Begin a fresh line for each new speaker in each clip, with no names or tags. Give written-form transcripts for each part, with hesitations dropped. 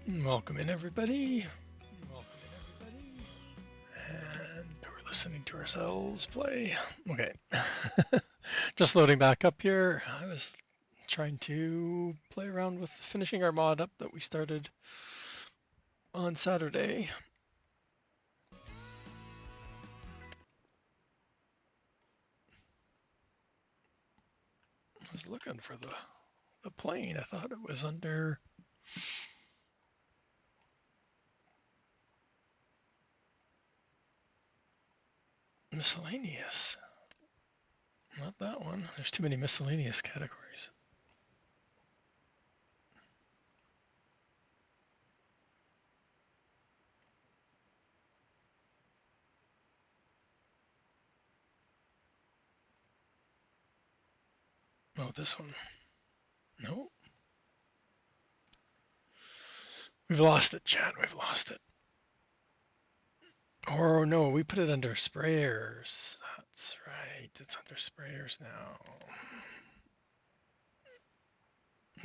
Welcome in, everybody. And we're listening to ourselves play. Okay. Just loading back up here. I was trying to play around with finishing our mod up that we started on Saturday. I was looking for the plane. I thought it was under miscellaneous. Not that one. There's too many miscellaneous categories. Oh, this one. No. We've lost it, Chad. We've lost it. Or no, we put it under sprayers. That's right. It's under sprayers now.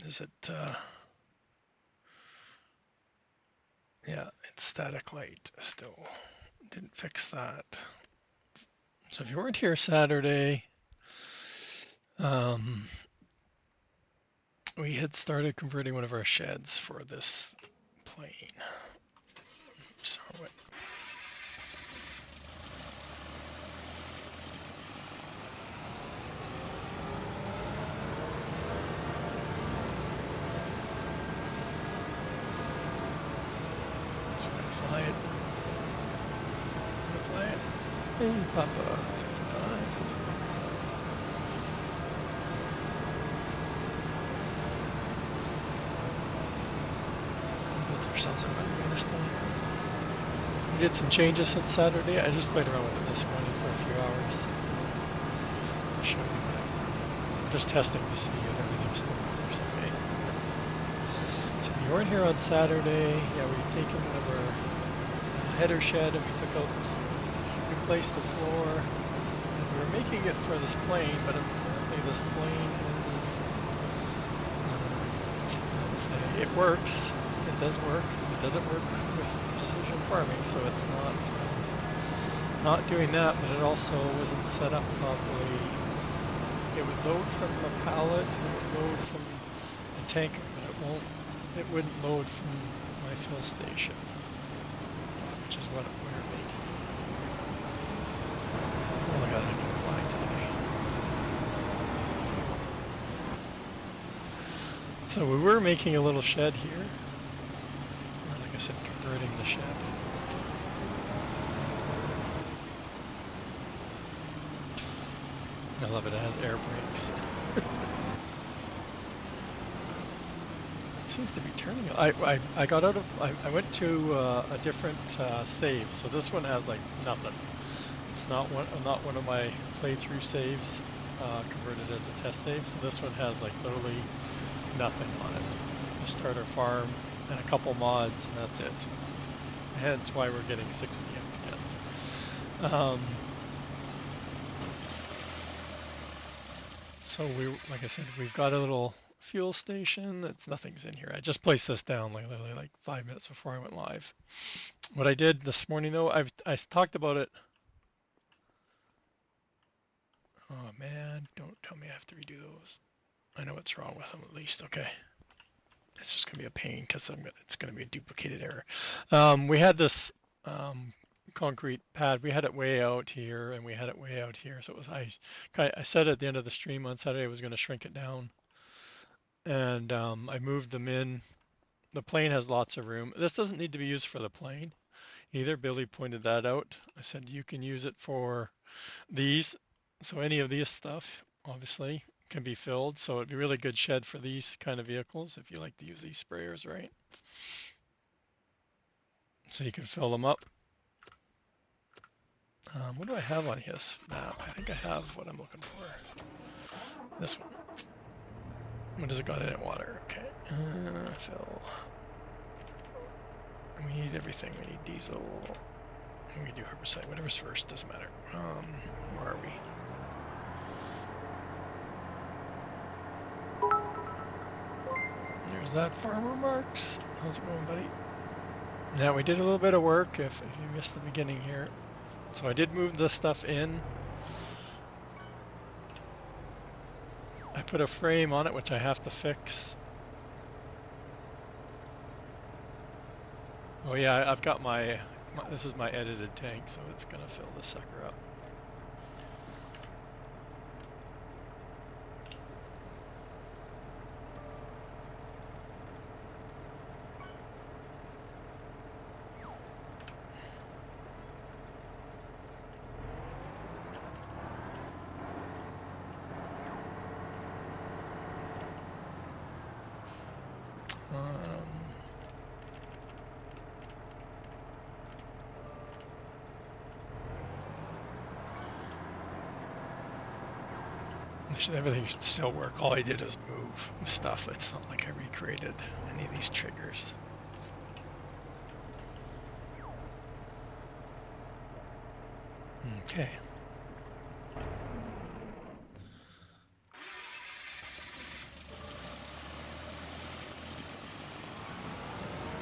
Is it? Yeah, it's static light still. Didn't fix that. So if you weren't here Saturday, we had started converting one of our sheds for this plane. So what? So we're gonna fly it. Gonna fly it. Hey, Papa, 55. That's okay. We built ourselves a runway this time. We did some changes since Saturday. I just played around with it this morning for a few hours. I'll show you what I'm just testing to see if everything still works okay. So if you weren't here on Saturday, yeah, we've taken one of our header shed and we took out, replaced the floor. And we were making it for this plane, but apparently this plane is, let's say, it works. It does work. It doesn't work with precision farming, so it's not doing that. But it also wasn't set up properly. It would load from a pallet. It would load from a tanker, but it wouldn't load from my fill station, which is what we were making. Oh my god, I can fly today. So we were making a little shed here. Like I said, converting the shed. I love it, it has air brakes. It seems to be turning. I got out of, I went to a different save. So this one has like nothing. It's not one of my playthrough saves converted as a test save. So this one has like literally nothing on it. The starter farm and a couple mods, and that's it. Hence why we're getting 60 FPS. So like I said, we've got a little fuel station. Nothing's in here. I just placed this down literally like 5 minutes before I went live. What I did this morning, though, I talked about it. Oh man, don't tell me I have to redo those. I know what's wrong with them at least. Okay. It's just gonna be a pain because it's gonna be a duplicated error. We had this concrete pad. We had it way out here, and we had it way out here. So it was I said at the end of the stream on Saturday I was going to shrink it down, and I moved them in. The plane has lots of room. This doesn't need to be used for the plane either. Billy pointed that out. I said you can use it for these. So any of these stuff, obviously, can be filled. So it'd be a really good shed for these kind of vehicles if you like to use these sprayers, right? So you can fill them up. What do I have on his map? I think I have what I'm looking for. This one. What has it got in it? Water. Okay. Fill. We need everything. We need diesel. We do herbicide. Whatever's first, doesn't matter. Where are we? There's that farmer Marks. How's it going, buddy? Now, we did a little bit of work if you missed the beginning here. So I did move the stuff in. I put a frame on it, which I have to fix. Oh yeah, I've got this is my edited tank, so it's gonna fill this sucker up. Everything should still work. All I did is move stuff. It's not like I recreated any of these triggers. Okay.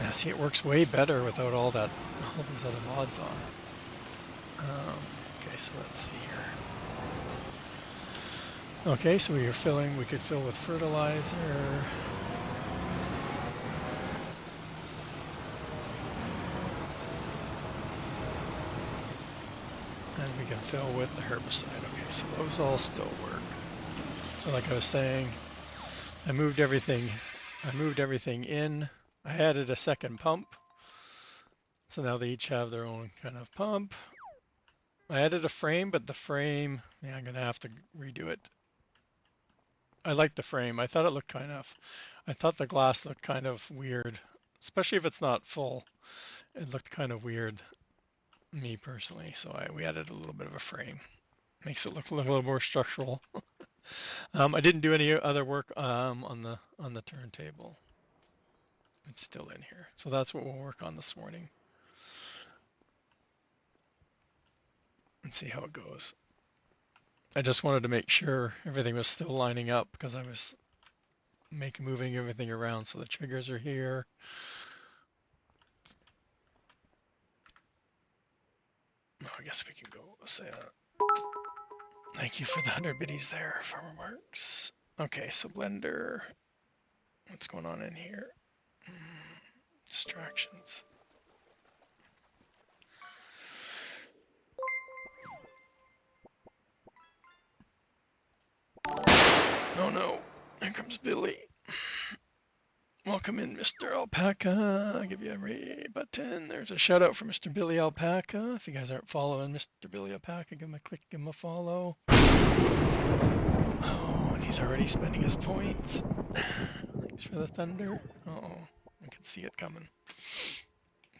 Yeah, see, it works way better without all those other mods on. Okay, so let's see here. Okay, so we could fill with fertilizer. And we can fill with the herbicide. Okay, so those all still work. So like I was saying, I moved everything in. I added a second pump. So now they each have their own kind of pump. I added a frame, but the frame, yeah, I'm gonna have to redo it. I like the frame. I thought the glass looked kind of weird, especially if it's not full. It looked kind of weird, me personally. So we added a little bit of a frame. Makes it look a little more structural. I didn't do any other work on the turntable. It's still in here. So that's what we'll work on this morning. And see how it goes. I just wanted to make sure everything was still lining up because I was moving everything around. So the triggers are here. Oh, I guess we can go say that. Thank you for the 100 biddies there, Farmer Marks. Okay, so Blender. What's going on in here? Distractions. Oh no, here comes Billy. Welcome in, Mr. Alpaca. I'll give you a ray button. There's a shout out for Mr. Billy Alpaca. If you guys aren't following Mr. Billy Alpaca, give him a click, give him a follow. Oh, and he's already spending his points. Thanks for the thunder. Uh-oh, I can see it coming.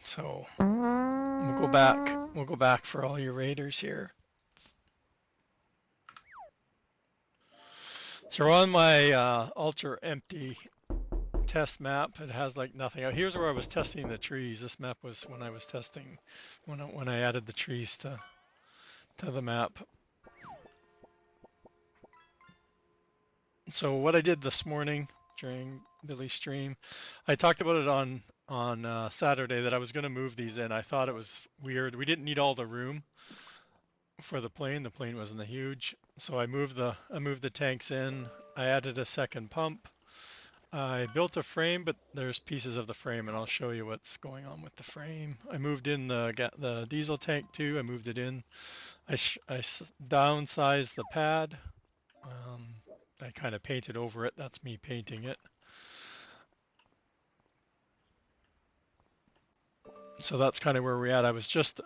So we'll go back. We'll go back for all your raiders here. So we're on my ultra empty test map. It has like nothing. Here's where I was testing the trees. This map was when I was testing, when I added the trees to the map. So what I did this morning during Billy's stream, I talked about it on Saturday that I was going to move these in. I thought it was weird. We didn't need all the room for the plane. The plane wasn't huge, so I moved the tanks in. I added a second pump. I built a frame, but there's pieces of the frame, and I'll show you what's going on with the frame. I moved in the diesel tank too. I moved it in. I downsized the pad. I kind of painted over it. That's me painting it. So that's kind of where we're at. I was just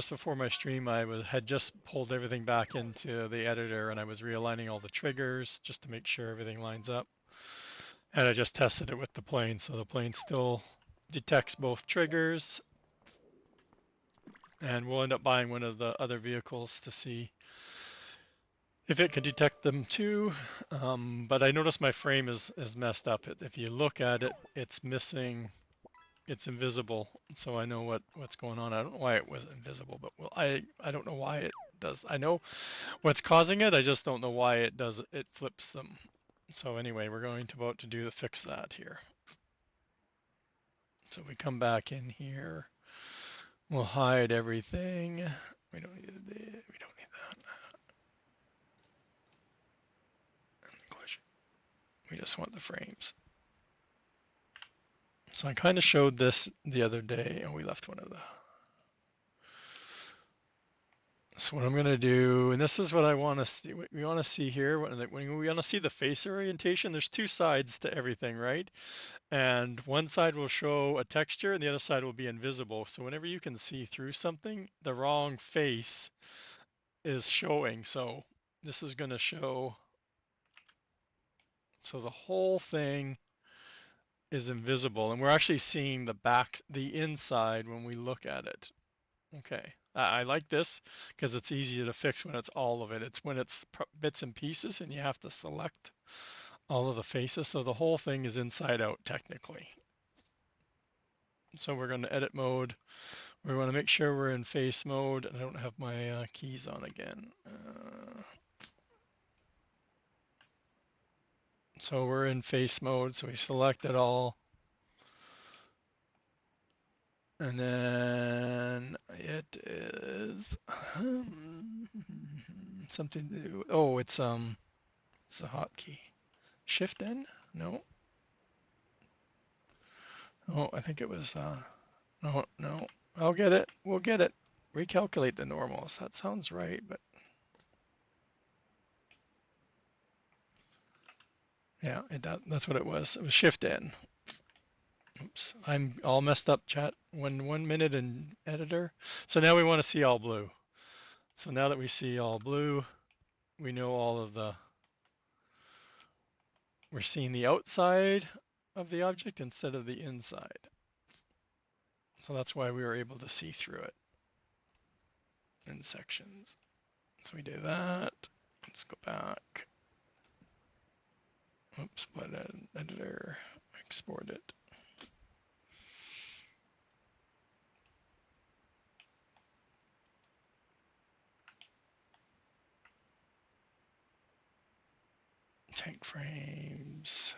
before my stream, had just pulled everything back into the editor, and I was realigning all the triggers just to make sure everything lines up. And I just tested it with the plane, so the plane still detects both triggers. And we'll end up buying one of the other vehicles to see if it can detect them too. But I noticed my frame is messed up. If you look at it, it's missing. It's invisible, so I know what's going on. I don't know why it was invisible, but I don't know why it does. I know what's causing it. I just don't know why it does. It flips them. So anyway, we're going to fix that here. So if we come back in here, we'll hide everything. We don't need that. We just want the frames. So I kind of showed this the other day, and we left one of the. So what I'm going to do, and this is what I want to see. We want to see here when we want to see the face orientation. There's two sides to everything, right? And one side will show a texture, and the other side will be invisible. So whenever you can see through something, the wrong face is showing. So this is going to show. So the whole thing is invisible, and we're actually seeing the inside when we look at it. Okay, I like this because it's easier to fix when it's all of it. It's when it's bits and pieces and you have to select all of the faces. So the whole thing is inside out technically. So we're going to edit mode. We want to make sure we're in face mode. And I don't have my keys on again. So we're in face mode. So we select it all. And then it is something to do. Oh, it's a hotkey. Shift N? No. Oh, I think it was. No. I'll get it. We'll get it. Recalculate the normals. That sounds right, but yeah, that's what it was. It was Shift N. Oops, I'm all messed up, chat. 1 minute in editor. So now we want to see all blue. So now that we see all blue, we know all of the. We're seeing the outside of the object instead of the inside. So that's why we were able to see through it in sections. So we do that. Let's go back. Oops, but editor, export it. Tank frames.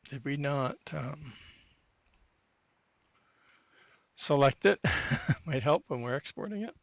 Did we not select it? Might help when we're exporting it.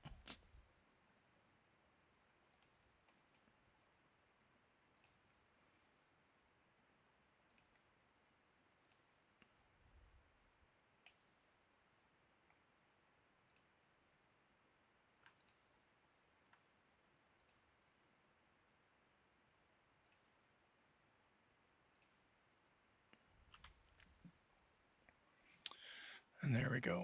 And there we go.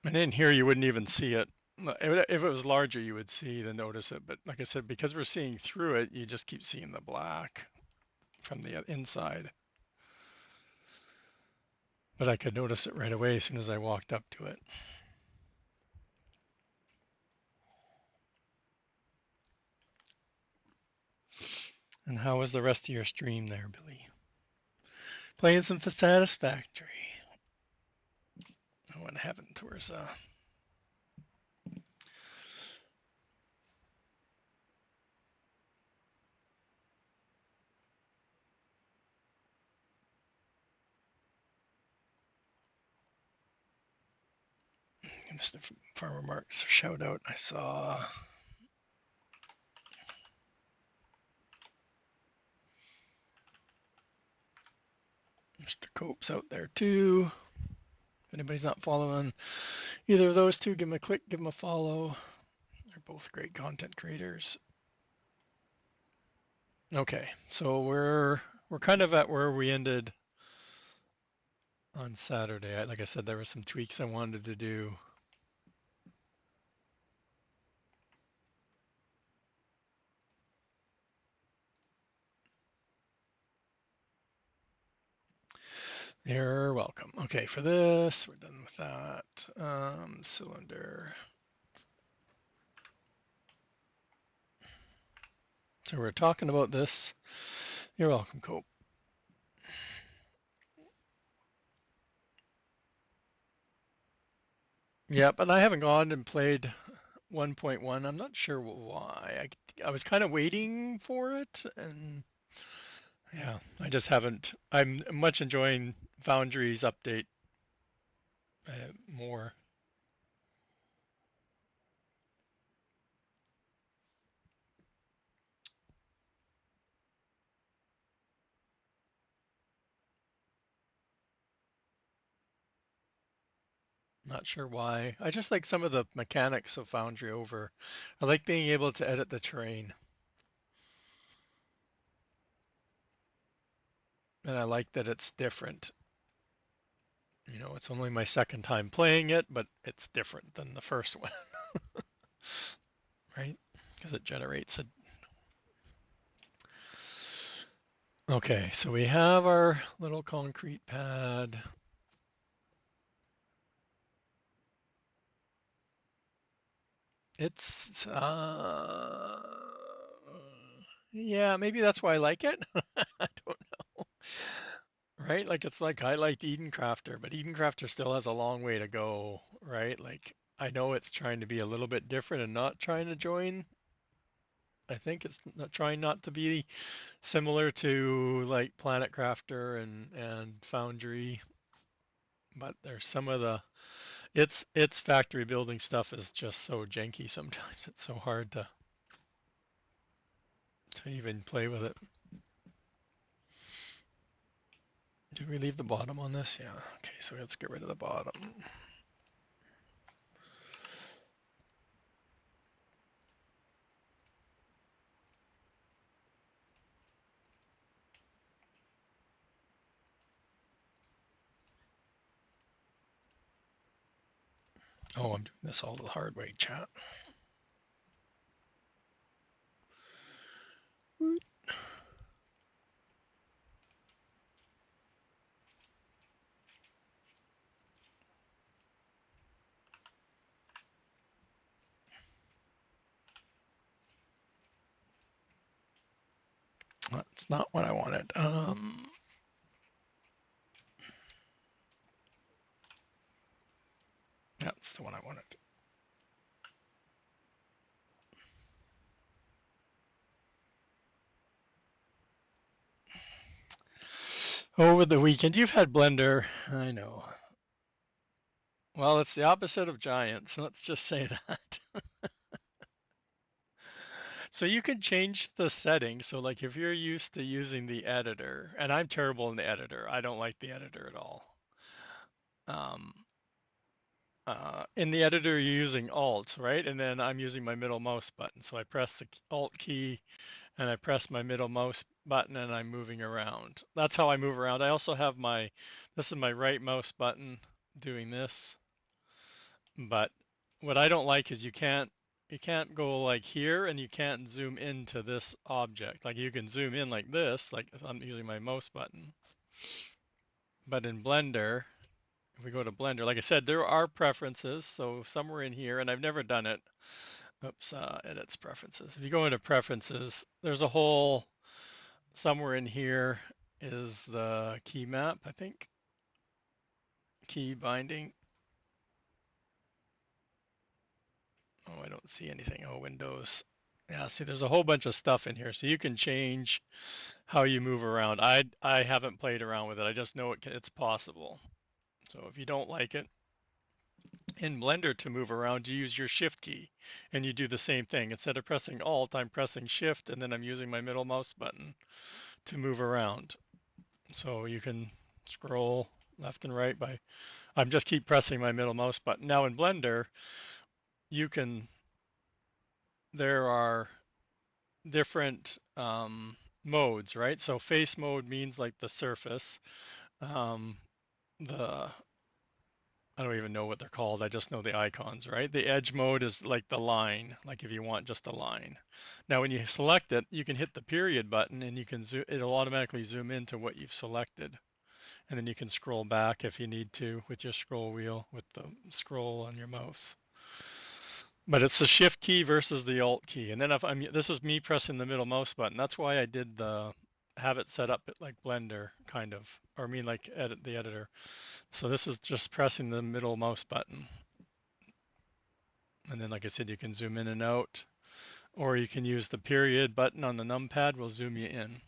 And in here, you wouldn't even see it. If it was larger, you would see to notice it. But like I said, because we're seeing through it, you just keep seeing the black from the inside. But I could notice it right away as soon as I walked up to it. And how was the rest of your stream there, Billy? Playing some Satisfactory. Oh, and heaven, where's Mr. Farmer Mark's shout out. I saw Mr. Cope's out there too. If anybody's not following either of those two, give them a click, give them a follow. They're both great content creators. Okay, so we're kind of at where we ended on Saturday. Like I said, there were some tweaks I wanted to do. You're welcome. Okay, for this, we're done with that. Cylinder. So we're talking about this. You're welcome, Cope. Yeah, but I haven't gone and played 1.1. I'm not sure why. I was kind of waiting for it, and yeah, I just haven't. I'm much enjoying Foundry's update more. Not sure why. I just like some of the mechanics of Foundry over. I like being able to edit the terrain, and I like that it's different. You know, it's only my second time playing it, but it's different than the first one, right? Because it generates a. Okay, so we have our little concrete pad. It's, yeah, maybe that's why I like it. I don't know. Right? Like it's like I liked Eden Crafter, but Eden Crafter still has a long way to go, right? Like I know it's trying to be a little bit different and not trying to join. I think it's not trying not to be similar to like Planet Crafter and Foundry, but there's some of the its factory building stuff is just so janky sometimes. It's so hard to even play with it. Did we leave the bottom on this? Yeah. Okay, so let's get rid of the bottom. Oh, I'm doing this all the hard way, chat. That's not what I wanted. That's the one I wanted. Over the weekend, you've had Blender. I know. Well, it's the opposite of Giants. Let's just say that. So you can change the settings. So like if you're used to using the editor, and I'm terrible in the editor. I don't like the editor at all. Um, in the editor, you're using Alt, right? And then I'm using my middle mouse button. So I press the Alt key and I press my middle mouse button and I'm moving around. That's how I move around. I also have this is my right mouse button doing this. But what I don't like is you can't go like here and you can't zoom into this object. Like you can zoom in like this, like if I'm using my mouse button. But in Blender, if we go to Blender, like I said, there are preferences. So somewhere in here, and I've never done it. Oops, edits preferences. If you go into preferences, there's a whole, somewhere in here is the key map, I think. Key binding. Oh, I don't see anything. Oh, Windows. Yeah, see, there's a whole bunch of stuff in here, so you can change how you move around. I haven't played around with it. I just know it's possible. So if you don't like it, in Blender to move around, you use your Shift key, and you do the same thing. Instead of pressing Alt, I'm pressing Shift, and then I'm using my middle mouse button to move around. So you can scroll left and right by. I'm just keep pressing my middle mouse button. Now in Blender, you can. There are different modes, right? So face mode means like the surface. Um, the I don't even know what they're called. I just know the icons, right? The edge mode is like the line, like if you want just a line. Now, when you select it, you can hit the period button and you can it'll automatically zoom into what you've selected. And then you can scroll back if you need to with your scroll wheel with the scroll on your mouse. But it's the shift key versus the alt key. And then if this is me pressing the middle mouse button. That's why I did have it set up like Blender kind of, or I mean like edit the editor. So this is just pressing the middle mouse button. And then like I said, you can zoom in and out, or you can use the period button on the numpad will zoom you in.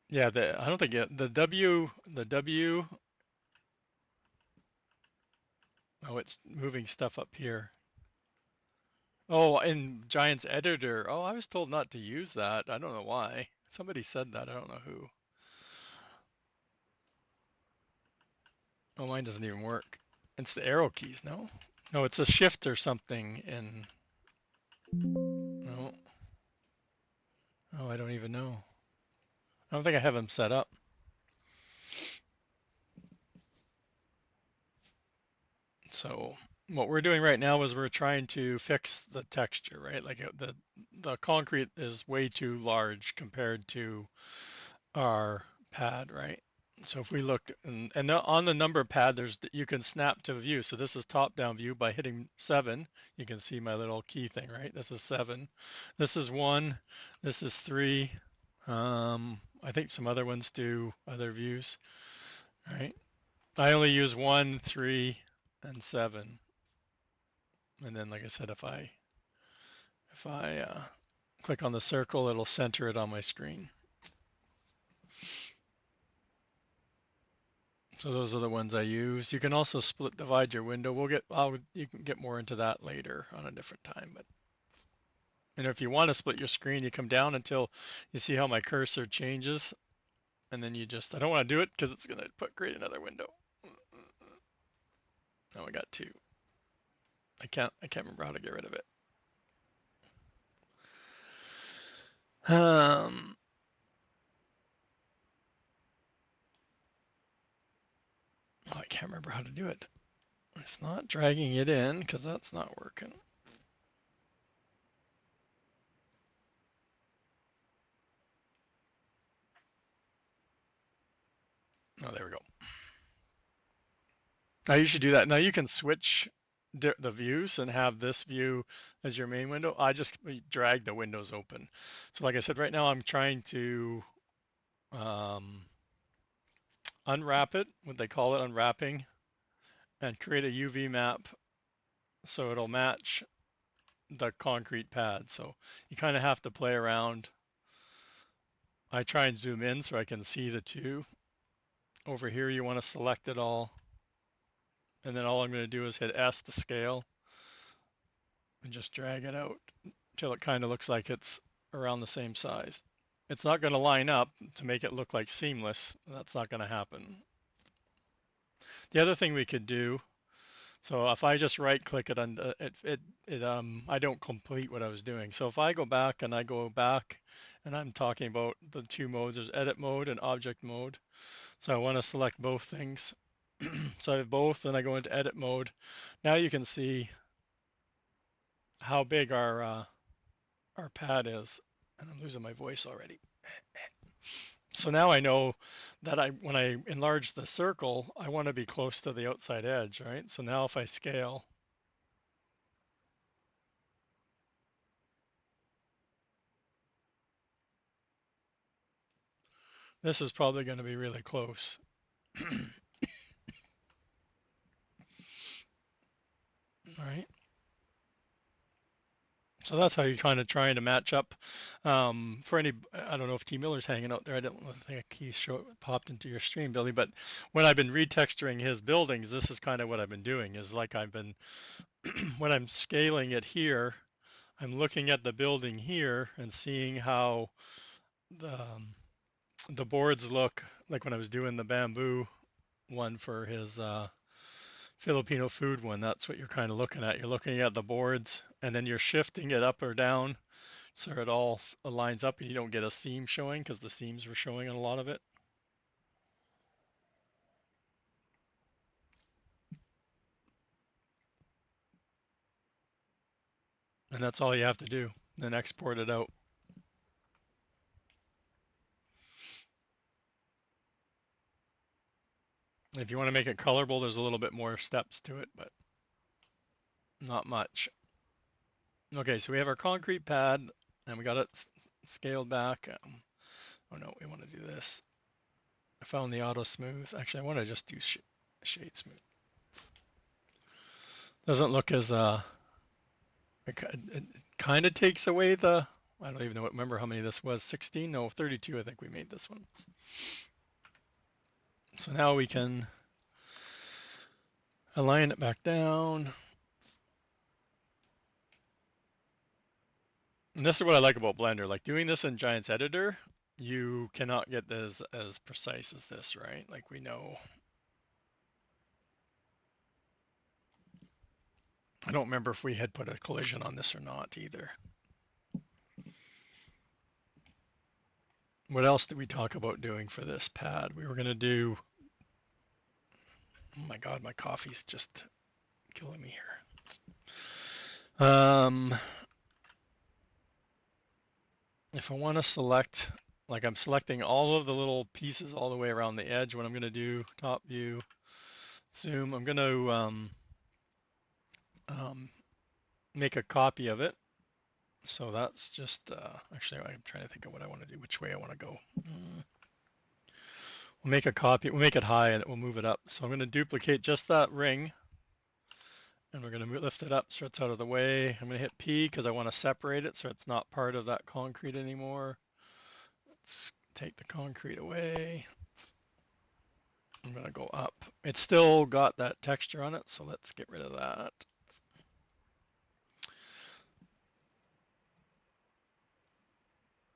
Yeah, I don't think the W, oh, it's moving stuff up here. Oh, in Giant's editor. Oh, I was told not to use that. I don't know why. Somebody said that. I don't know who. Oh, mine doesn't even work. It's the arrow keys, no? No, it's a shift or something in. No. Oh, I don't even know. I don't think I have them set up. So what we're doing right now is we're trying to fix the texture, right? Like the concrete is way too large compared to our pad, right? So if we look and on the number pad, you can snap to view. So this is top-down view by hitting 7. You can see my little key thing, right? This is 7. This is 1. This is 3. I think some other ones do other views, right? I only use 1, 3, and 7. And then, like I said, if I click on the circle, it'll center it on my screen. So those are the ones I use. You can also divide your window. You can get more into that later on a different time. And if you want to split your screen, you come down until you see how my cursor changes, and then I don't want to do it because it's gonna create another window. Now I got 2. I can't remember how to get rid of it. Oh, I can't remember how to do it. It's not dragging it in because that's not working. Oh, there we go. Now you should do that. Now you can switch the views and have this view as your main window. I just drag the windows open. So like I said, right now I'm trying to unwrap it, what they call it, unwrapping, and create a UV map so it'll match the concrete pad. So you kind of have to play around. I try and zoom in so I can see the 2. Over here you want to select it all. And then all I'm going to do is hit S to scale and just drag it out until it kind of looks like it's around the same size. It's not going to line up to make it look like seamless. That's not going to happen. The other thing we could do, so if I just right click it, I don't complete what I was doing. So if I go back and and I'm talking about the 2 modes, there's edit mode and object mode. So I want to select both things. So I have both, and I go into edit mode. Now you can see how big our pad is, and I'm losing my voice already. So now I know that when I enlarge the circle, I want to be close to the outside edge, right? So now if I scale, this is probably going to be really close. All right. So that's how you're kind of trying to match up. For any, I don't know if T Miller's hanging out there. I don't think he popped into your stream, Billy. But when I've been retexturing his buildings, this is kind of what I've been doing. Is like I've been when I'm scaling it here, I'm looking at the building here and seeing how the boards look like when I was doing the bamboo one for his Filipino food one. That's what you're kind of looking at. You're looking at the boards and then you're shifting it up or down so it all lines up and you don't get a seam showing because the seams were showing on a lot of it. And that's all you have to do. Then export it out. If you want to make it colorable, there's a little bit more steps to it, but not much. Okay, so we have our concrete pad, and we got it scaled back. Oh no, we want to do this. I found the auto smooth. Actually, I want to just do shade smooth. Doesn't look as it kind of takes away the. I don't even know. Remember how many this was? 16? No, 32. I think we made this one. So now we can align it back down. And this is what I like about Blender. Like doing this in Giants Editor, you cannot get this as precise as this, right? Like we know. I don't remember if we had put a collision on this or not either. What else did we talk about doing for this pad? We were going to do. Oh my God, my coffee's just killing me here. If I want to select, like I'm selecting all of the little pieces all the way around the edge, what I'm going to do, top view, zoom, I'm going to make a copy of it. So that's just, actually, I'm trying to think of what I want to do, which way I want to go. We'll make a copy, we'll make it high and it will move it up. So I'm going to duplicate just that ring and we're going to lift it up so it's out of the way. I'm going to hit P because I want to separate it so it's not part of that concrete anymore. Let's take the concrete away. I'm going to go up. It's still got that texture on it, so let's get rid of that.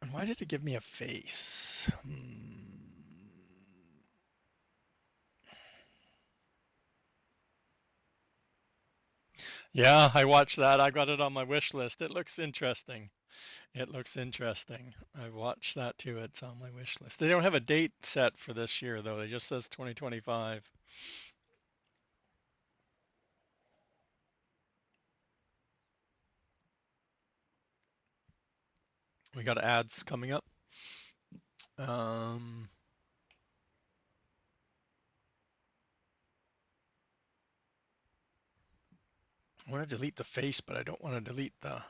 And why did it give me a face? Yeah, I watched that. I got it on my wish list. It looks interesting. It looks interesting. I've watched that too. It's on my wish list. They don't have a date set for this year, though. It just says 2025. We got ads coming up. I want to delete the face, but I don't want to delete the.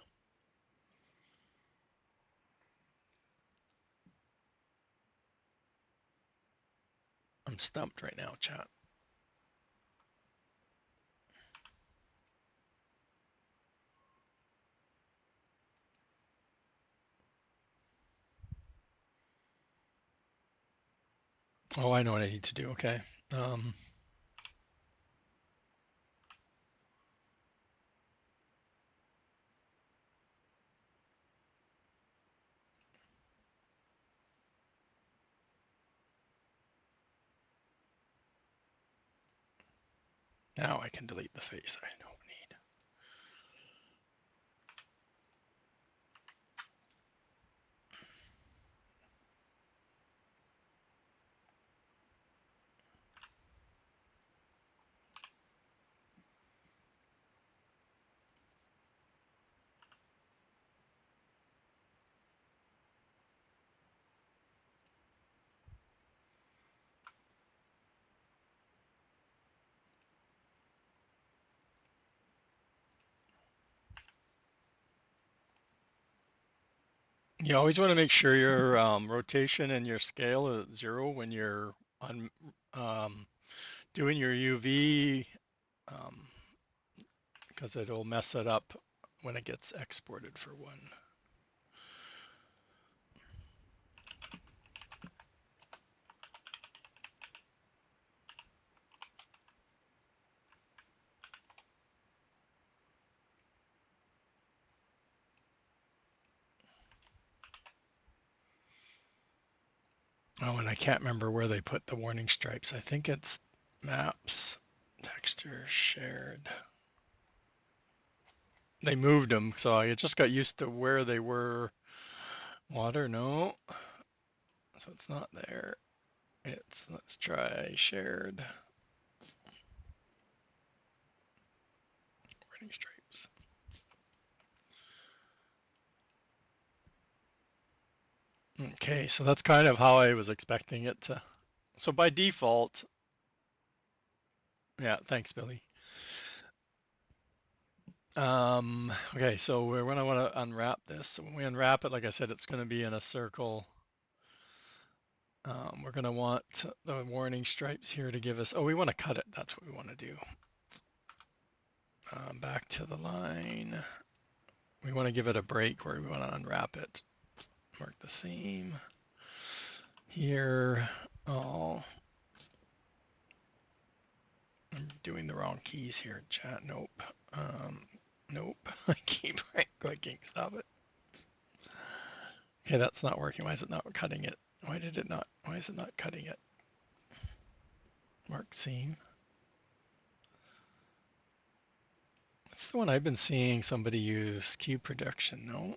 I'm stumped right now, chat. Oh, I know what I need to do. Okay. Now I can delete the face. I don't need. You always want to make sure your rotation and your scale is 0 when you're on doing your UV, because it'll mess it up when it gets exported for one. Oh, and I can't remember where they put the warning stripes. I think it's maps, texture, shared. They moved them, so I just got used to where they were. Water, no. So it's not there. It's, let's try shared. Warning stripes. Okay, so that's kind of how I was expecting it to. So by default, Yeah, thanks, Billy. Okay, so we're gonna want to unwrap this. So when we unwrap it, like I said, it's gonna be in a circle. We're gonna want the warning stripes here to give us, oh, we want to cut it. That's what we want to do. Back to the line. We want to give it a break where we want to unwrap it. Mark the seam. Here, oh, I'm doing the wrong keys here, chat. Nope. Nope. I keep right clicking. Stop it. Okay, that's not working. Why is it not cutting it? Why is it not cutting it? Mark seam. What's the one I've been seeing somebody use? Cube production. No.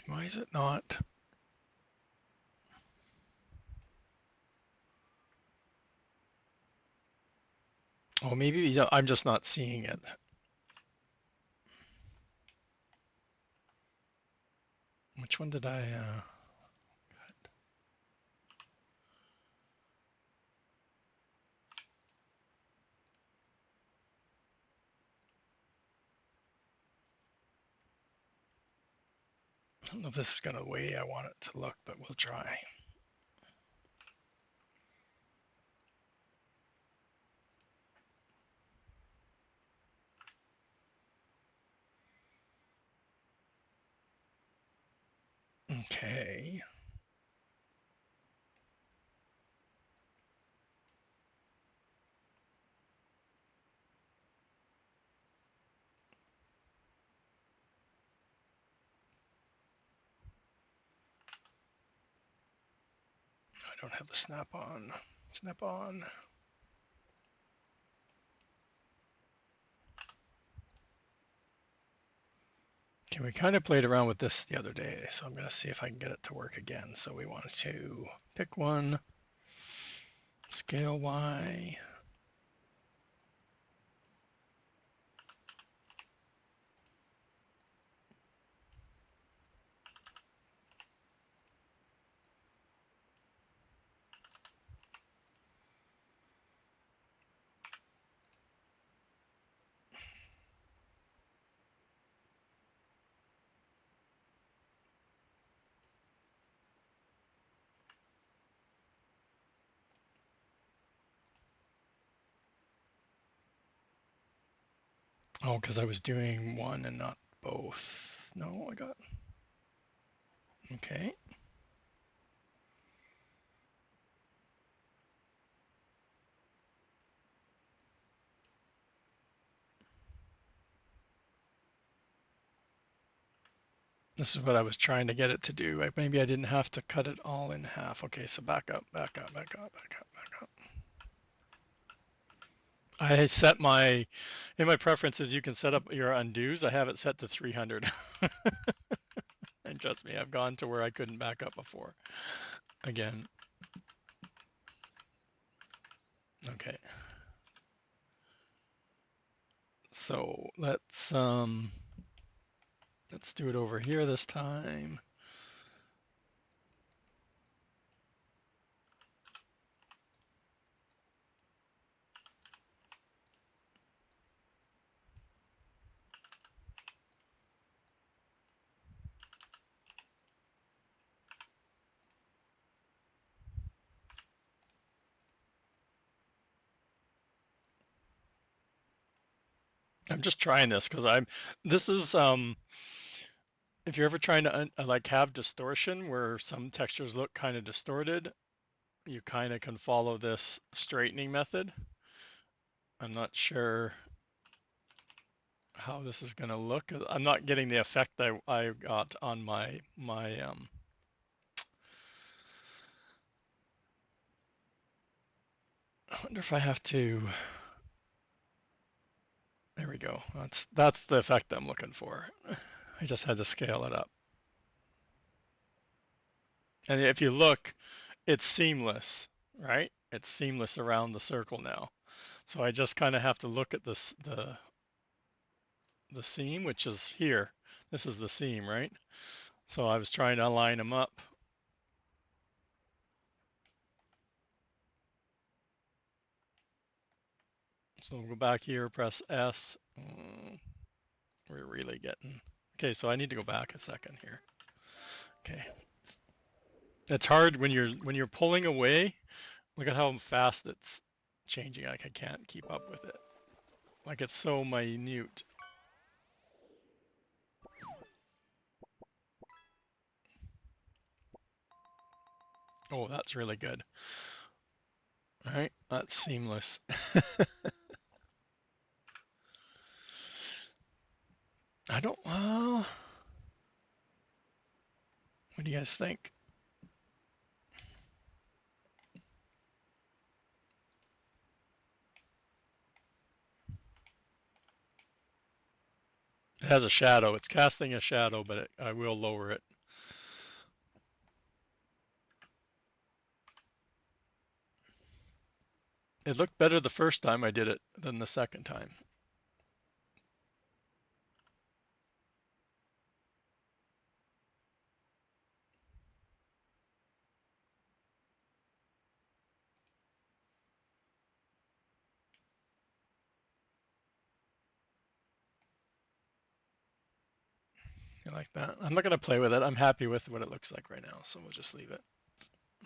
Why is it not? Oh, maybe I'm just not seeing it. Which one did I? I don't know if this is going to the way I want it to look, but we'll try. Okay. I don't have the snap-on. Snap-on. Okay, we kind of played around with this the other day, so I'm going to see if I can get it to work again. So we want to pick one, scale Y. Oh, because I was doing one and not both. No, I got. Okay. This is what I was trying to get it to do. Maybe I didn't have to cut it all in half. Okay, so back up, back up, back up, back up, back up. I set in my preferences, you can set up your undos. I have it set to 300. And trust me, I've gone to where I couldn't back up before. Again. Okay. So let's do it over here this time. I'm just trying this because this is if you're ever trying to like have distortion where some textures look kind of distorted, you kind of can follow this straightening method. I'm not sure how this is going to look. I'm not getting the effect I got on my I wonder if I have to. There we go. That's the effect I'm looking for. I just had to scale it up. And if you look, it's seamless, right? It's seamless around the circle now. So I just kind of have to look at this, the seam, which is here. This is the seam, right? So I was trying to line them up. So we'll go back here, press S. We're really getting, okay, so I need to go back a second here. Okay. It's hard when you're pulling away. Look at how fast it's changing. Like I can't keep up with it. Like it's so minute. Oh, that's really good. All right, that's seamless. I don't, what do you guys think? It has a shadow. It's casting a shadow, but I will lower it. It looked better the first time I did it than the second time. I like that. I'm not going to play with it. I'm happy with what it looks like right now, so we'll just leave it.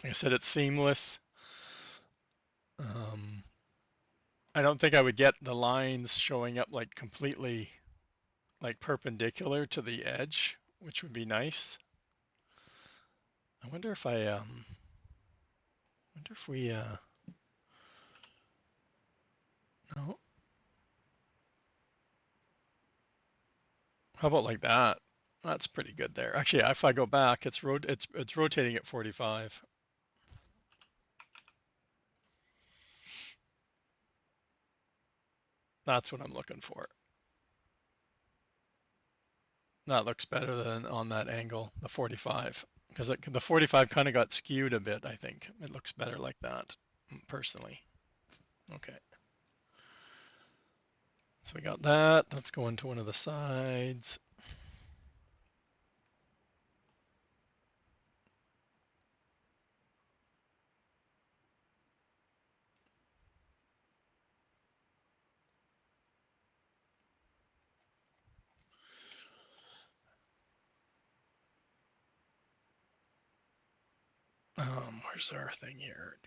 Like I said, it's seamless. Um, I don't think I would get the lines showing up like completely like perpendicular to the edge, which would be nice. I wonder if wonder if we no. How about like that? That's pretty good there. Actually, if I go back, it's rotating at 45. That's what I'm looking for. That looks better than on that angle, the 45, because the 45 kind of got skewed a bit, I think. It looks better like that, personally. Okay. So we got that. Let's go into one of the sides. Where's our thing here?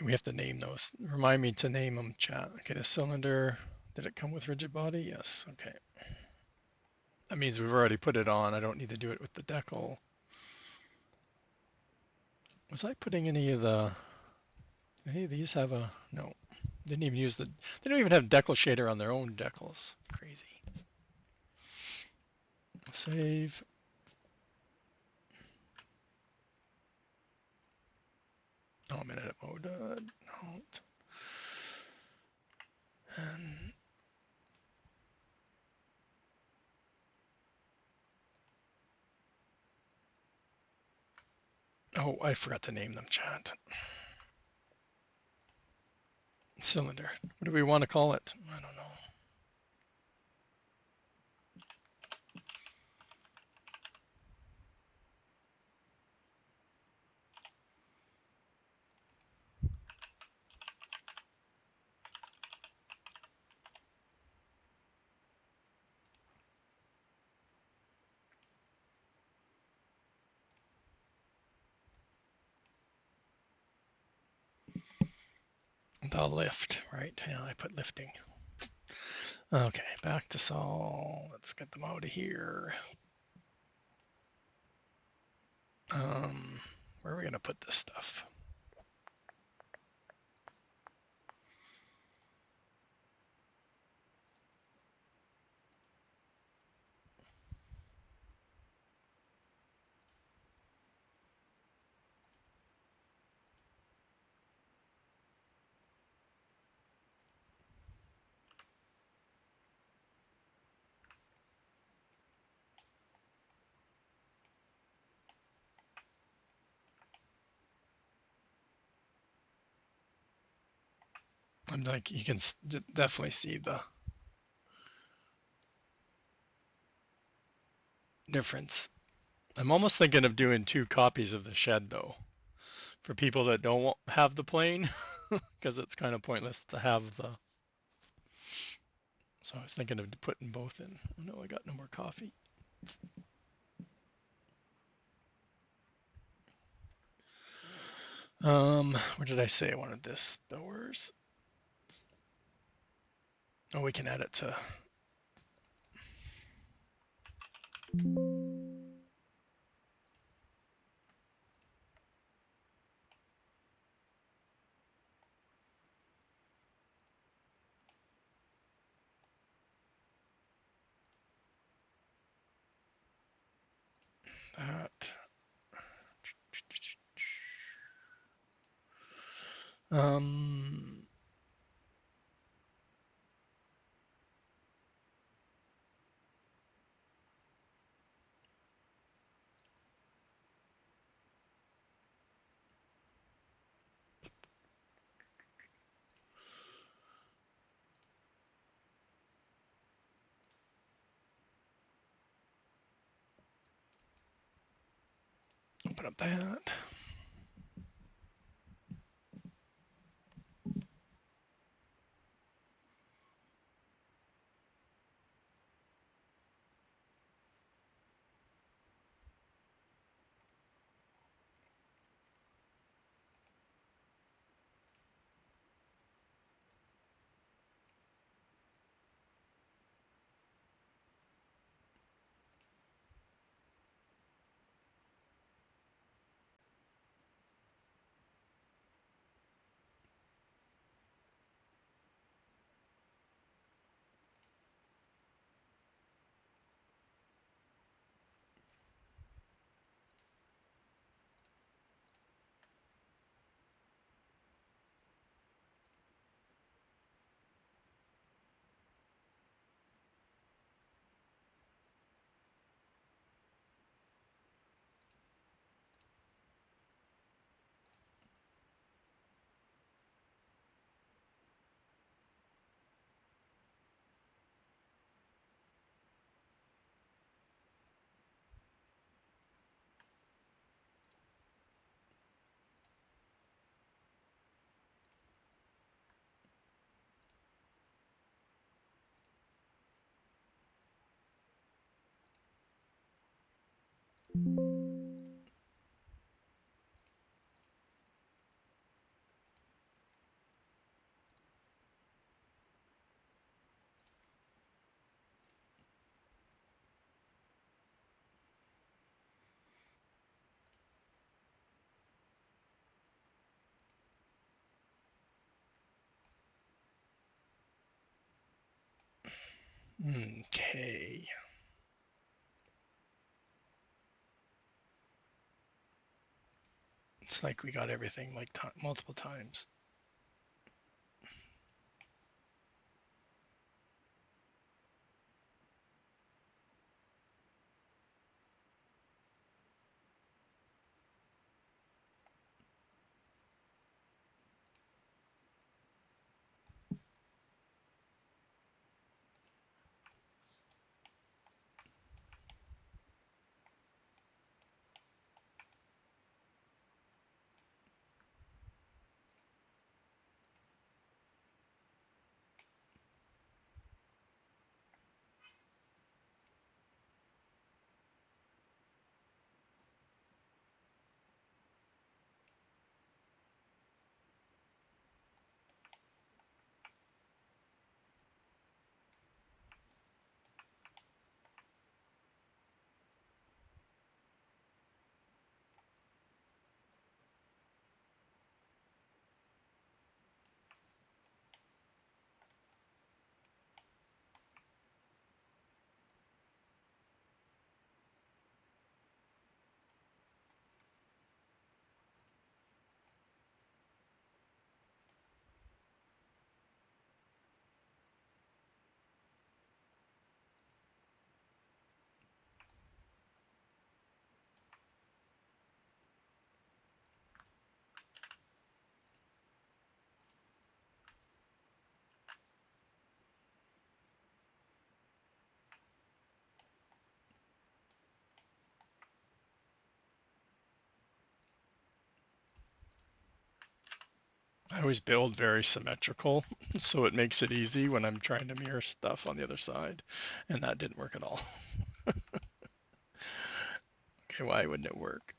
We have to name those. Remind me to name them, chat. Okay, the cylinder. Did it come with rigid body? Yes. Okay. That means we've already put it on. I don't need to do it with the decal. Was I putting any of these have a, no. Didn't even use they don't even have decal shader on their own decals. Crazy. Save. Oh, I'm in edit mode. Alt. And, oh, I forgot to name them, chat. Cylinder. What do we want to call it? I don't know. The lift, right? Yeah, I put lifting. Okay, back to Sol. Let's get them out of here. Where are we going to put this stuff? I'm like, you can definitely see the difference. I'm almost thinking of doing 2 copies of the shed though, for people that don't have the plane, because it's kind of pointless to have the. So I was thinking of putting both in. Oh no, I got no more coffee. Where did I say I wanted this? Doors. Oh, we can add it to. That. Um, open up that. Okay. It's like we got everything like multiple times. I always build very symmetrical, so it makes it easy when I'm trying to mirror stuff on the other side, and that didn't work at all. Okay, why wouldn't it work?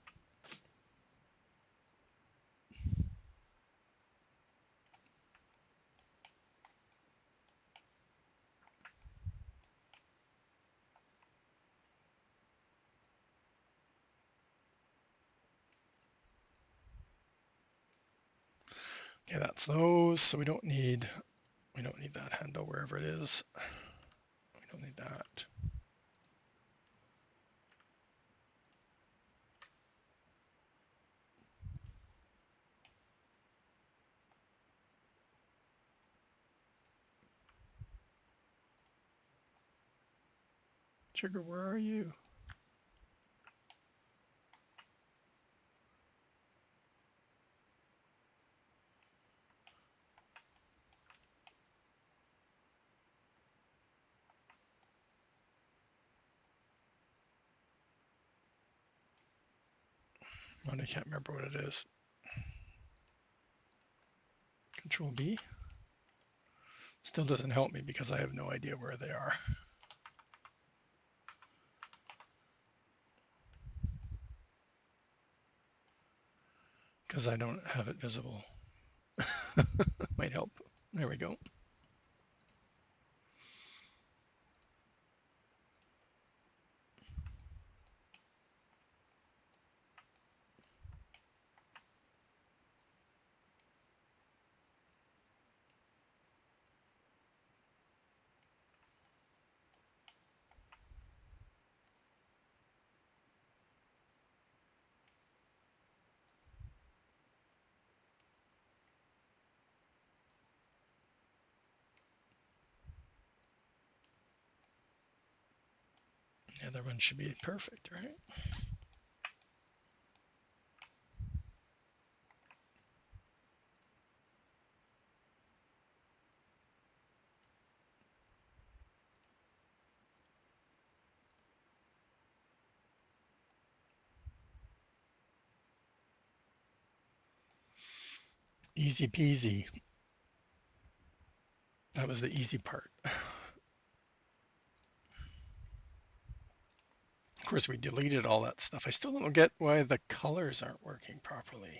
Okay, that's those, so we don't need that handle wherever it is. We don't need that. Trigger, where are you? Oh, I can't remember what it is. Control B. Still doesn't help me because I have no idea where they are. Because I don't have it visible. Might help. There we go. The other one should be perfect, right? Easy peasy. That was the easy part. Of course, we deleted all that stuff. I still don't get why the colors aren't working properly.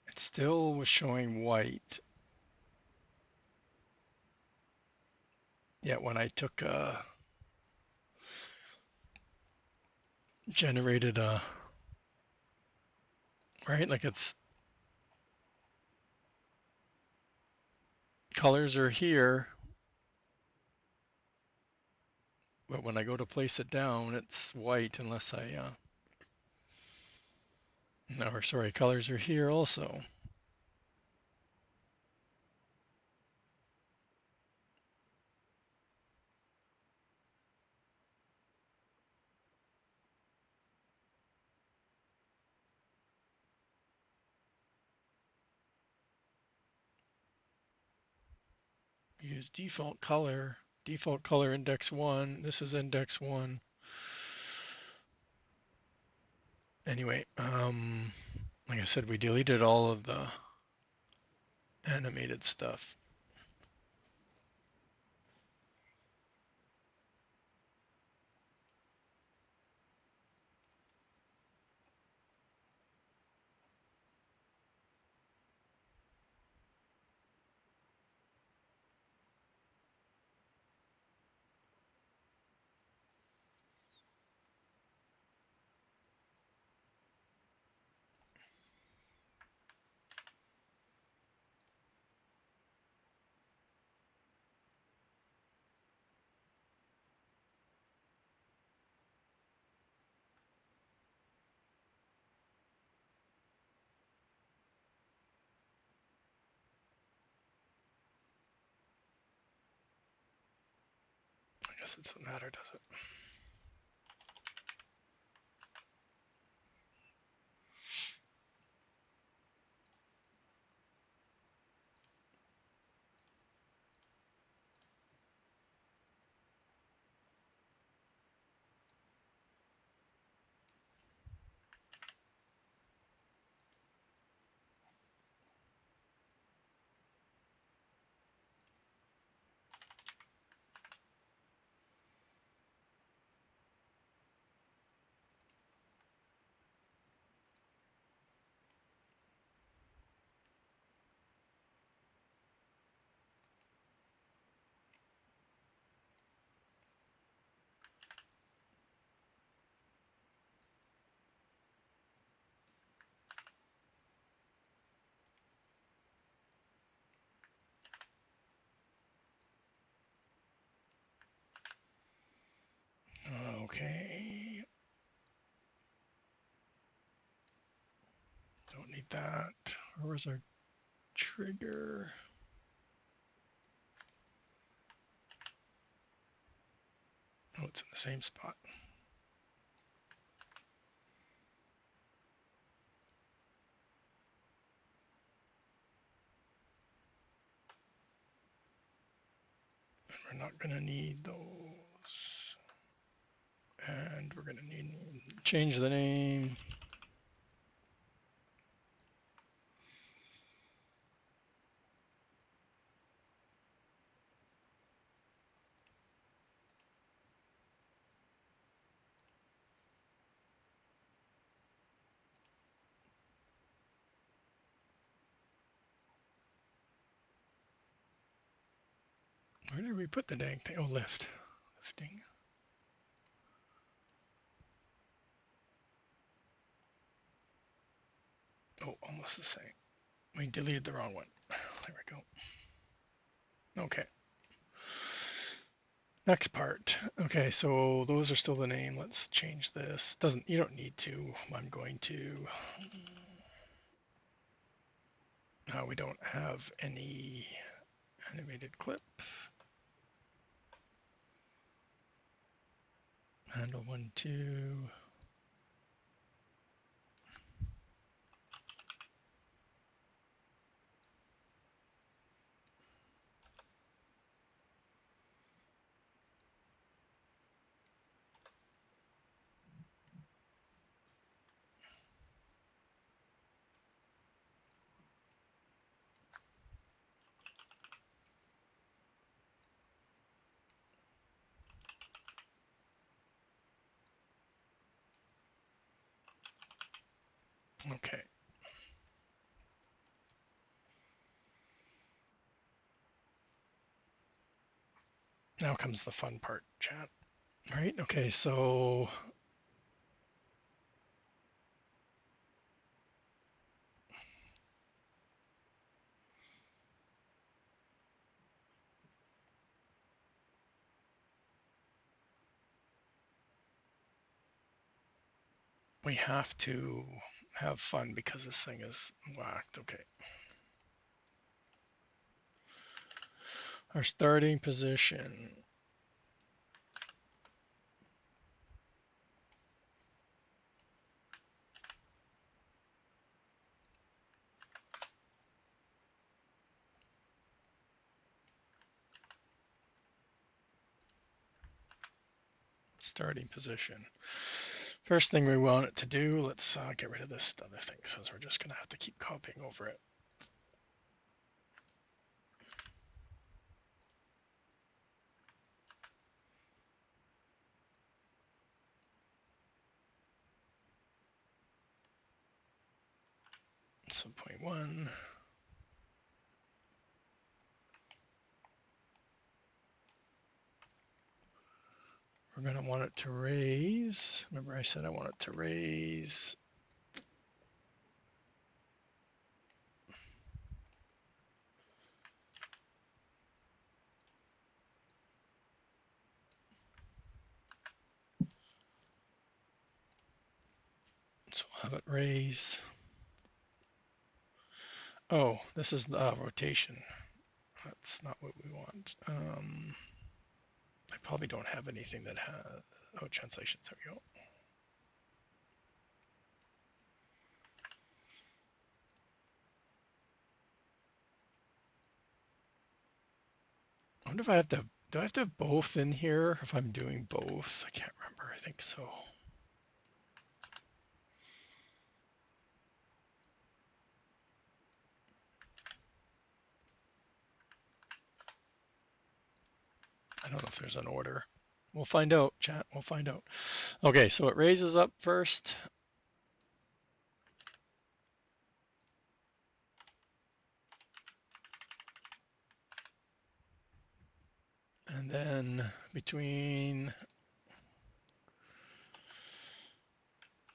It still was showing white. Yet when I took generated a, right, like it's, colors are here, but when I go to place it down, it's white unless I, no, or sorry, colors are here also. Use default color index 1. This is index 1. Anyway, like I said, we deleted all of the animated stuff. I guess it doesn't matter, does it? Okay. Don't need that. Where's our trigger? Oh, it's in the same spot. And we're not going to need those. And we're going to need change the name. Where did we put the dang thing? Oh, lifting. Oh, almost the same. We deleted the wrong one. There we go. Okay. Next part. Okay, so those are still the name. Let's change this. You don't need to. I'm going to. Now we don't have any animated clip. Handle 1, 2. Okay. Now comes the fun part, chat. Right? Okay, so we have to have fun because this thing is whacked. Okay. Our starting position. Starting position. First thing we want it to do, let's get rid of this other thing, since we're just going to have to keep copying over it. So 0.1. We're going to want it to raise. Remember I said I want it to raise. So we'll have it raise. Oh, this is the rotation. That's not what we want. I probably don't have anything that has, oh, translations, there we go. I wonder if I have to, do I have to have both in here if I'm doing both? I can't remember, I think so. I don't know if there's an order. We'll find out, chat, we'll find out. Okay, so it raises up first. And then between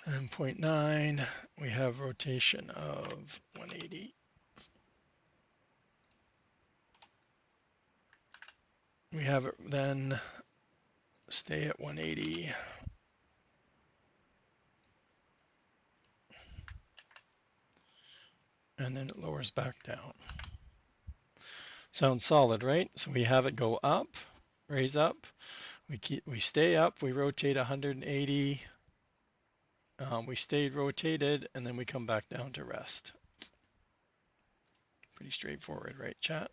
and 0.9, we have rotation of 180. We have it then stay at 180 and then it lowers back down. Sounds solid, right? So we have it go up, raise up, we stay up, we rotate 180, we stayed rotated, and then we come back down to rest. Pretty straightforward, right, chat?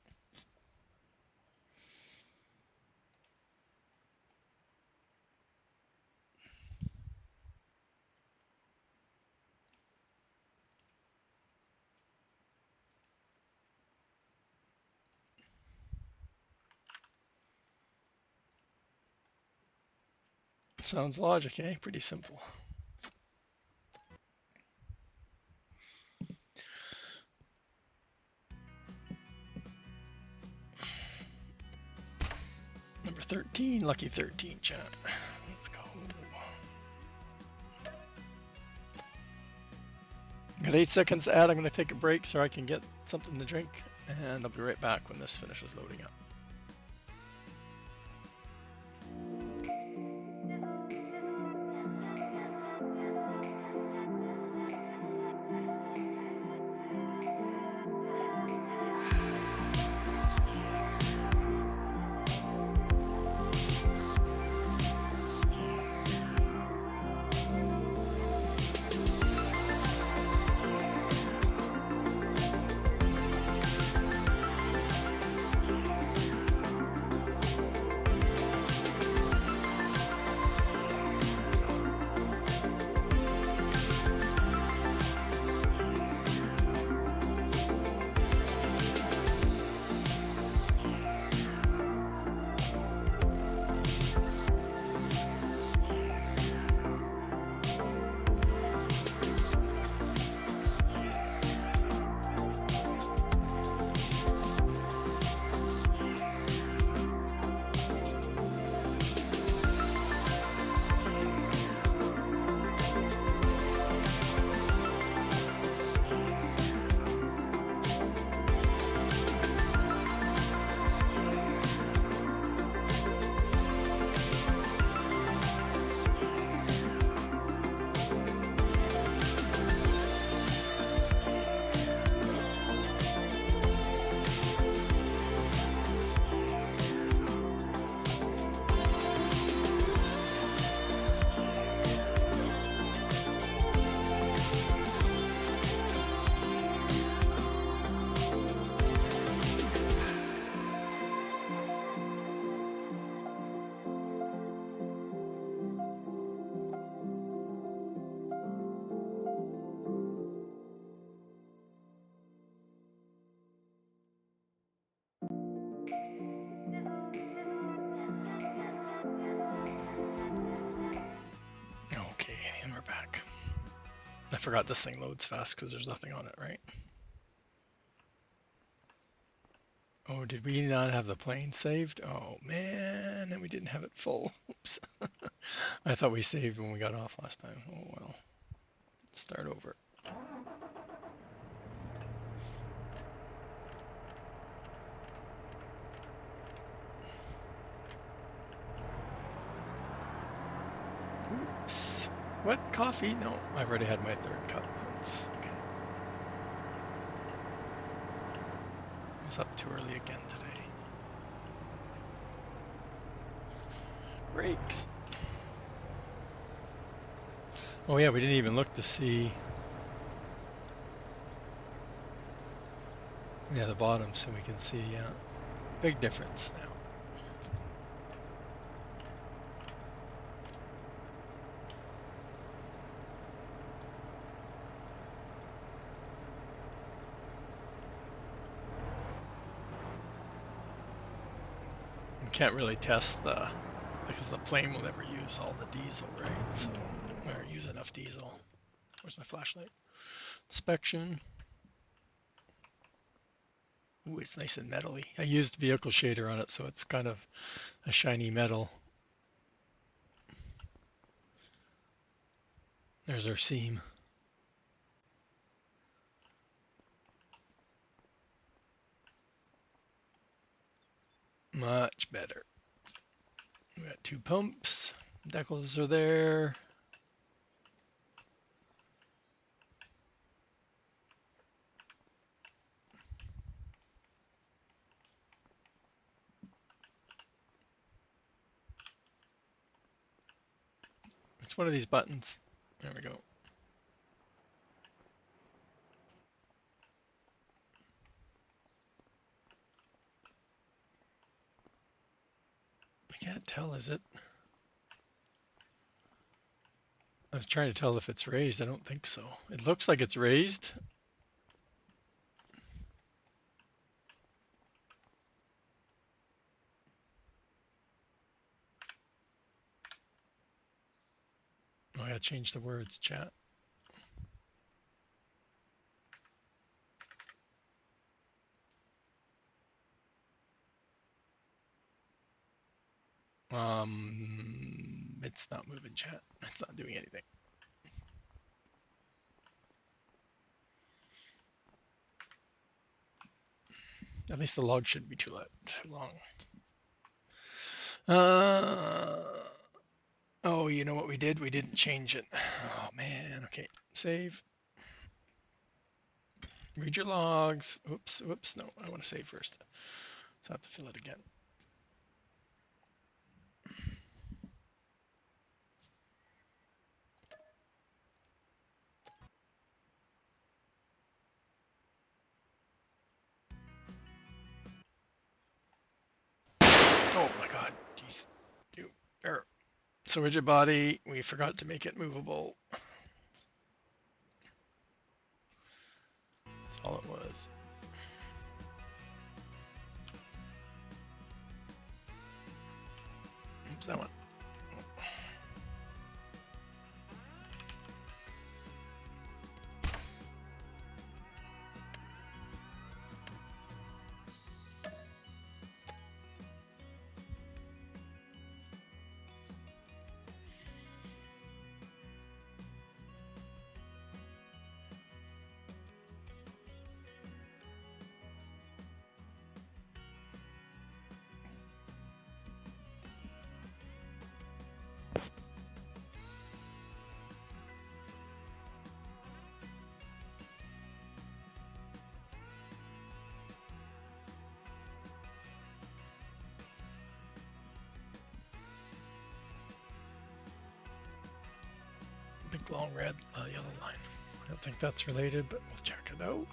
Sounds logic, eh? Pretty simple. Number 13, lucky 13, chat. Let's go. Got 8 seconds to add. I'm going to take a break so I can get something to drink, and I'll be right back when this finishes loading up. Okay, and we're back. I forgot this thing loads fast because there's nothing on it, right? Oh, did we not have the plane saved? Oh man, and we didn't have it full. Oops. I thought we saved when we got off last time. Oh well. Start over. Oops. What? Coffee? No, I've already had my third cup once. Okay. I was up too early again today. Brakes. Oh yeah, we didn't even look to see. Yeah, the bottom, so we can see. Yeah, big difference now. You can't really test because the plane will never use all the diesel, right? So or use enough diesel. Where's my flashlight? Inspection. Ooh, it's nice and metally. I used vehicle shader on it, so it's kind of a shiny metal. There's our seam. Much better. We got 2 pumps. Decals are there. What's one of these buttons? There we go. I can't tell, is it? I was trying to tell if it's raised. I don't think so. It looks like it's raised. Oh, I gotta change the words, chat. It's not moving, chat. It's not doing anything. At least the log shouldn't be too long. Oh, you know what we did? We didn't change it. Oh man. Okay, save. Read your logs. Oops, whoops. No, I want to save first. So I have to fill it again. Oh my God. Jeez. New error. So rigid body, we forgot to make it movable. That's all it was. Oops, that one. Big long red yellow line. I don't think that's related, but we'll check it out.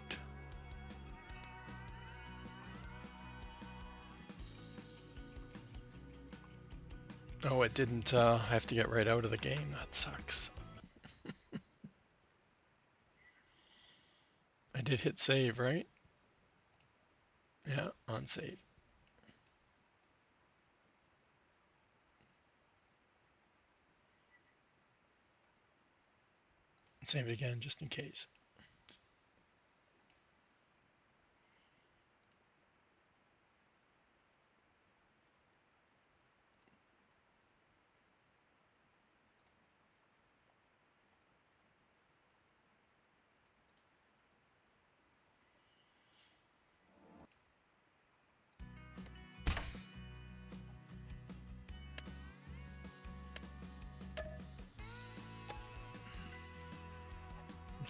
Oh, it didn't. I have to get right out of the game. That sucks. I did hit save, right? Yeah, on save. Save it again just in case.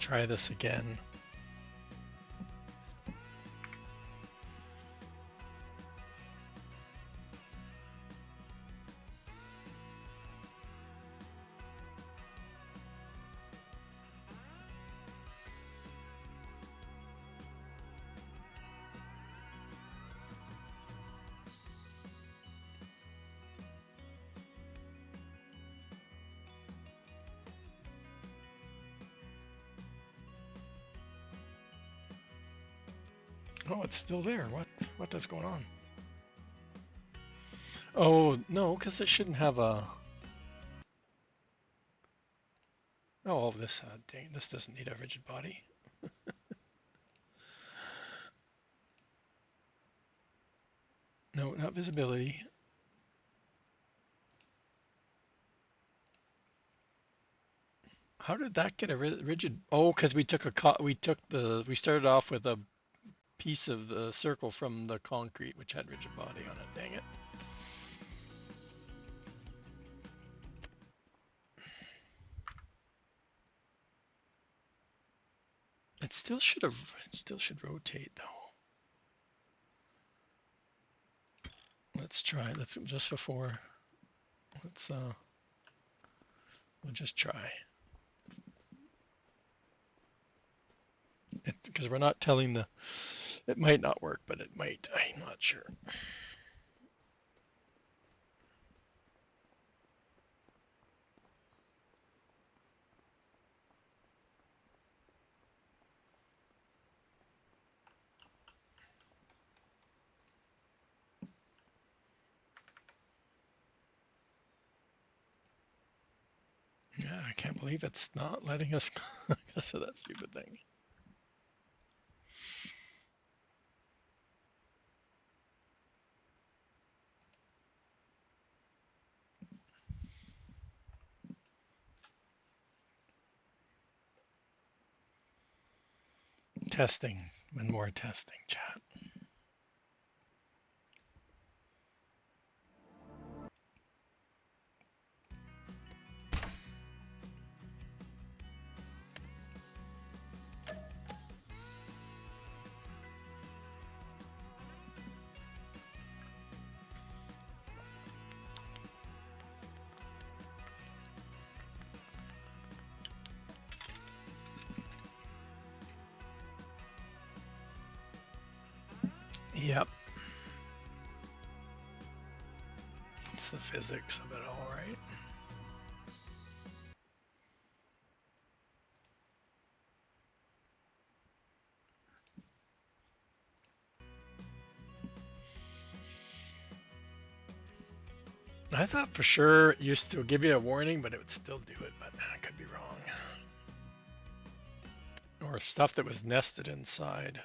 Try this again. Oh, it's still there. What is going on? Oh, no, because it shouldn't have a... Oh, this, dang, this doesn't need a rigid body. No, not visibility. How did that get a rigid? Oh, because we took we started off with a piece of the circle from the concrete, which had rigid body on it. Dang it. It still should rotate though. Let's try. Let's just before. Let's We'll just try. Because we're not telling the, it might not work, but it might. I'm not sure. Yeah, I can't believe it's not letting us because of that stupid thing. Testing, one more testing, chat. Yep. It's the physics of it all, right? I thought for sure it used to give you a warning, but it would still do it, but I could be wrong. Or stuff that was nested inside.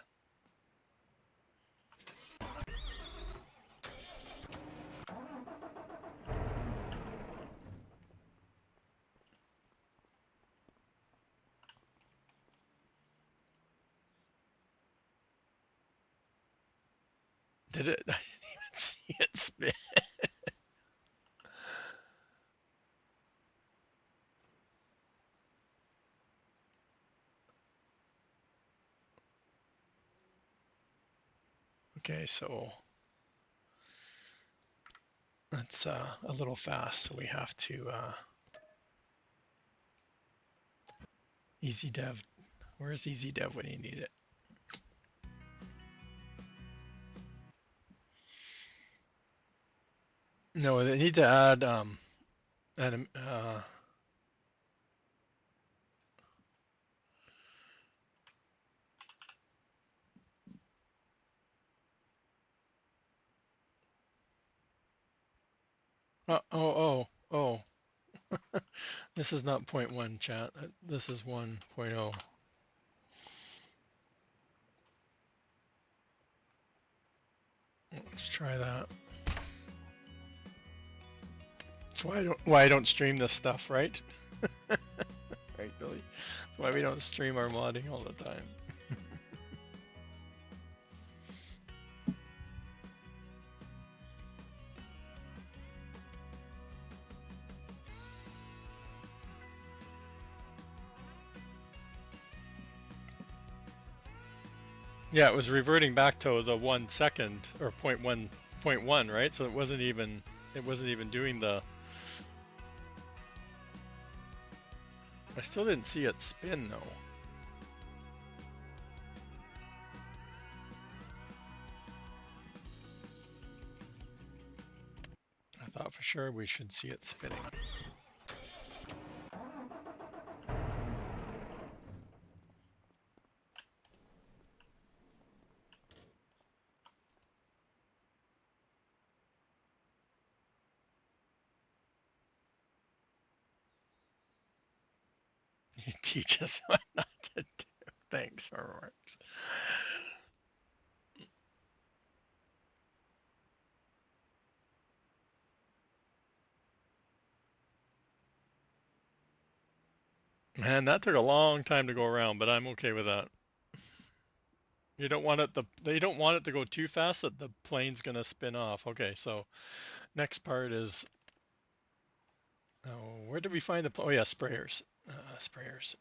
Did it? I didn't even see it spin. Okay, so that's a little fast, so we have to EasyDev. Where's EasyDev when you need it? No, they need to add oh. This is not 0.1 chat. This is 1.0. Let's try that. That's why I don't stream this stuff, right? Right, Billy? That's why we don't stream our modding all the time. Yeah, it was reverting back to the 1 second or 0.1, right? So it wasn't even doing the. I still didn't see it spin though. I thought for sure we should see it spinning. You teach us what not to do. Thanks for remarks. Man, that took a long time to go around, but I'm okay with that. You don't want it they don't want it to go too fast that the plane's gonna spin off. Okay, so next part is where did we find the oh yeah, sprayers. Sprayers.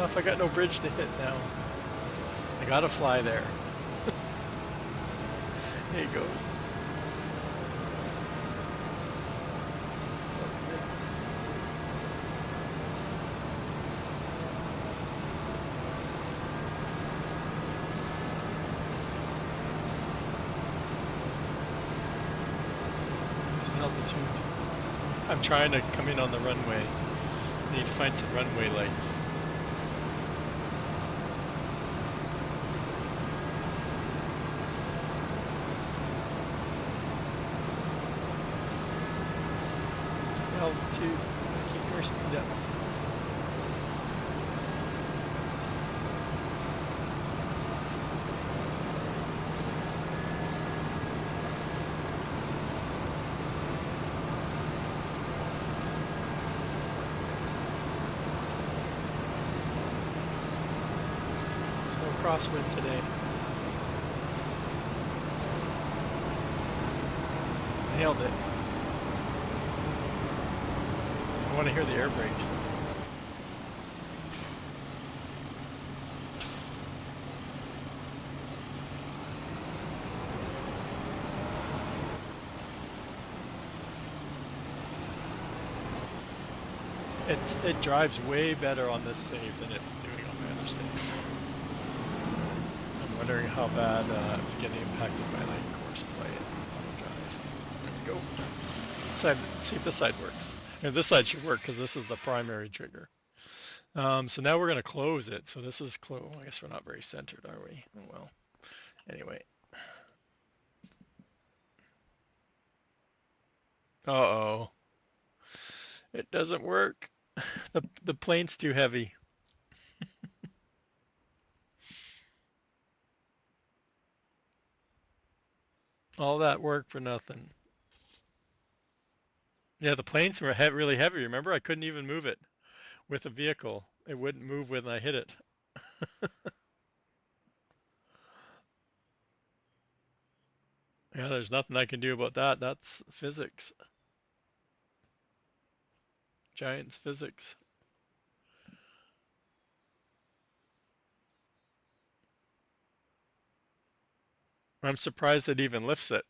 If I got no bridge to hit now, I gotta fly there. There he goes. Altitude. I'm trying to come in on the runway. I need to find some runway lights. Altitude. Keep your speed up. Crosswind today. Nailed it. I want to hear the air brakes. It drives way better on this save than it's doing on my other save. I'm wondering how bad it was getting impacted by like course play and auto drive. There we go. Side, see if this side works. And this side should work because this is the primary trigger. So now we're going to close it. So this is close. I guess we're not very centered, are we? Oh well. Anyway. Uh-oh. It doesn't work. The plane's too heavy. All that work for nothing. Yeah, the planes were really heavy. Remember, I couldn't even move it with a vehicle. It wouldn't move when I hit it. Yeah, there's nothing I can do about that. That's physics. Giants physics. I'm surprised it even lifts it.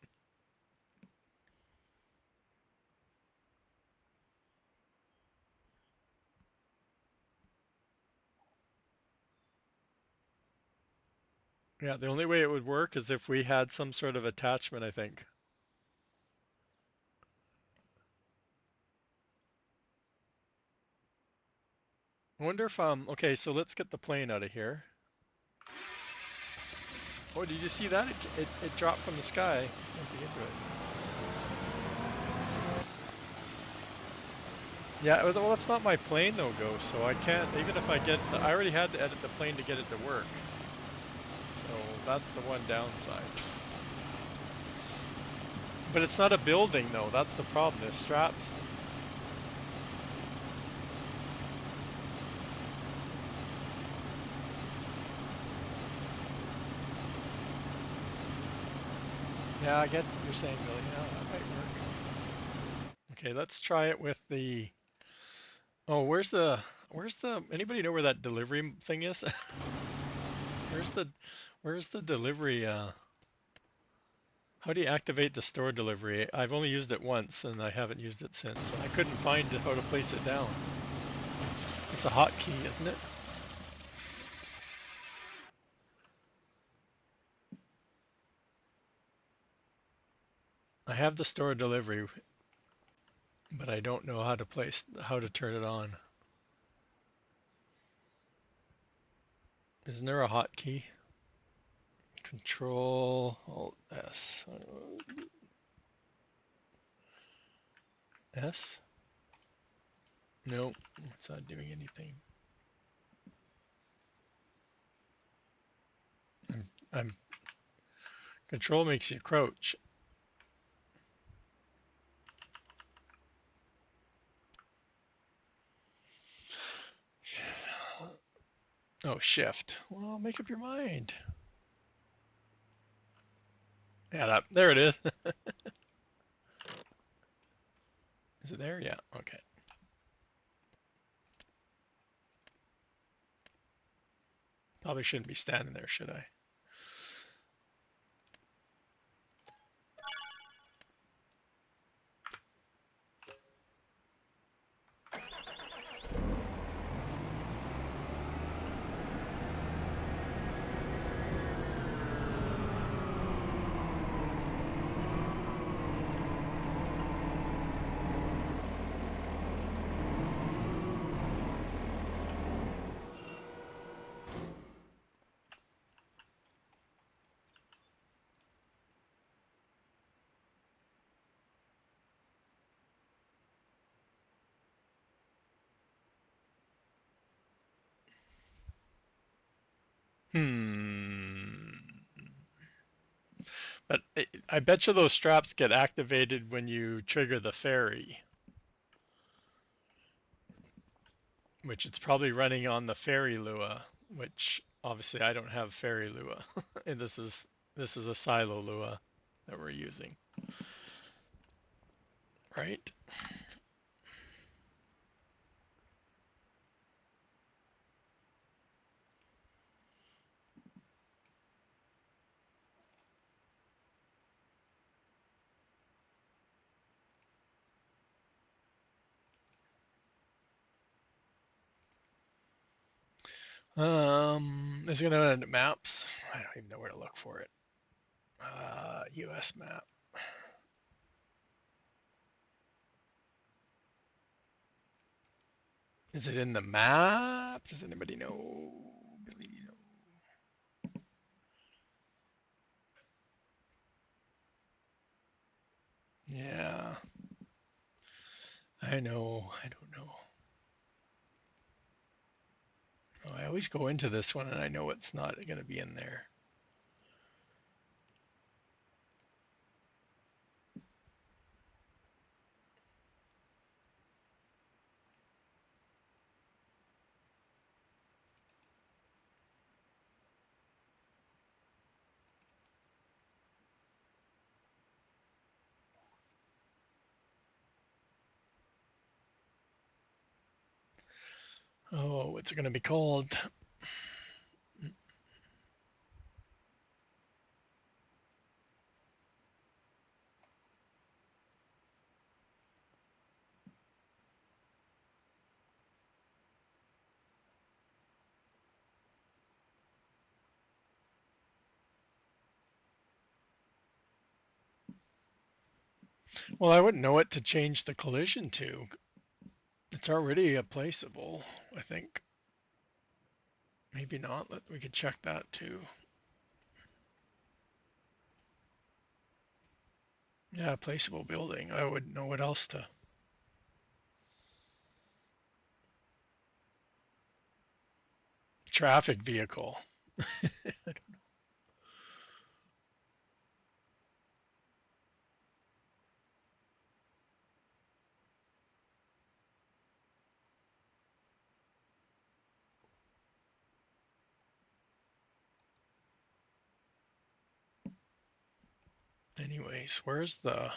Yeah, the only way it would work is if we had some sort of attachment, I think. I wonder if, okay, so let's get the plane out of here. Oh, did you see that? It dropped from the sky. Can't be into it. Yeah, well, that's not my plane though, Ghost, so I can't, even if I I already had to edit the plane to get it to work. So that's the one downside. But it's not a building though, that's the problem, the straps. Yeah, I get what you're saying, Billy. Yeah, that might work. Okay, let's try it with the, oh, where's the, anybody know where that delivery thing is? Where's the delivery, how do you activate the store delivery? I've only used it once and I haven't used it since, and I couldn't find how to place it down. It's a hotkey, isn't it? I have the store delivery, but I don't know how to turn it on. Isn't there a hotkey? Control Alt S. S? Nope, it's not doing anything. I'm control makes you crouch. Oh, shift. Well, make up your mind. Yeah, there it is. Is it there? Yeah, okay. Probably shouldn't be standing there, should I? Hmm. But I bet you those straps get activated when you trigger the ferry, which it's probably running on the ferry Lua, which obviously I don't have ferry Lua. And this is a silo Lua that we're using, right? Is it gonna end maps? I don't even know where to look for it. US map. Is it in the map? Does anybody know? Billy, you know? Yeah, I know. I don't know. Oh, I always go into this one and I know it's not going to be in there. Oh, what's it going to be called? Well, I wouldn't know what to change the collision to. It's already a placeable, I think. Maybe not. We could check that too. Yeah, placeable building. I wouldn't know what else to. Traffic vehicle. Anyways, where's the.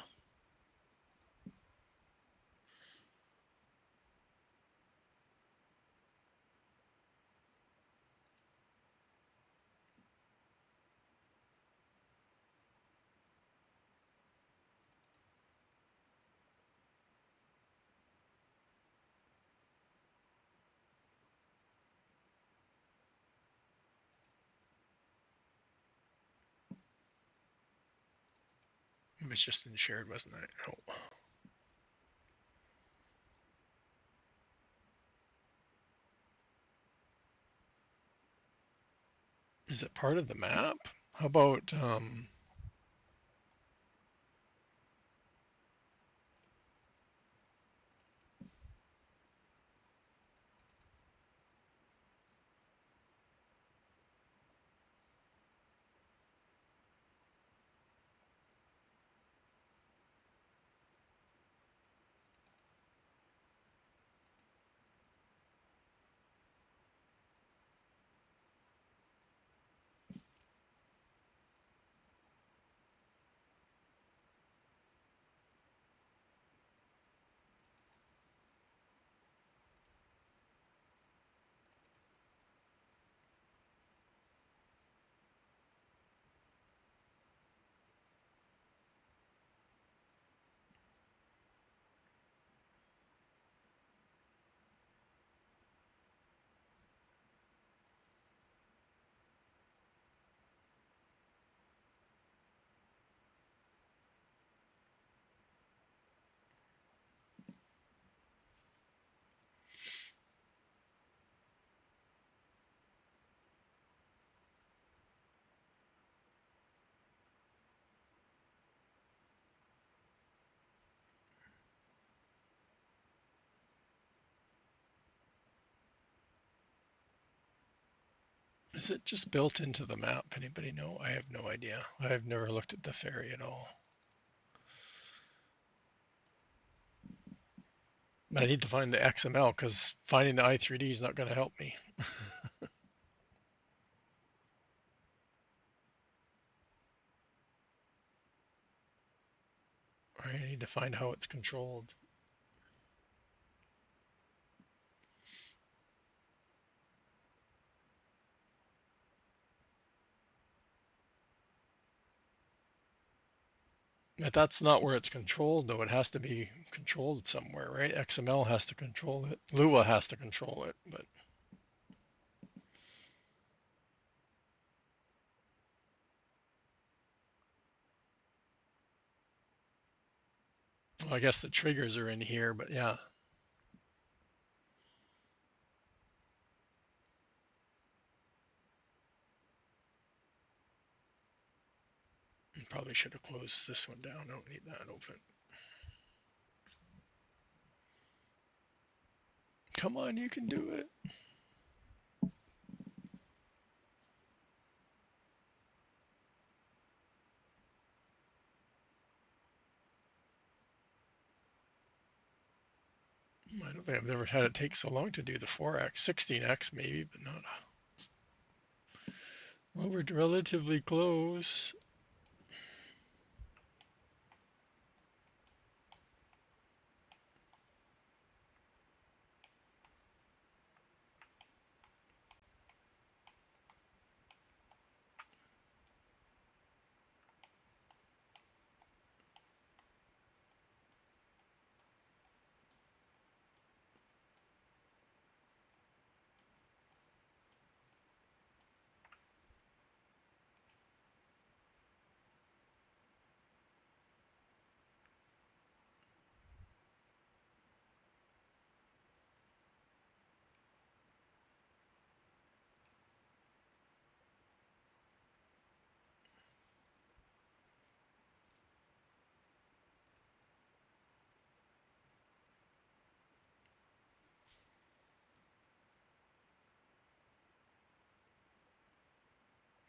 It was just in shared, wasn't it? Oh. Is it part of the map? How about Is it just built into the map? Anybody know? I have no idea. I've never looked at the ferry at all. I need to find the XML because finding the i3D is not going to help me. I need to find how it's controlled. But that's not where it's controlled, though. It has to be controlled somewhere, right? XML has to control it. Lua has to control it, but well, I guess the triggers are in here, but yeah. Probably should have closed this one down. I don't need that open. Come on, you can do it. I don't think I've ever had it take so long to do the 4x, 16x maybe, but not. Well, we're relatively close.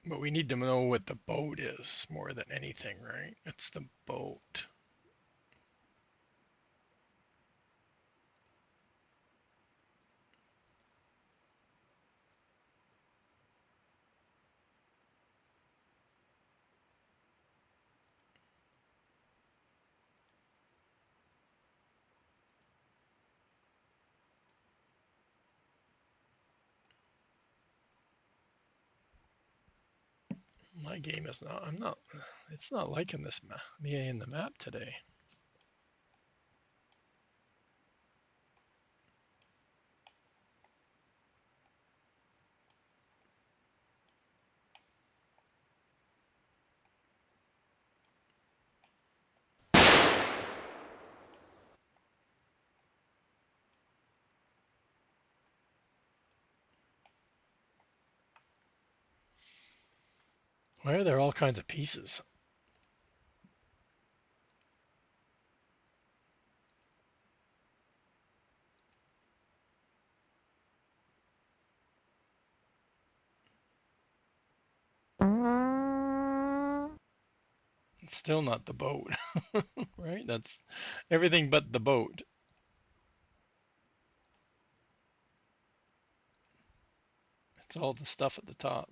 But we need to know what the boat is more than anything, right? It's the boat. My game is not, it's not liking this me in the map today. Why are there all kinds of pieces? It's still not the boat, right? That's everything but the boat. It's all the stuff at the top.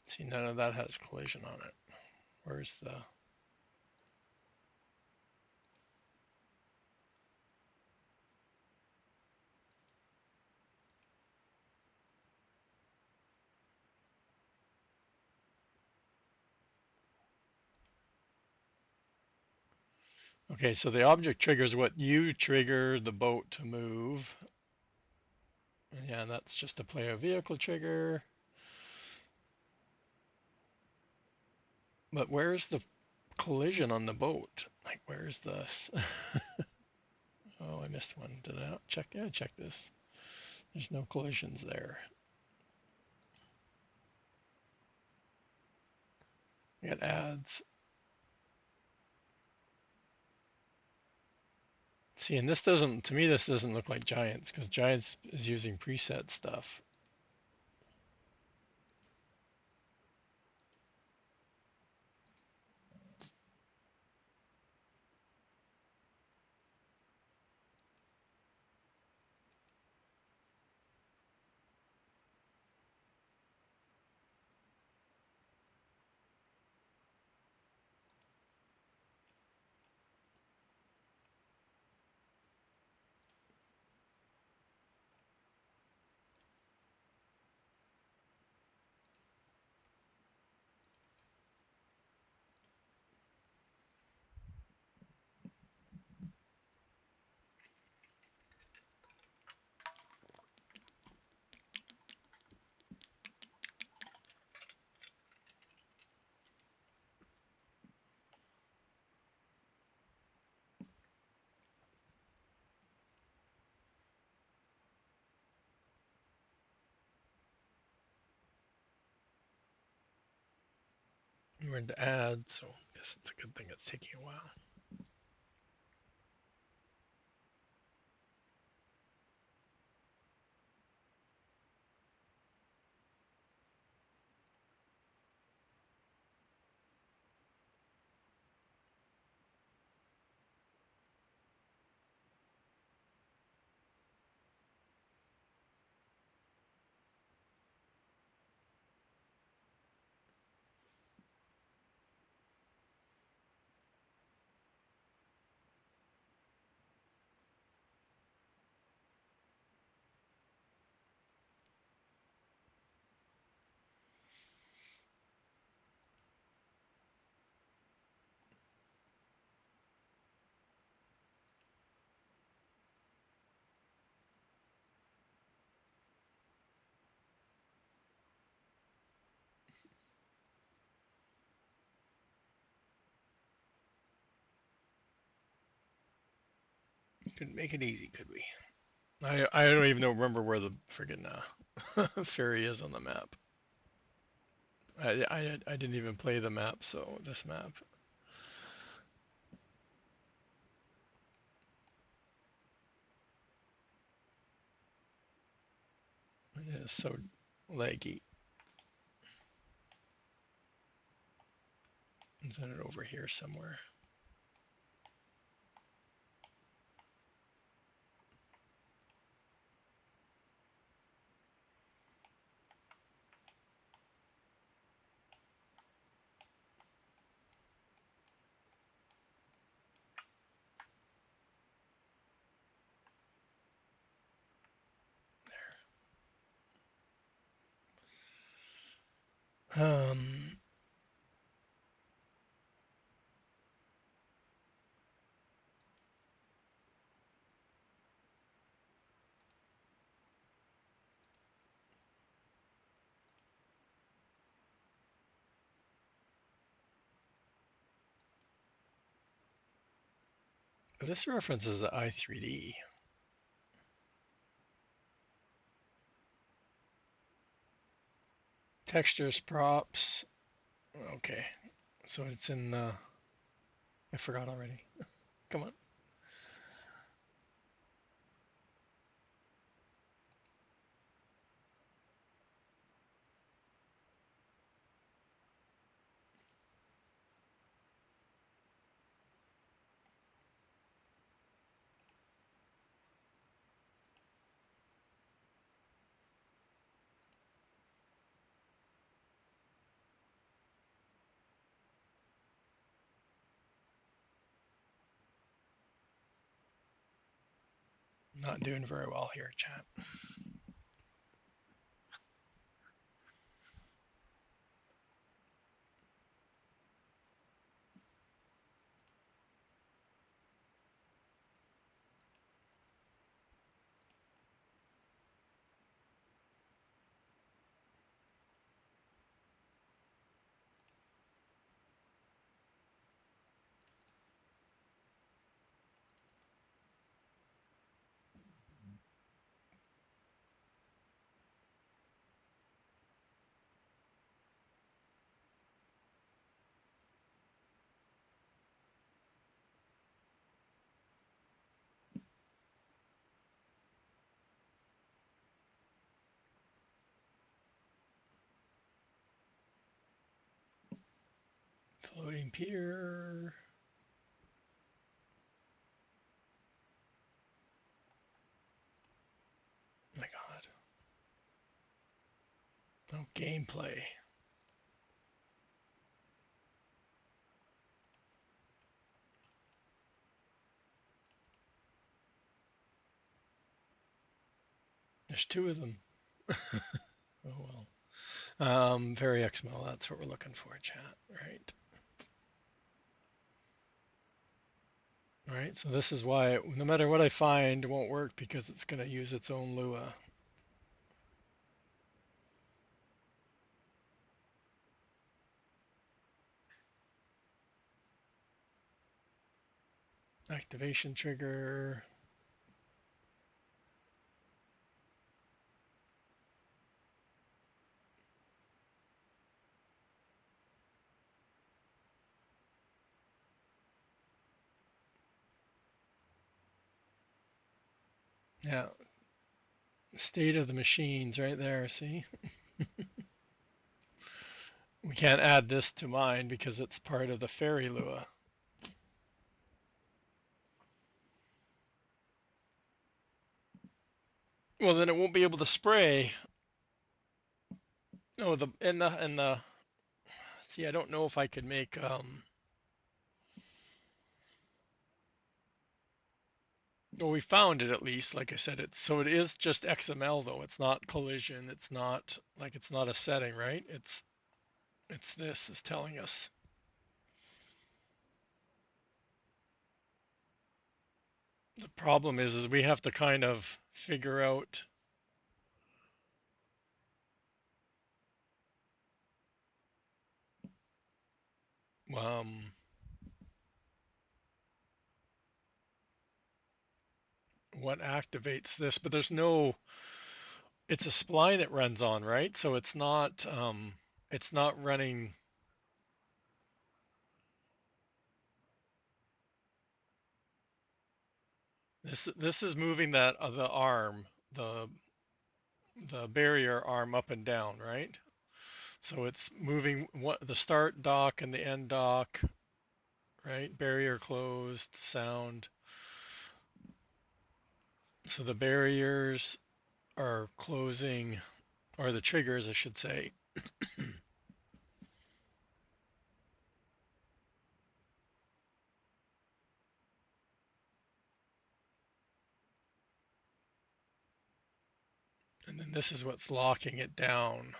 See, none of that has collision on it. Where's the... Okay, so the object triggers what you trigger the boat to move. Yeah, that's just a player vehicle trigger. But where's the collision on the boat? Like, where's this? Oh, I missed one. Did I not check? Yeah, check this. There's no collisions there. I got ads. See, and this doesn't, to me, this doesn't look like Giants because Giants is using preset stuff. We're into ads, so I guess it's a good thing it's taking a while. Couldn't make it easy, could we? I don't even remember where the friggin' ferry is on the map. I didn't even play the map, so this map. It is so laggy. Send it over here somewhere. Um, this references the i3D. Textures, props. Okay, so it's in the. I forgot already. Come on. Not doing very well here, chat. Floating pier. Oh my God. No gameplay. There's two of them. Oh well. Very XML, that's what we're looking for, chat, right? All right, so this is why no matter what I find, it won't work because it's going to use its own Lua. Activation trigger. Yeah, state of the machines right there, see? We can't add this to mine because it's part of the ferry Lua. Well, then it won't be able to spray. Oh, the see, I don't know if I could make well, we found it at least. Like I said, it is just XML though. It's not collision. It's not like it's not a setting, right? It's this is telling us. The problem is we have to kind of figure out um, what activates this, but there's no. It's a spline it runs on, right? So it's not running. This is moving that the arm, the barrier arm up and down, right? So it's moving the start dock and the end dock, right? Barrier closed, sound. So the barriers are closing, or the triggers, I should say. And then this is what's locking it down.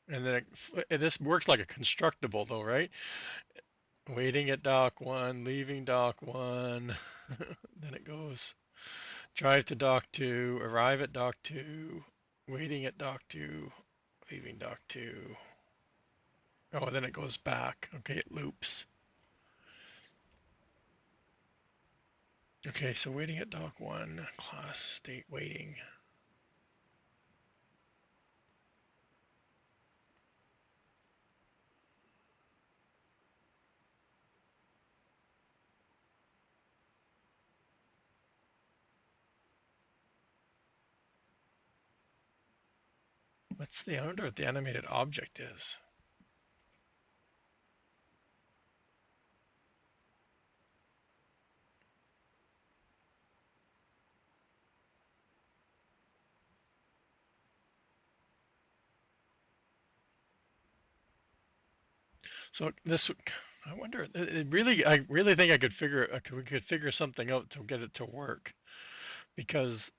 And then this works like a constructible though, right? Waiting at dock one, leaving dock one. Then it goes drive to dock two, arrive at dock two, waiting at dock two, leaving dock two. Oh, then it goes back. Okay, it loops. Okay, so waiting at dock one, class state waiting. I wonder what the animated object is. So this, I wonder, I really think we could figure something out to get it to work because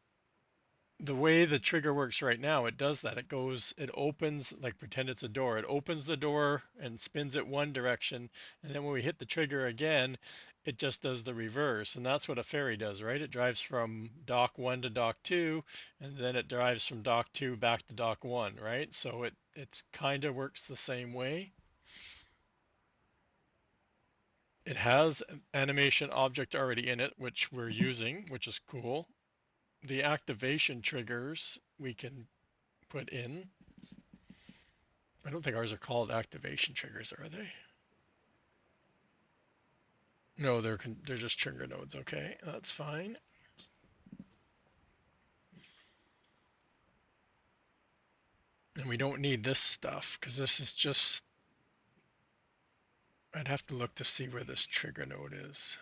the way the trigger works right now, it does that. It opens, like pretend it's a door. It opens the door and spins it one direction. And then when we hit the trigger again, it just does the reverse. And that's what a ferry does, right? It drives from dock one to dock two, and then it drives from dock two back to dock one, right? So it's kind of works the same way. It has an animation object already in it, which we're using, which is cool. The activation triggers we can put in. I don't think ours are called activation triggers, are they? No, they're just trigger nodes. Okay, that's fine. And we don't need this stuff because this is just I'd have to look to see where this trigger node is.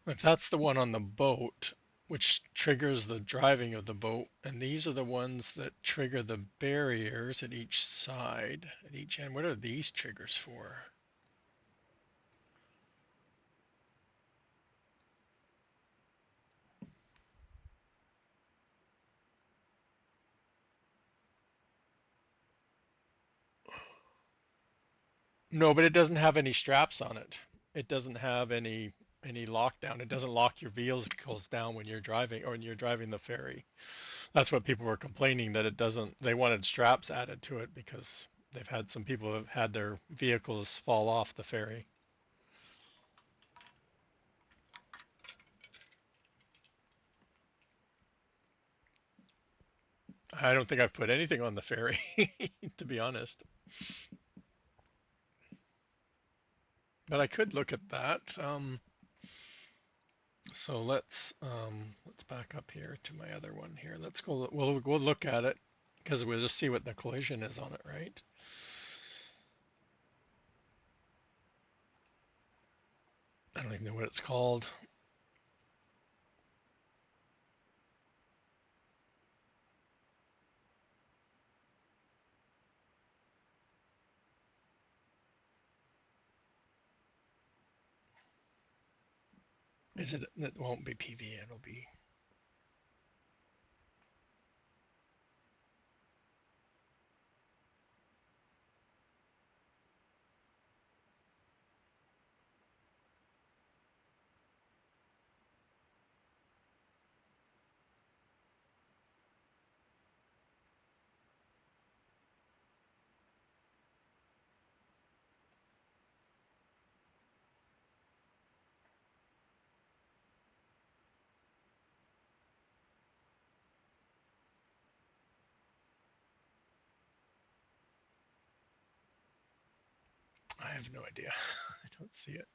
If that's the one on the boat, which triggers the driving of the boat, and these are the ones that trigger the barriers at each side, at each end. What are these triggers for? No, but it doesn't have any straps on it. It doesn't have any lockdown. It doesn't lock your vehicles down when you're driving or when you're driving the ferry. That's what people were complaining that it doesn't. They wanted straps added to it because they've had some people who have had their vehicles fall off the ferry. I don't think I've put anything on the ferry, to be honest. But I could look at that. So let's back up here to my other one here. Let's go. We'll look at it because we'll just see what the collision is on it, right? I don't even know what it's called. Is it? It won't be PV. It'll be. I have no idea. I don't see it.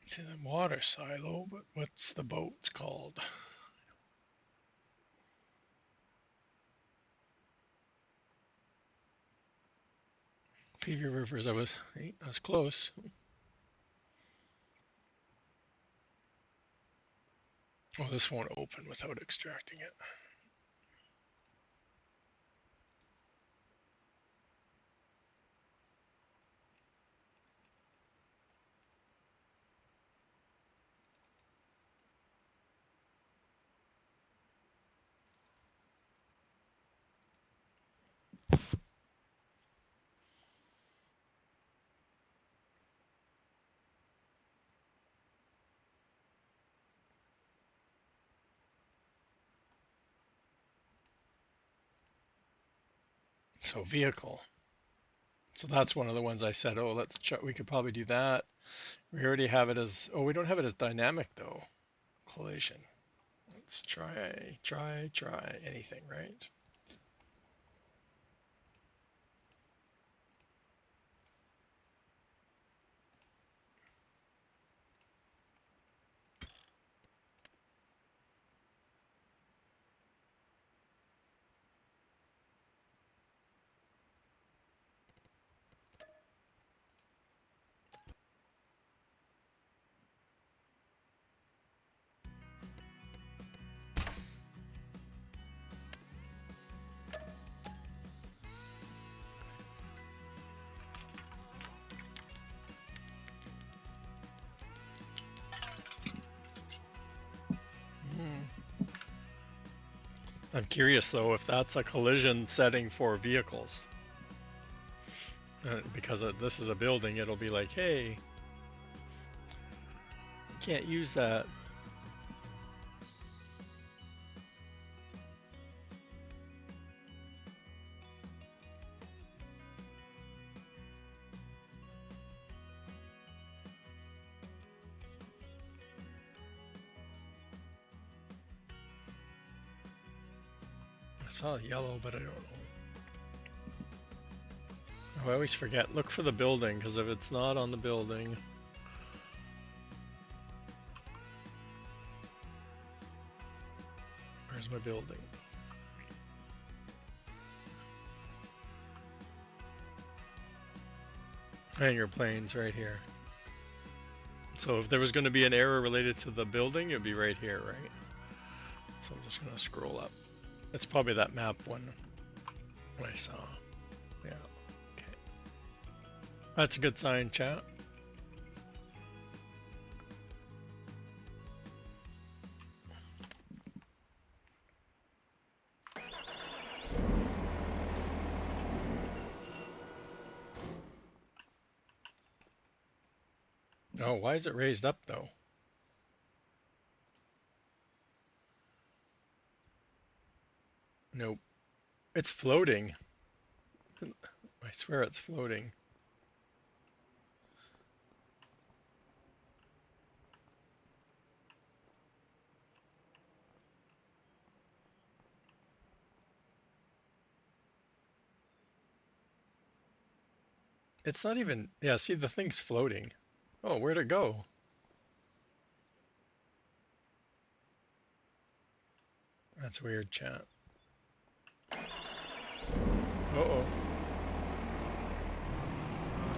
It's in a water silo, but what's the boat called? Peavy Rivers. I was close. Oh, this won't open without extracting it. So vehicle. So that's one of the ones I said, oh, let's check. We could probably do that. We already have it as, oh, we don't have it as dynamic though. Collision. Let's try anything, right? I'm curious though if that's a collision setting for vehicles. Because this is a building, it'll be like, hey, you can't use that. I saw yellow, but I don't know. Oh, I always forget. Look for the building, because if it's not on the building... Where's my building? Hangar planes right here. So if there was going to be an error related to the building, it'd be right here, right? So I'm just going to scroll up. It's probably that map one I saw. Yeah. Okay. That's a good sign, chat. Oh, why is it raised up though? Nope. It's floating. I swear it's floating. It's not even... Yeah, see, the thing's floating. Oh, where'd it go? That's weird, chat. Uh-oh.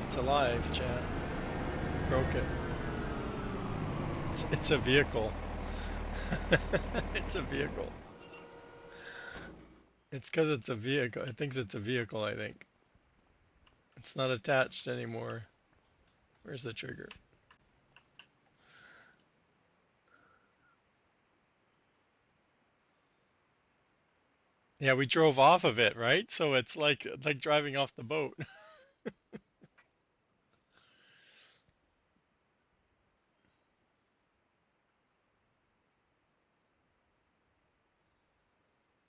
It's alive, chat. We broke it. It's a vehicle. It's a vehicle. It's because it's a vehicle. It thinks it's a vehicle, I think. It's not attached anymore. Where's the trigger? Yeah, we drove off of it, right? So it's like driving off the boat.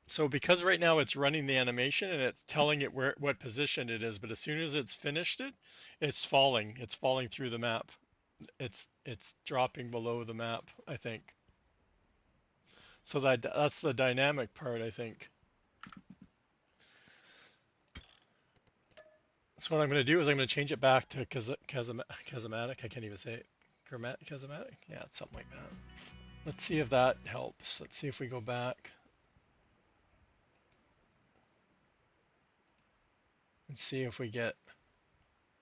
So because right now it's running the animation and it's telling it what position it is, but as soon as it's finished it, it's falling. It's falling through the map. It's dropping below the map, I think. So that's the dynamic part, I think. So what I'm going to do is I'm going to change it back to Casematic. I can't even say it. Casematic? Yeah, it's something like that. Let's see if that helps. Let's see if we go back and see if we get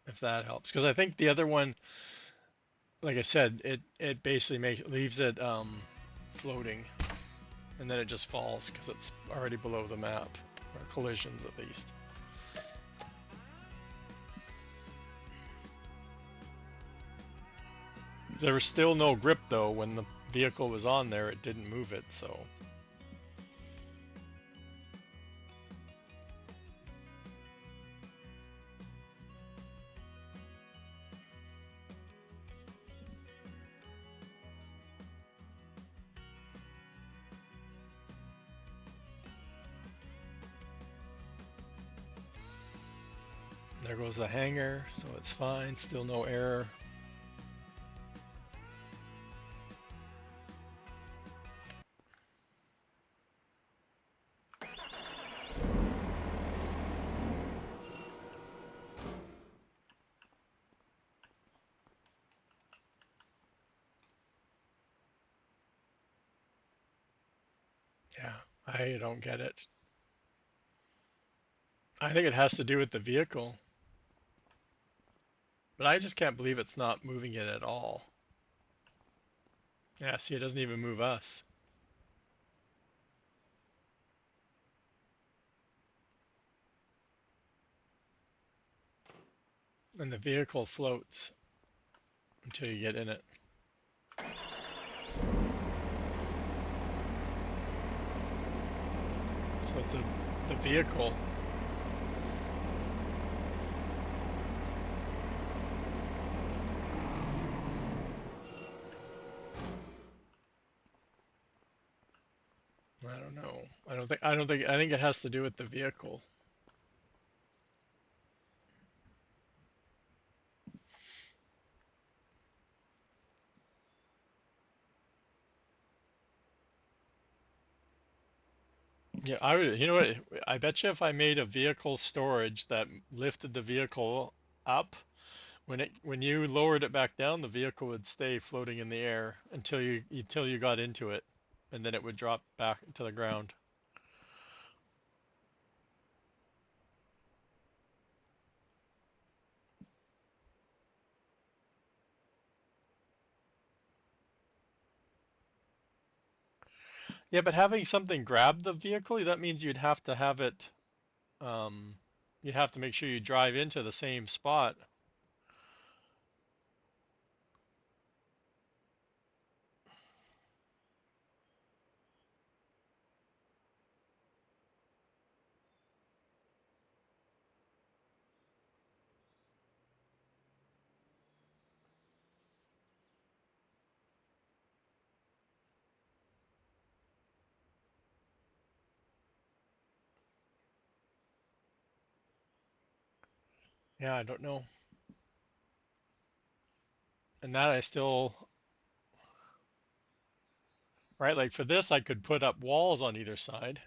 if that helps. Because I think the other one, like I said, it basically leaves it floating, and then it just falls because it's already below the map, or collisions at least. There was still no grip though when the vehicle was on there. It didn't move it, so. There goes the hangar, so it's fine. Still no error. Yeah, I don't get it. I think it has to do with the vehicle. But I just can't believe it's not moving it at all. Yeah, see, it doesn't even move us. And the vehicle floats until you get in it. So it's the vehicle. I don't know. I think it has to do with the vehicle. Yeah, I would, you know what? I bet you if I made a vehicle storage that lifted the vehicle up, when you lowered it back down, the vehicle would stay floating in the air until you got into it, and then it would drop back to the ground. Yeah, but having something grab the vehicle, that means you'd have to have it, um, you'd have to make sure you drive into the same spot. Yeah, I don't know. And that I still, right, like for this, I could put up walls on either side.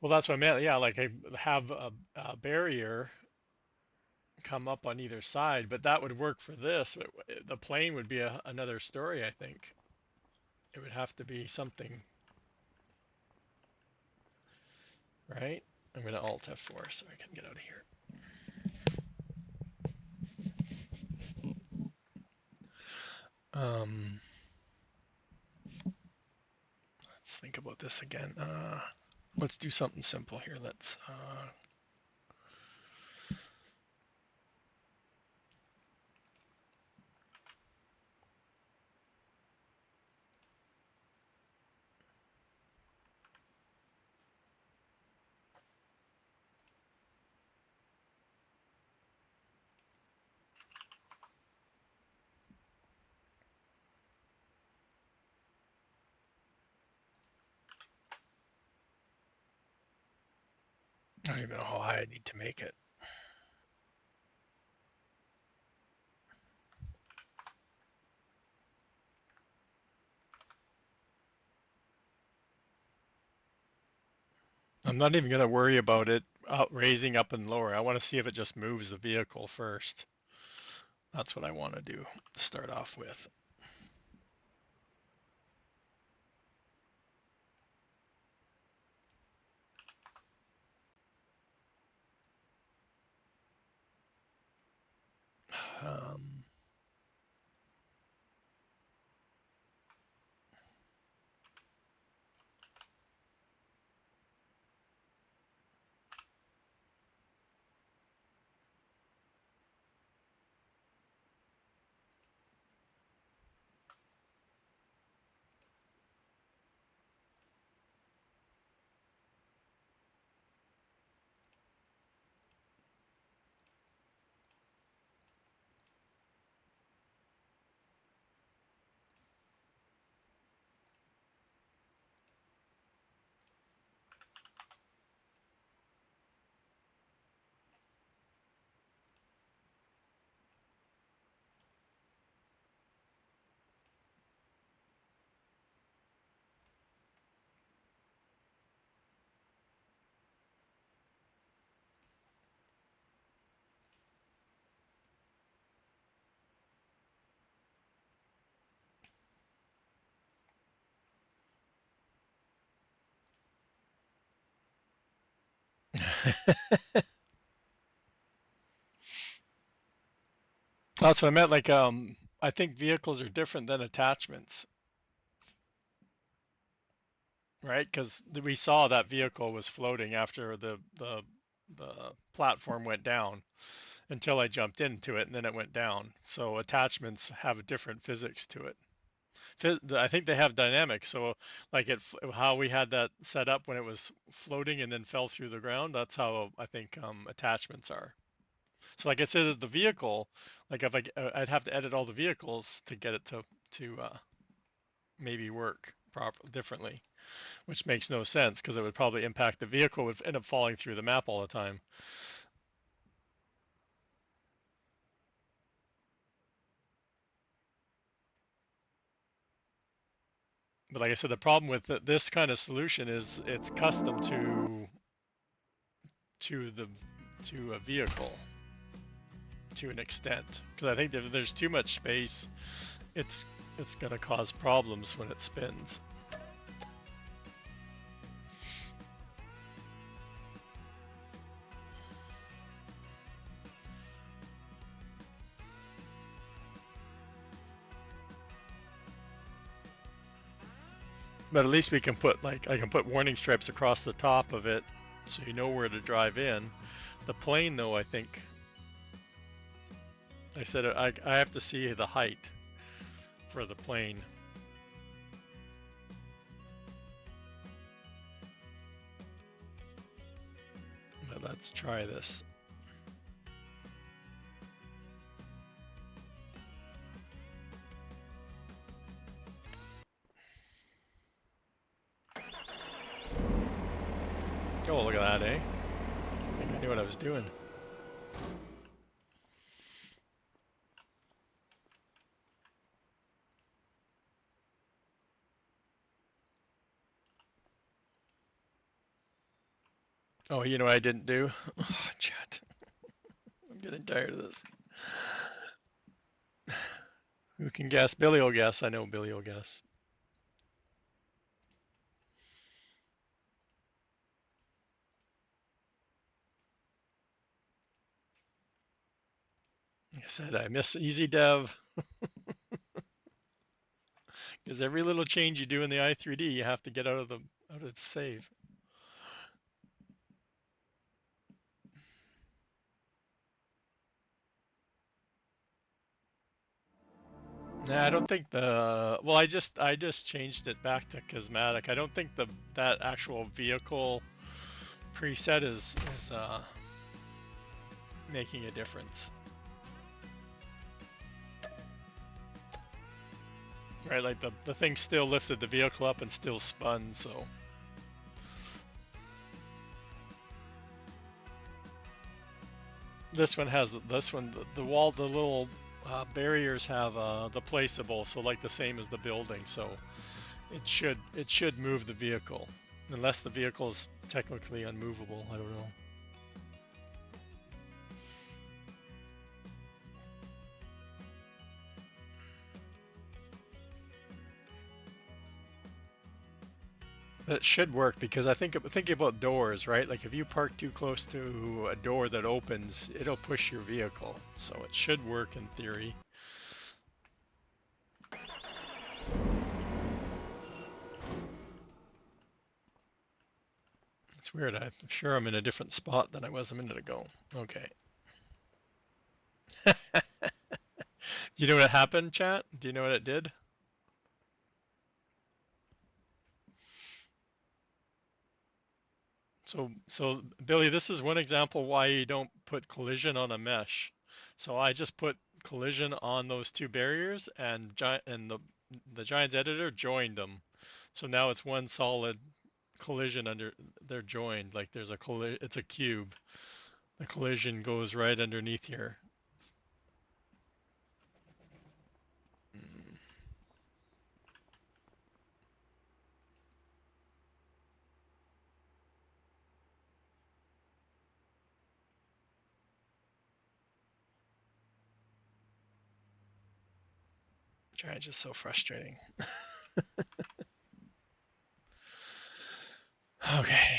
Well, that's what I meant. Yeah, like I have a barrier come up on either side, but that would work for this. The plane would be another story, I think. It would have to be something, right? I'm going to Alt F4 so I can get out of here. Um, let's think about this again. Let's do something simple here. Let's. I don't even know how high I need to make it. I'm not even going to worry about it raising up and lower. I want to see if it just moves the vehicle first. That's what I want to do to start off with. Um, That's what I meant. Like, I think vehicles are different than attachments, right? Because we saw that vehicle was floating after the platform went down until I jumped into it, and then it went down. So attachments have a different physics to it. I think they have dynamics. So like how we had that set up when it was floating and then fell through the ground. That's how I think attachments are. So like I said, the vehicle, like if I'd have to edit all the vehicles to get it to maybe work differently, which makes no sense because it would probably impact the vehicle would end up falling through the map all the time. But like I said, the problem with this kind of solution is it's custom to the to a vehicle to an extent. Because I think if there's too much space, it's it's going to cause problems when it spins. But at least we can put I can put warning stripes across the top of it so you know where to drive in. The plane though, I think I said I have to see the height for the plane. But let's try this. Oh, look at that, eh? I think I knew what I was doing. Oh, you know what I didn't do? Oh, chat. I'm getting tired of this. Who can guess? Billy will guess. I know Billy will guess. I said I miss easy dev. Because every little change you do in the i3D, you have to get out of the save. Nah, I don't think well, I just changed it back to Cosmatic. I don't think that actual vehicle preset is making a difference. Right, like the thing still lifted the vehicle up and still spun, so. This one has the wall, the little barriers have the placeable, so like the same as the building, so it should move the vehicle, unless the vehicle is technically unmovable. I don't know. It should work because I think thinking about doors, right? Like if you park too close to a door that opens, it'll push your vehicle. So it should work in theory. It's weird. I'm sure I'm in a different spot than I was a minute ago. Okay. You know what happened, chat? Do you know what it did? So Billy, this is one example why you don't put collision on a mesh. So I just put collision on those two barriers, and the Giants editor joined them. So now it's one solid collision under. They're joined like there's a it's a cube. The collision goes right underneath here. Giants just so frustrating. Okay.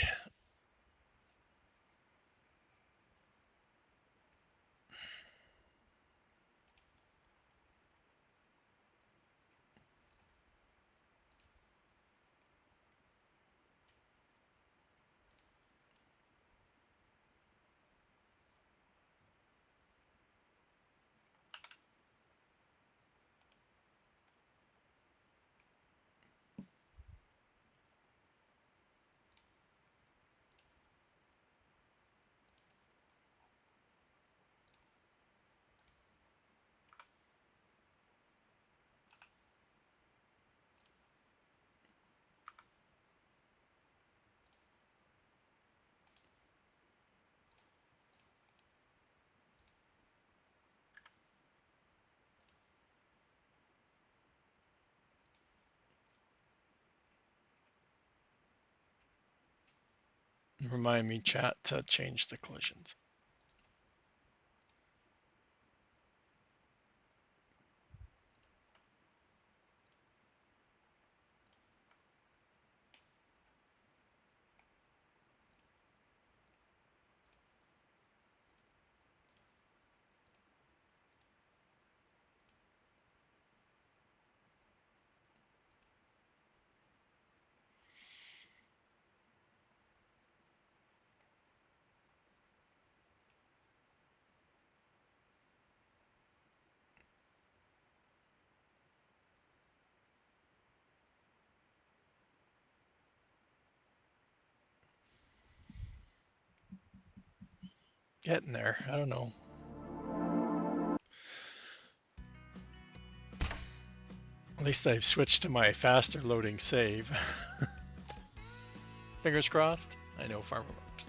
Remind me, chat, to change the collisions. Getting there. I don't know. At least I've switched to my faster loading save. Fingers crossed. I know Farmer works.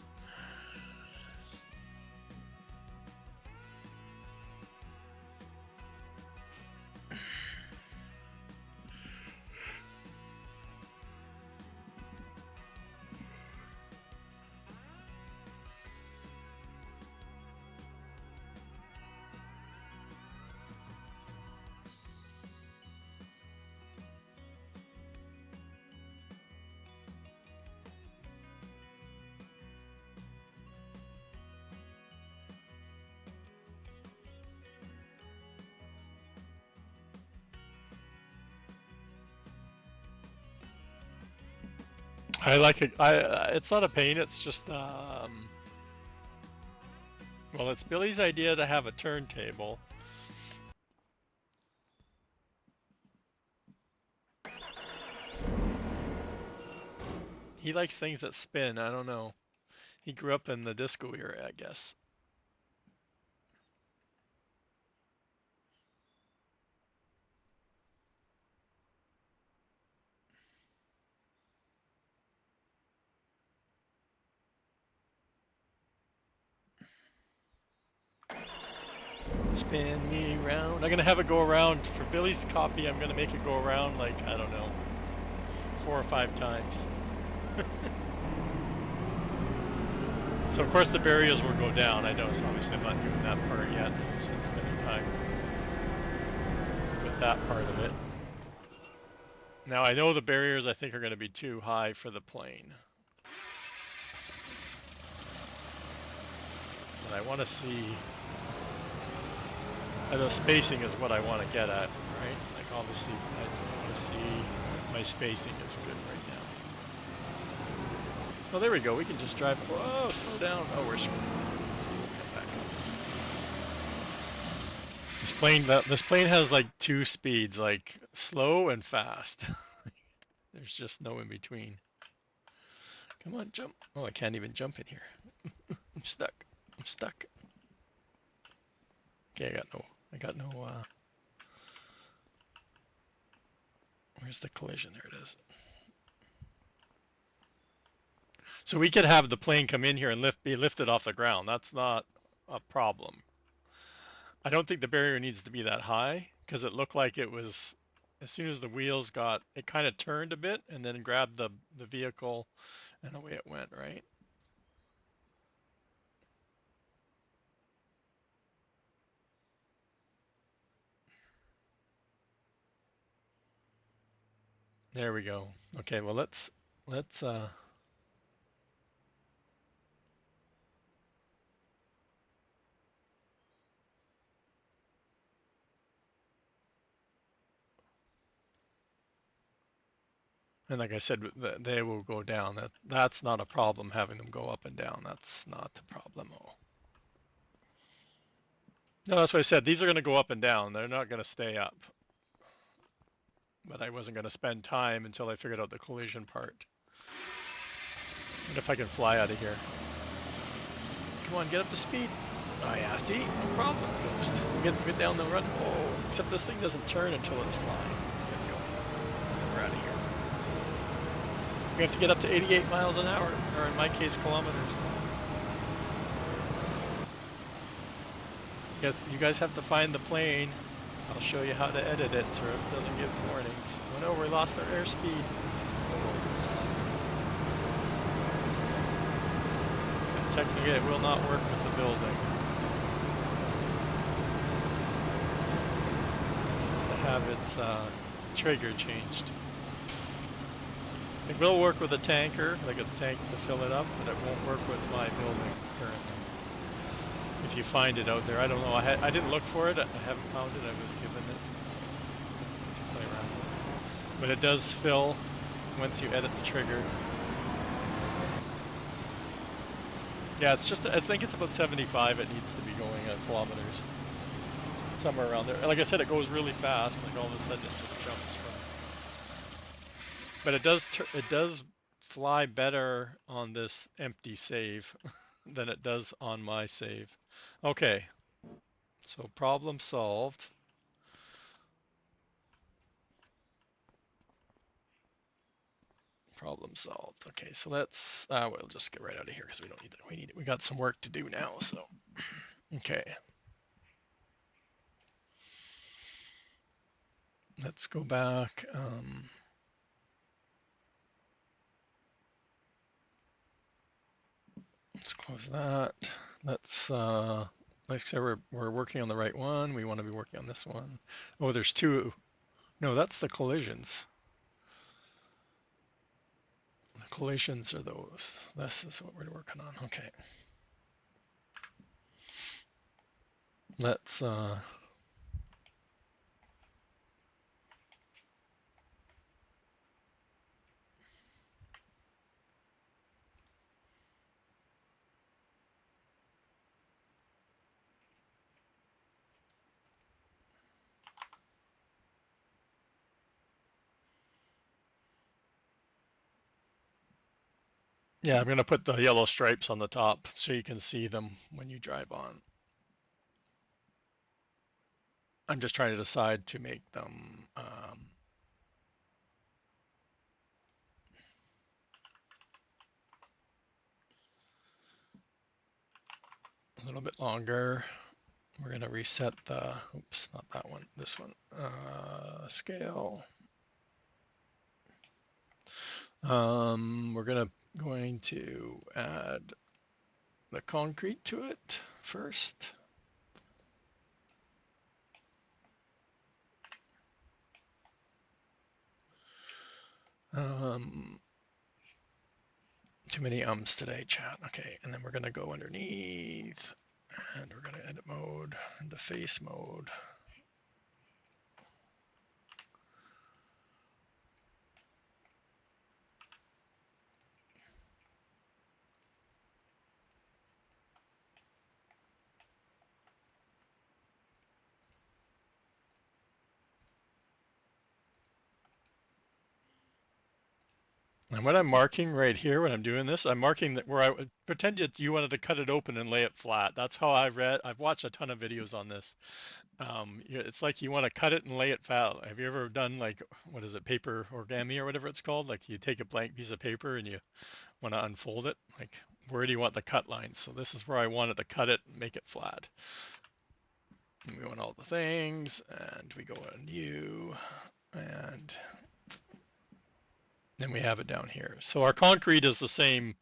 I like it. It's not a pain. It's just well, it's Billy's idea to have a turntable. He likes things that spin. I don't know. He grew up in the disco era, I guess. Spin me round. I'm gonna have it go around for Billy's copy. I'm gonna make it go around like, I don't know, 4 or 5 times. So of course the barriers will go down. I notice obviously I'm not doing that part yet since spending time with that part of it. Now I know the barriers I think are going to be too high for the plane. But I want to see, the spacing is what I want to get at, right? Like obviously I want to see if my spacing is good right now. Oh, there we go. We can just drive. Whoa, slow down. Oh, we're screwed. This plane has like 2 speeds, like slow and fast. There's just no in between. Come on, jump. Oh, I can't even jump in here. I'm stuck. I'm stuck. Okay, I got no, where's the collision? There it is. So we could have the plane come in here and be lifted off the ground. That's not a problem. I don't think the barrier needs to be that high because it looked like it was, as soon as the wheels got, it kind of turned a bit and then grabbed the vehicle and away it went, right? There we go. Okay, well let's and like I said, they will go down. That's not a problem having them go up and down. That's not the problem. No, that's what I said. These are going to go up and down. They're not going to stay up. But I wasn't going to spend time until I figured out the collision part. And if I can fly out of here. Come on, get up to speed. Oh yeah, see? No problem, Ghost. Get down the run. Oh, except this thing doesn't turn until it's flying. There we go. We're out of here. We have to get up to 88 miles an hour, or in my case, kilometers. You guys have to find the plane. I'll show you how to edit it so it doesn't give warnings. Oh no, we lost our airspeed. technically it will not work with the building. It needs to have its trigger changed. It will work with a tanker, like a tank to fill it up, but it won't work with my building currently. If you find it out there, I don't know. I didn't look for it. I haven't found it. I was given it, so to play around with. But it does fill once you edit the trigger. Yeah, it's just, I think it's about 75 it needs to be going at kilometers. Somewhere around there. Like I said, it goes really fast. Like all of a sudden it just jumps from. But it does fly better on this empty save than it does on my save. Okay, so problem solved. Problem solved. Okay, so let's we'll just get right out of here because we don't need it. We got some work to do now. So okay, let's go back. Let's close that. Let's like I said, we're working on the right one. We want to be working on this one. Oh, there's two. No, that's the collisions. The collisions are those. This is what we're working on. Okay. Let's yeah, I'm gonna put the yellow stripes on the top so you can see them when you drive on. I'm just trying to decide to make them a little bit longer. We're going to reset the, oops, not that one, this one, scale. We're going to add the concrete to it first. Too many ums today, chat. Okay, and then we're going to go underneath and we're going to edit mode into face mode. And what I'm marking right here when I'm doing this, I'm marking that where I would pretend you wanted to cut it open and lay it flat. That's how I've watched a ton of videos on this. It's like you want to cut it and lay it flat. Have you ever done like, what is it, paper origami or whatever it's called? Like you take a blank piece of paper and you want to unfold it. Like where do you want the cut lines? So this is where I wanted to cut it and make it flat. And we want all the things and we go on new and then we have it down here. So our concrete is the same.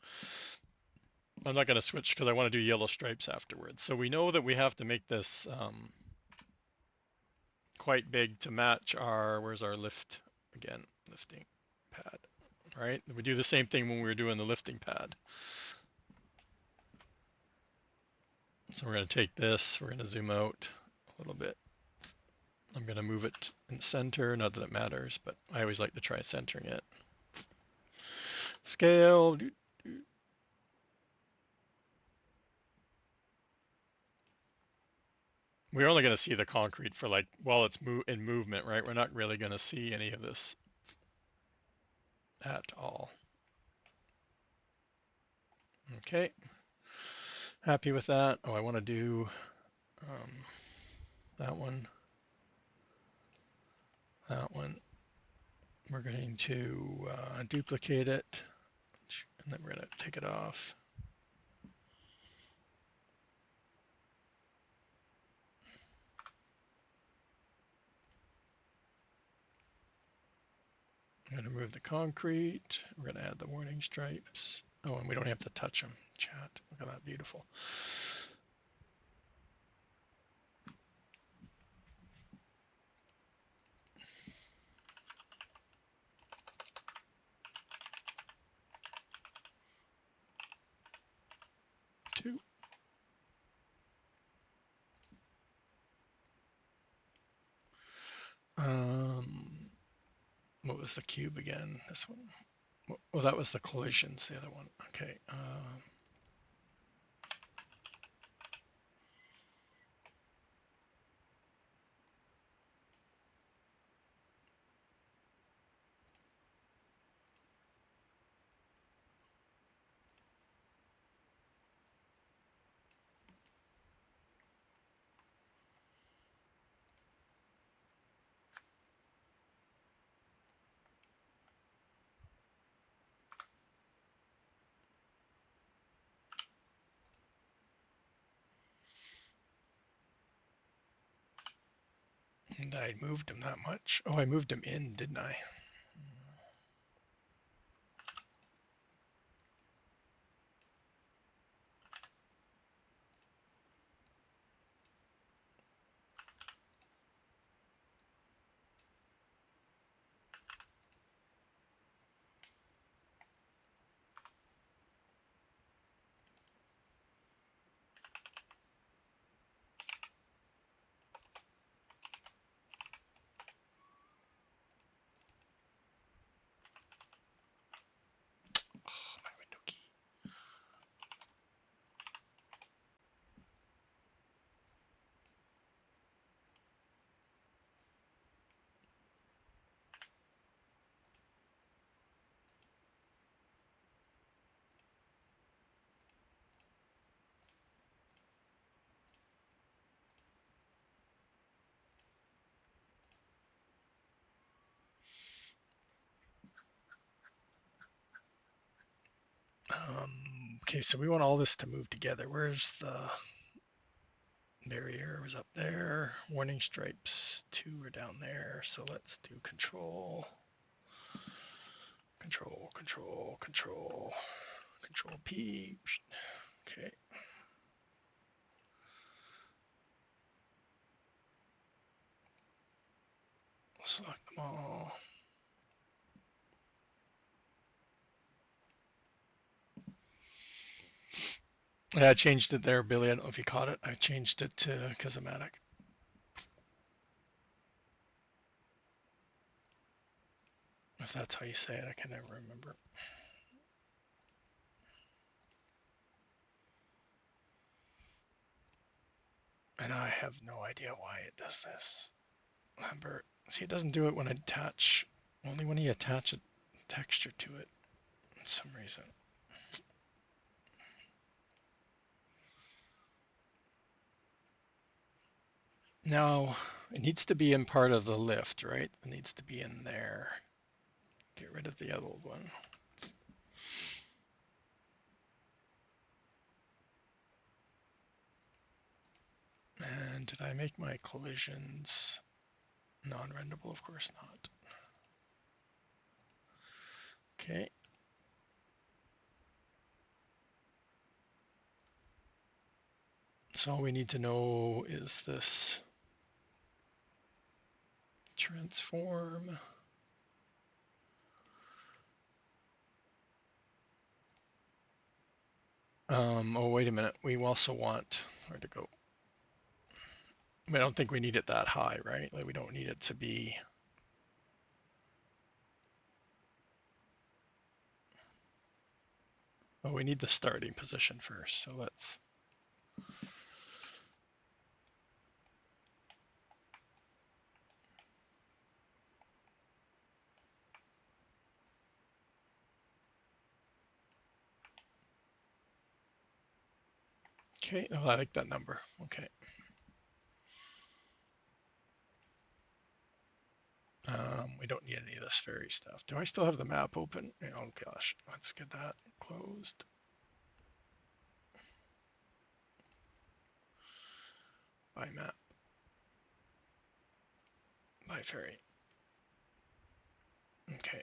I'm not going to switch because I want to do yellow stripes afterwards. So we know that we have to make this quite big to match our, where's our lift again, lifting pad, right? We do the same thing when we were doing the lifting pad. So we're going to take this, we're going to zoom out a little bit. I'm going to move it in the center, not that it matters, but I always like to try centering it. Scale. We're only going to see the concrete for like while it's in movement, right? We're not really going to see any of this at all. Okay, happy with that. Oh, I want to do that one. That one. We're going to duplicate it, and then we're going to take it off. I'm going to remove the concrete. We're going to add the warning stripes. Oh, and we don't have to touch them. Chat. Look at that, beautiful. Two. What was the cube again? This one. Oh, that was the collisions. The other one. Okay. And I moved him that much. Oh, I moved him in, didn't I? Oh, my window key. Okay, so we want all this to move together. Where's the barrier? Was up there. Warning stripes. 2 are down there. So let's do control. Control, control, control. Control P. Okay. Select them all. Yeah, I changed it there, Billy. I don't know if you caught it. I changed it to Kazomatic. If that's how you say it, I can never remember. And I have no idea why it does this. Lambert. See, it doesn't do it when I attach, only when you attach a texture to it for some reason. Now, it needs to be in part of the lift, right? It needs to be in there. Get rid of the other one. And did I make my collisions non-renderable? Of course not. Okay. So all we need to know is this transform. Oh, wait a minute. We also want, where to go? I don't think we need it that high, right? Like we don't need it to be. Oh, we need the starting position first. So let's. Okay. Oh, I like that number. Okay. We don't need any of this fairy stuff. Do I still have the map open? Oh gosh, let's get that closed. By map. By fairy. Okay.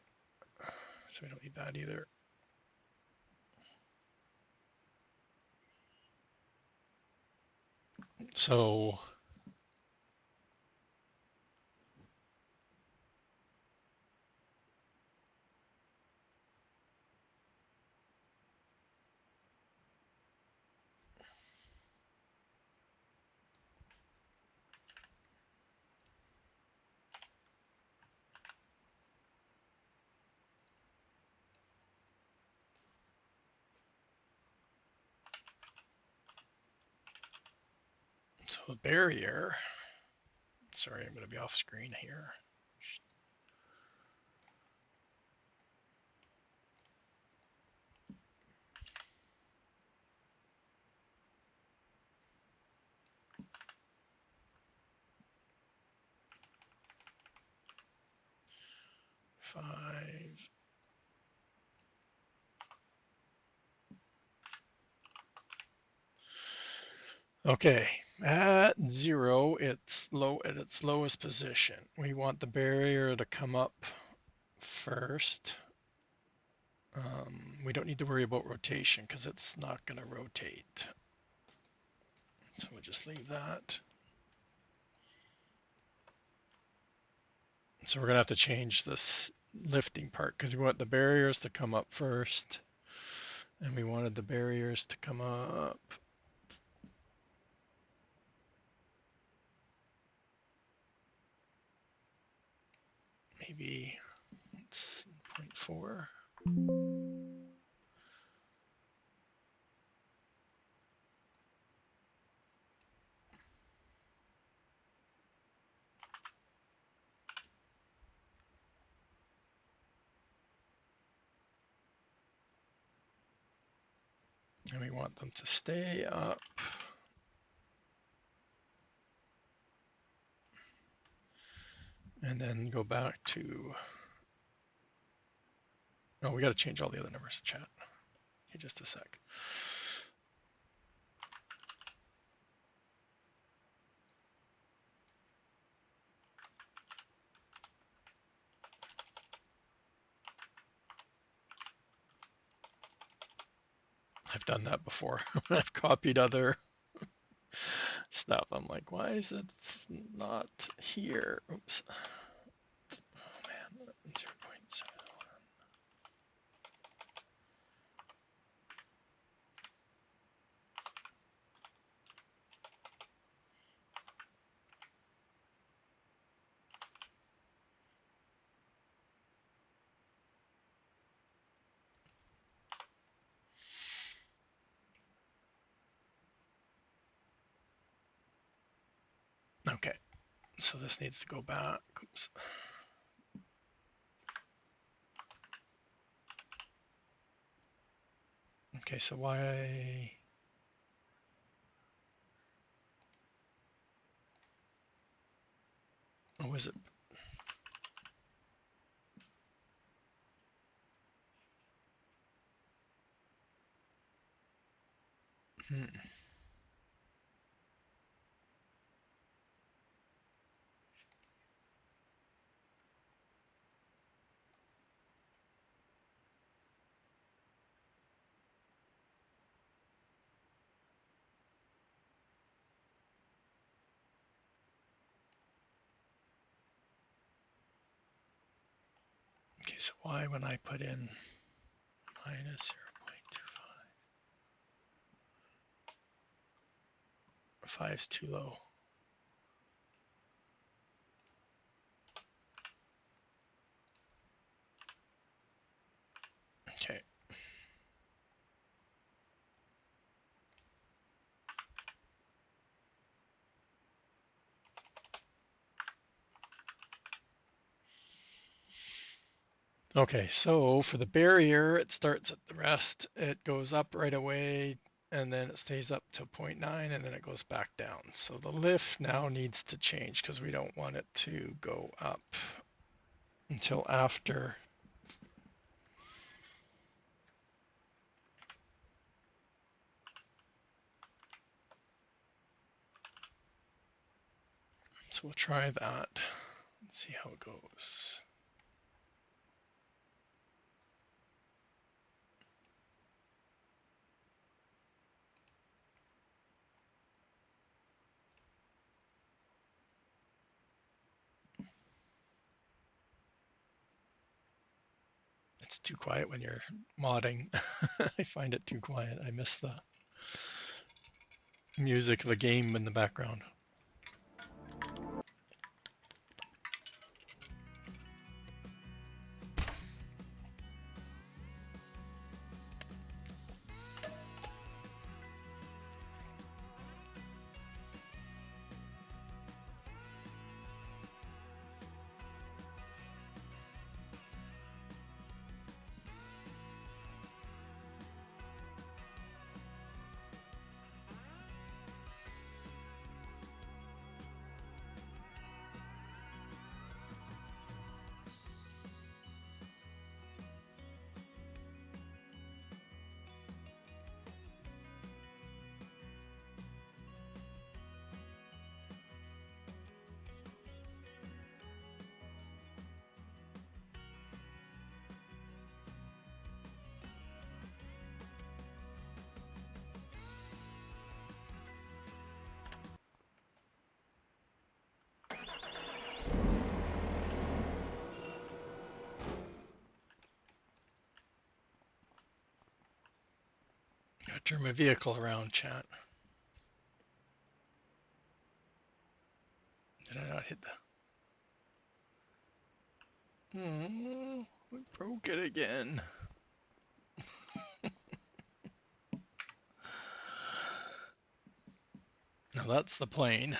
So we don't need that either. So the barrier, sorry, I'm going to be off screen here. 5. Okay, at 0, it's low at its lowest position. We want the barrier to come up first. We don't need to worry about rotation because it's not going to rotate. So we'll just leave that. So we're going to have to change this lifting part because we want the barriers to come up first. And we wanted the barriers to come up. Maybe it's 0.4. And we want them to stay up. And then go back to, oh, we got to change all the other numbers, chat. Okay, just a sec. I've done that before. I've copied other stuff. I'm like, why is it not here? Oops. Oh man, 0.7. Okay, so this needs to go back. Oops. Okay, so why? Oh, is it? Hmm. Okay, so why when I put in minus 0.25, 5 is too low. Okay. Okay, so for the barrier, it starts at the rest. It goes up right away, and then it stays up to 0.9, and then it goes back down. So the lift now needs to change because we don't want it to go up until after. So we'll try that and see how it goes. It's too quiet when you're modding. I find it too quiet. I miss the music of the game in the background. Gotta turn my vehicle around, chat. Did I not hit the... Oh, we broke it again. Now that's the plane.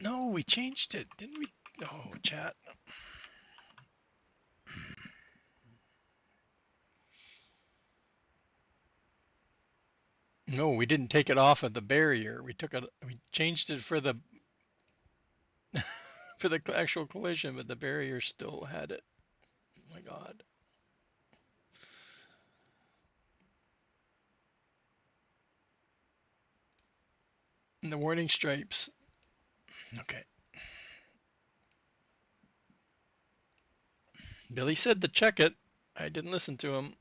No, we changed it, didn't we? Oh, chat. No, we didn't take it off of the barrier. We changed it for the for the actual collision, but the barrier still had it. Oh my God. And the warning stripes. Okay. Billy said to check it. I didn't listen to him.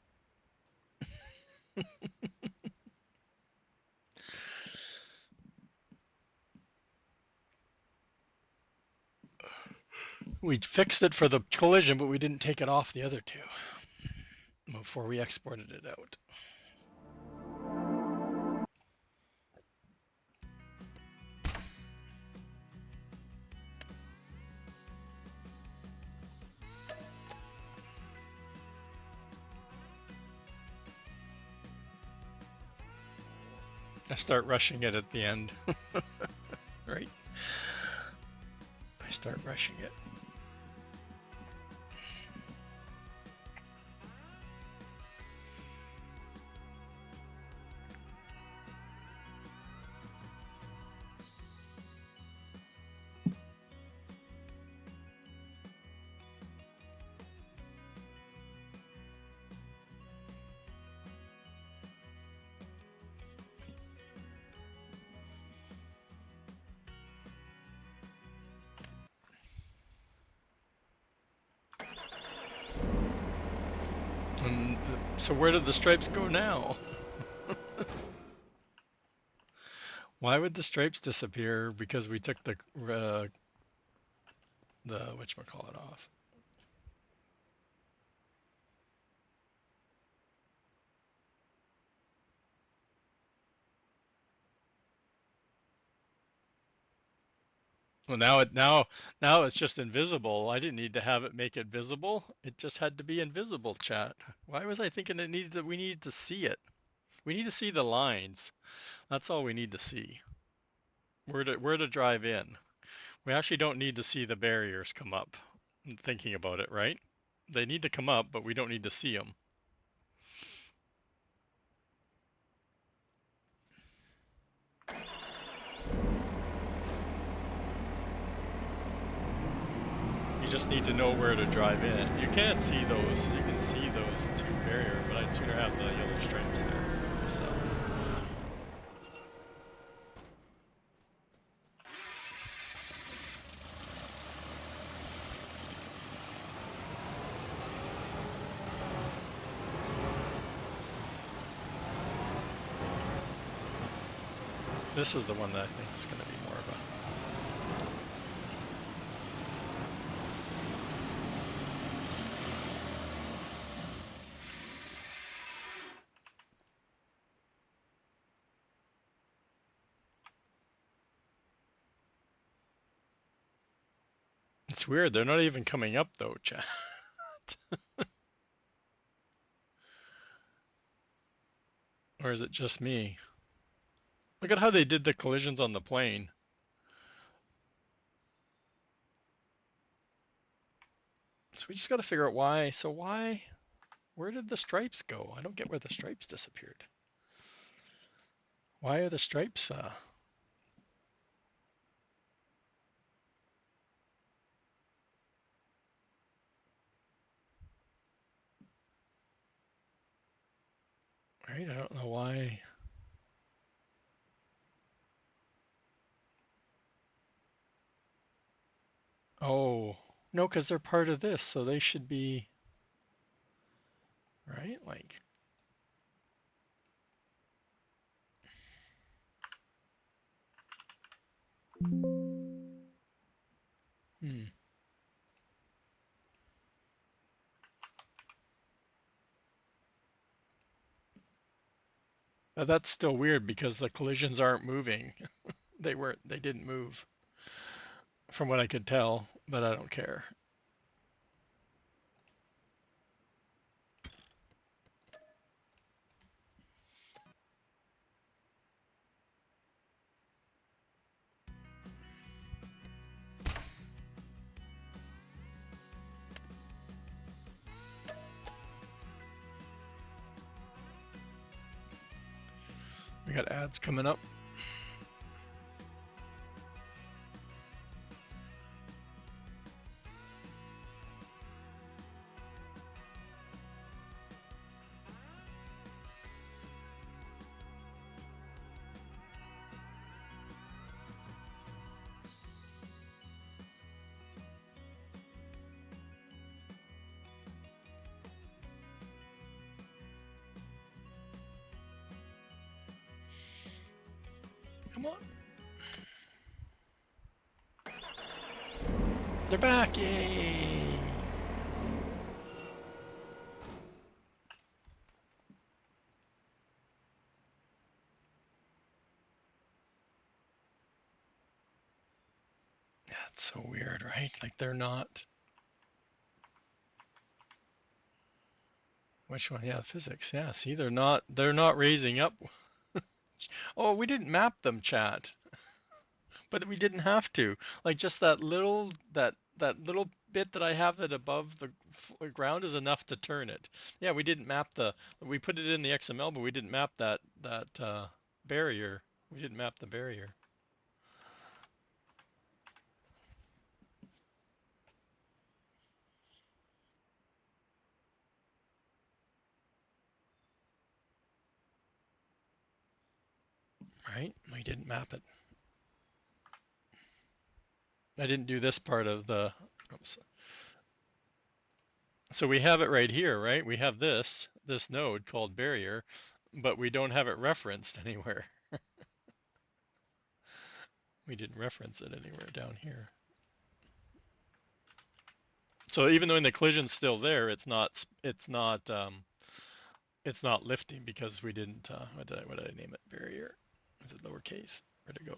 We fixed it for the collision, but we didn't take it off the other two before we exported it out. I start rushing it at the end. Right? I start rushing it. And so where did the stripes go now? Why would the stripes disappear? Because we took the whatchamacallit off. Well, now it's just invisible. I didn't need to have it make it visible. It just had to be invisible, chat. Why was I thinking we needed to see it? We need to see the lines. That's all we need to see. Where to drive in. We actually don't need to see the barriers come up. I'm thinking about it, right? They need to come up, but we don't need to see them. You just need to know where to drive in. You can't see those. You can see those two barriers, but I'd sooner have the yellow stripes there myself. This is the one that I think is going to be more of a... It's weird. They're not even coming up though, chat. Or is it just me? Look at how they did the collisions on the plane. So we just got to figure out why. So where did the stripes go? I don't get where the stripes disappeared. Why are the stripes, right? I don't know why. Oh, no, because they're part of this, so they should be, right? Like, hmm. But that's still weird because the collisions aren't moving. They didn't move from what I could tell, but I don't care. We got ads coming up. Come on. They're back, yay! That's so weird, right? Like they're not. Which one? Yeah, physics. Yeah, see, they're not raising up. Oh, we didn't map them, chat. But we didn't have to. Like just that little bit that I have that above the ground is enough to turn it. Yeah, we didn't map we put it in the XML, but we didn't map that barrier. We didn't map the barrier. Right? We didn't map it. I didn't do this part of the, oops. So we have it right here, right? We have this node called barrier, but we don't have it referenced anywhere. We didn't reference it anywhere down here. So even though the collision's still there, it's not lifting because we didn't, what did I name it? Barrier. Is it lowercase? Where'd it go?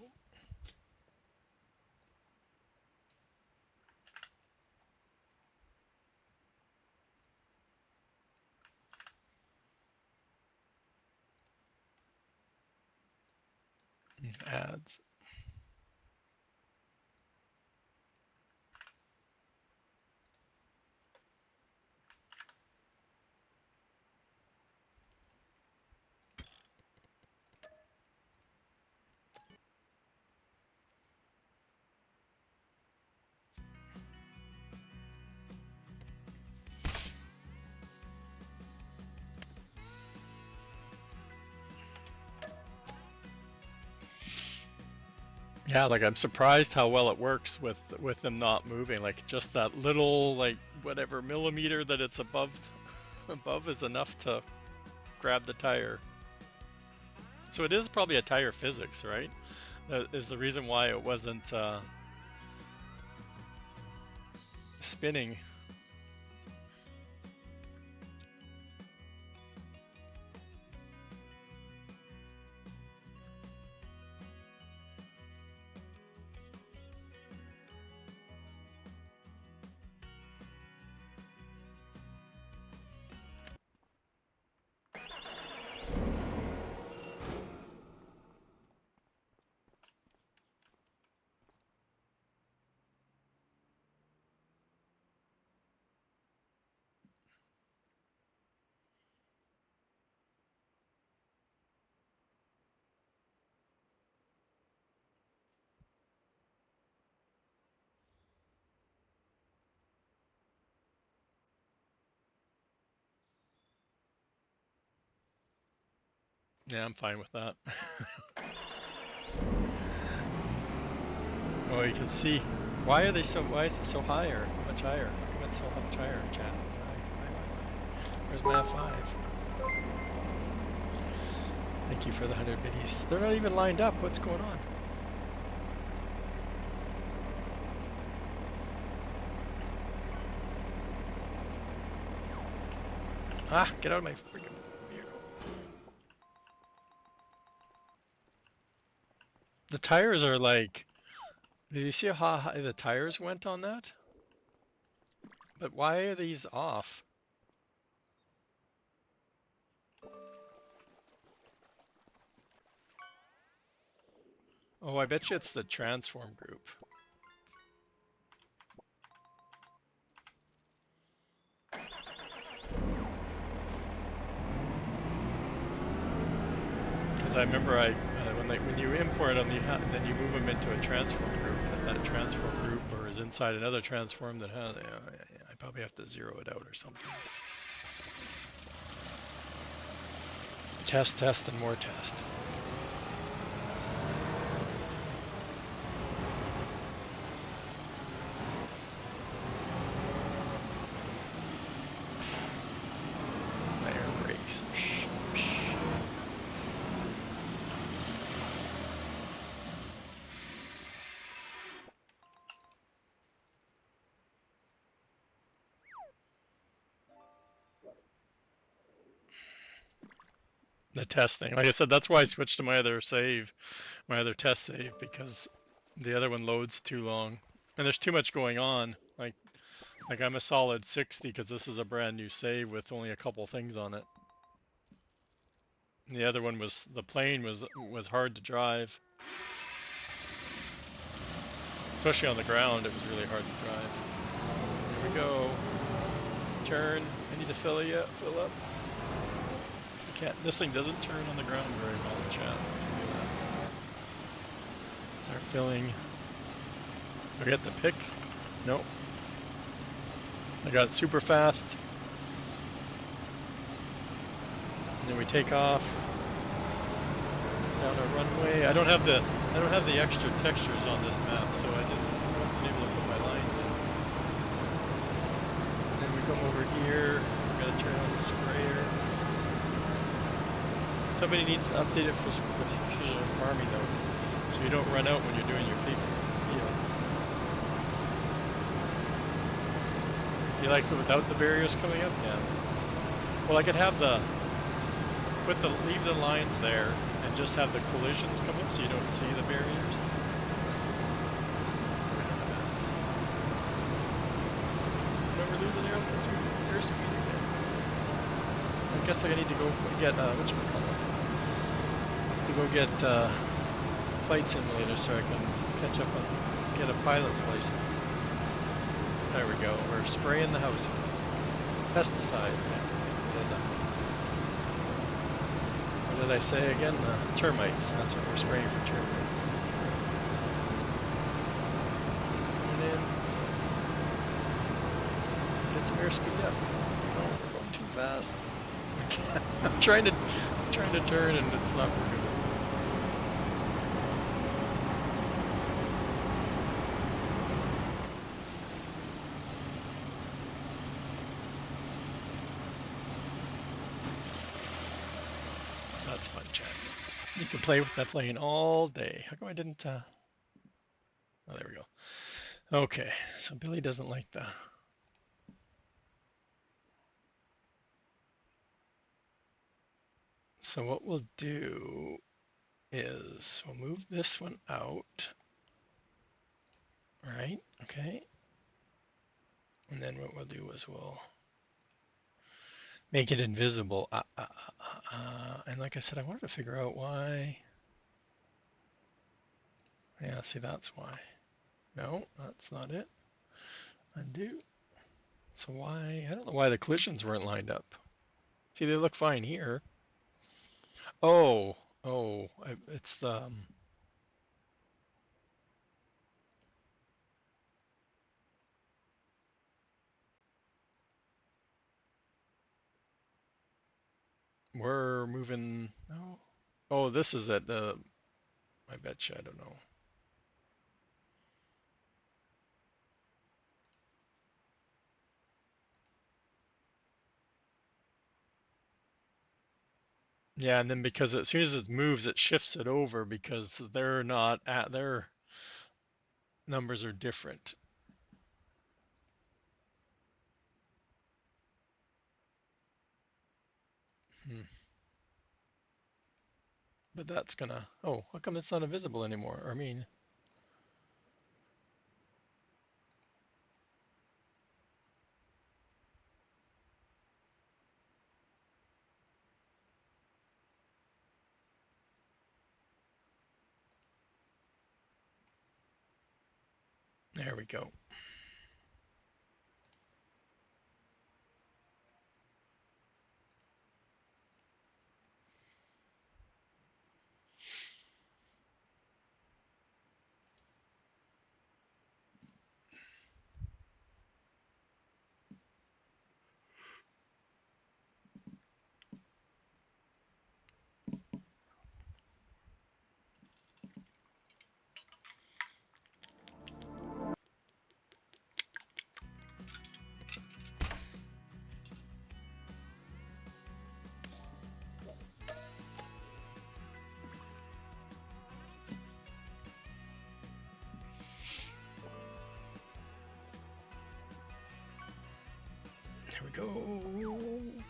Ads. Yeah, like I'm surprised how well it works with them not moving. Like just that little, like whatever millimeter that it's above is enough to grab the tire. So it is probably a tire physics, right? That is the reason why it wasn't spinning. Yeah, I'm fine with that. Oh, you can see. Why are they so? Why is it so higher? How much higher? How come it's so much higher, chat? Where's my F5? Thank you for the 100 biddies. They're not even lined up. What's going on? Ah, get out of my freaking vehicle. The tires are like, did you see how high the tires went on that? But why are these off? Oh, I bet you it's the transform group. Because I remember when you import them, then you move them into a transform group, and if that transform group or is inside another transform that has, I probably have to zero it out or something. Test, test, and more test. My air brakes. The testing. Like I said, that's why I switched to my other test save, because the other one loads too long. And there's too much going on. Like I'm a solid 60 because this is a brand new save with only a couple things on it. And the other one the plane was hard to drive. Especially on the ground, it was really hard to drive. Here we go. Turn. I need to fill up. This thing doesn't turn on the ground very well, chat. Start filling. Forget the pick. Nope. I got it super fast. And then we take off down a runway. I don't have the extra textures on this map, so I wasn't able to put my lines in. And then we come over here. We're gonna turn on the sprayer. Somebody needs to update it for precision farming though, so you don't run out when you're doing your field. Do you like it without the barriers coming up? Yeah. Well, I could have leave the lines there and just have the collisions come up so you don't see the barriers. But we're losing airspeed again. I guess I need to go get whatchamacallit. To go get Flight Simulator so I can catch up on get a pilot's license. There we go. We're spraying the house. Pesticides. Yeah. What did I say again? Termites. That's what we're spraying for, termites. Coming in. Get some airspeed up. Oh, we're going too fast. I'm trying to turn and it's not working. That's fun, chat. You can play with that plane all day. How come I didn't? Oh, there we go. Okay, so Billy doesn't like the. So what we'll do is we'll move this one out. Right, okay. And then what we'll do is we'll make it invisible. And like I said, I wanted to figure out why. Yeah, see, that's why. No, that's not it. Undo. So why, I don't know why the collisions weren't lined up. See, they look fine here. Oh, it's the, we're moving, no. Oh, this is at the, I bet you, I don't know. Yeah, and then because as soon as it moves, it shifts it over because they're not at, their numbers are different. Hmm. But that's gonna, oh, how come it's not invisible anymore? I mean, there we go. There we go.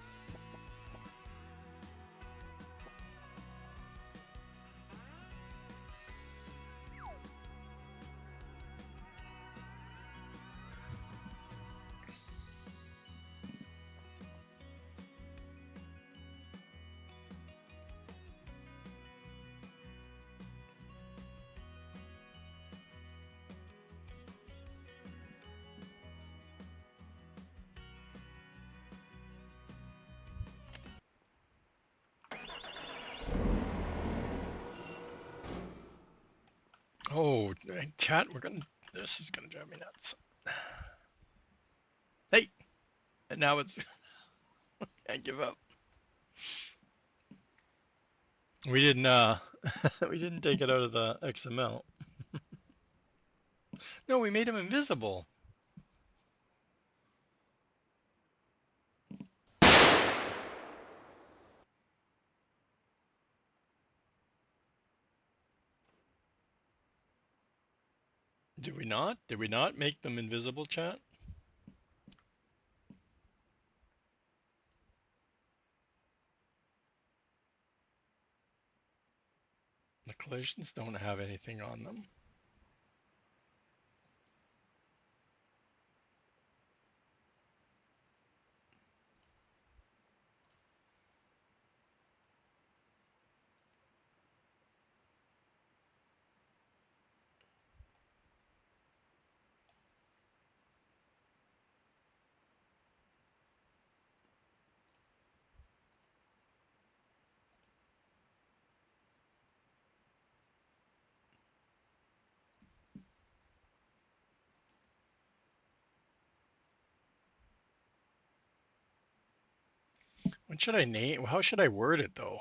Oh, chat, this is gonna drive me nuts. Hey, and now it's, can't give up. We didn't, we didn't take it out of the XML. No, we made him invisible. Did we not? Did we not make them invisible, chat? The collisions don't have anything on them. What should I name? How should I word it though?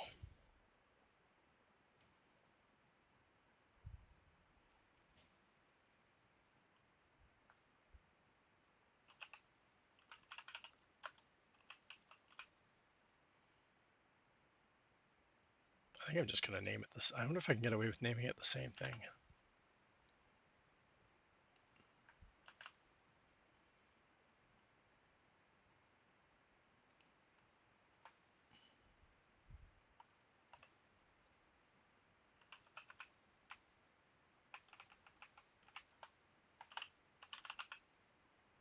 I think I'm just gonna name it this. I wonder if I can get away with naming it the same thing.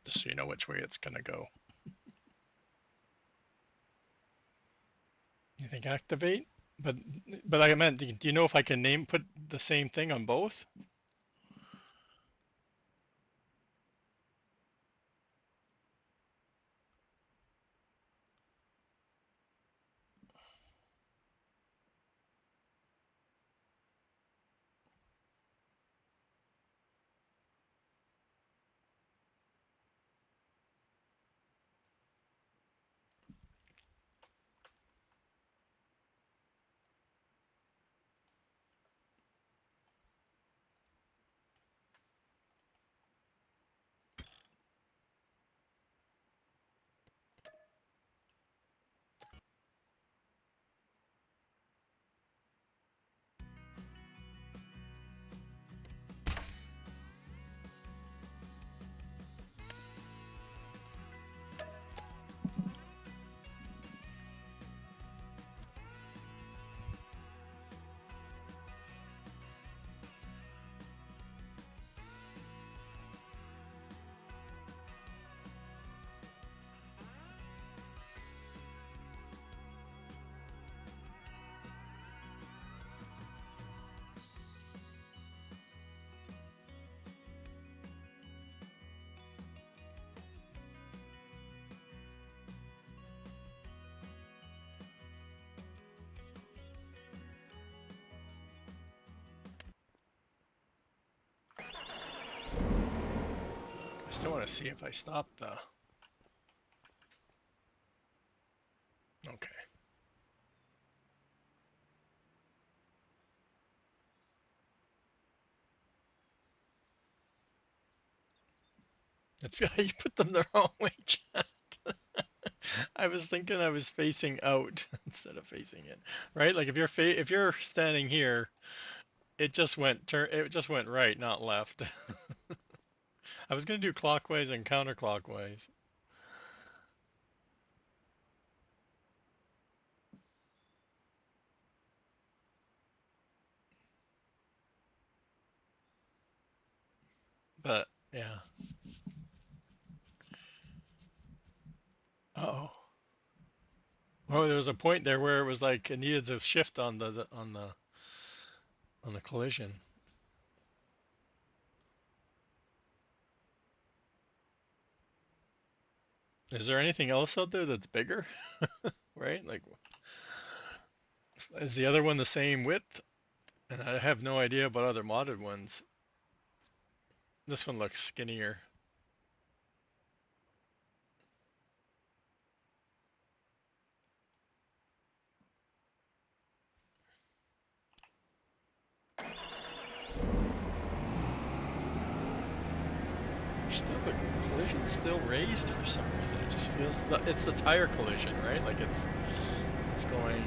Just so you know which way it's gonna go. You think activate? But I meant, do you know if I can put the same thing on both? I still want to see if I stop the. Okay. It's you put them the wrong way, chat. I was thinking I was facing out instead of facing in, right? Like if you're standing here, it just went right, not left. I was gonna do clockwise and counterclockwise. But yeah. Uh-oh. Oh, there was a point there where it was like it needed to shift on the collision. Is there anything else out there that's bigger? Right? Like, is the other one the same width? And I have no idea about other modded ones. This one looks skinnier. Still, the collision's still raised for some reason. It just feels it's the tire collision, right? Like it's going.